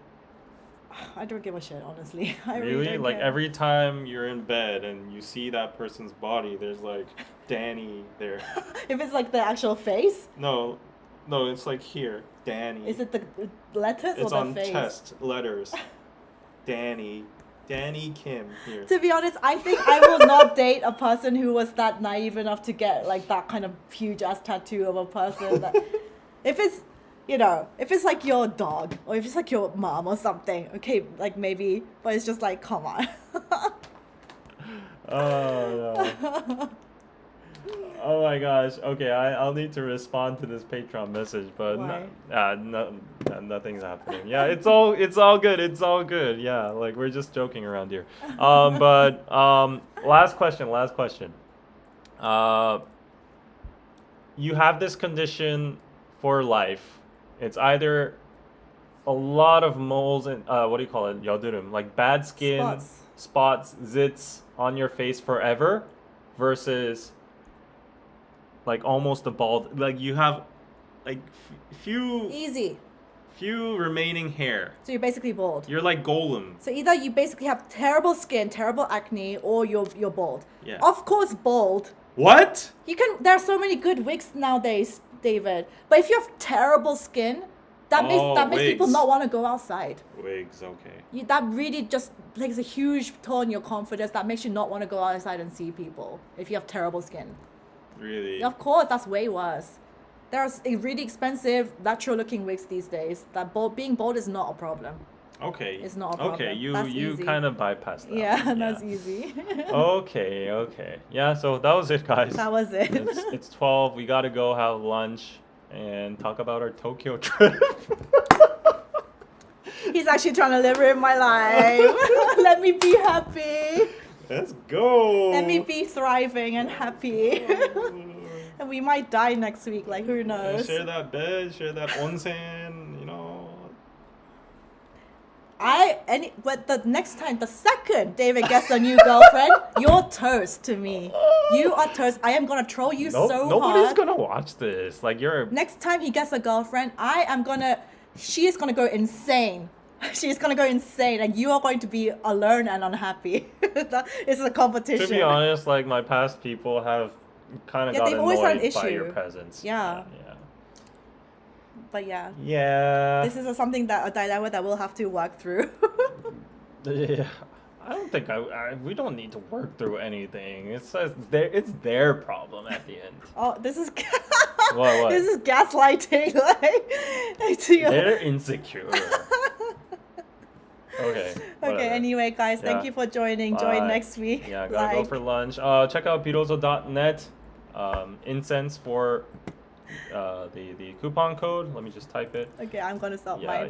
I don't give a shit, honestly. I Really? don't Like care. every time you're in bed and you see that person's body, there's like Danny there. If it's like the actual face, No, it's like here, Danny. is it the letters It's or on the face? chest letters. Danny Kim here. To be honest, I think I will not date a person who was that naive enough to get like that kind of huge ass tattoo of a person. That, if it's, if it's like your dog or if it's like your mom or something, okay, like maybe, but it's just like, come on. Oh no. Oh my gosh. Okay, I'll need to respond to this Patreon message, but nothing's happening. Yeah, it's all good. It's all good. Yeah, like we're just joking around here. But last question. You have this condition for life. It's either a lot of moles and what do you call it? 여드름, like bad skin, spots, zits on your face forever, versus like almost a bald, like you have like few remaining hair. So you're basically bald. You're like Golem. So either you basically have terrible skin, terrible acne, or you're bald. Yeah. Of course, bald. What? There are so many good wigs nowadays, David. But if you have terrible skin, that makes people wigs. not want to go outside. Wigs, okay. That really just takes a huge toll on your confidence. That makes you not want to go outside and see people if you have terrible skin. Really? Of course, that's way worse. There's really expensive natural looking wigs these days. Being bald is not a problem. Okay. It's not a problem. Okay, you easy. kind of bypassed that. Yeah, that's easy. Okay. Yeah, so that was it, guys. That was it. It's 12. We gotta go have lunch and talk about our Tokyo trip. He's actually trying to live in my life. Let me be happy. Let's go. Let me be thriving and happy. And we might die next week, like who knows? Share that bed, share that onsen, you know. But the second David gets a new girlfriend, you're toast to me. You are toast. I am gonna troll you so hard. Nobody's gonna watch this. Like you're. Next time he gets a girlfriend, she is gonna go insane. She's gonna go insane, and you are going to be alone and unhappy. It's a competition. To be honest, like my past people have kind of got they've always had an annoyed by issue. your presence. Yeah. But yeah. Yeah. This is a dilemma that we'll have to work through. Yeah. I don't think we don't need to work through anything. It's their problem at the end. Oh, this is What? This is gaslighting. They're insecure. Okay. Whatever. Okay, anyway, guys, thank you for joining. Join next week. Yeah, gotta go for lunch. Check out pirozo.net. Incense for the coupon code. Let me just type it. Okay, I'm gonna stop Yeah, mine.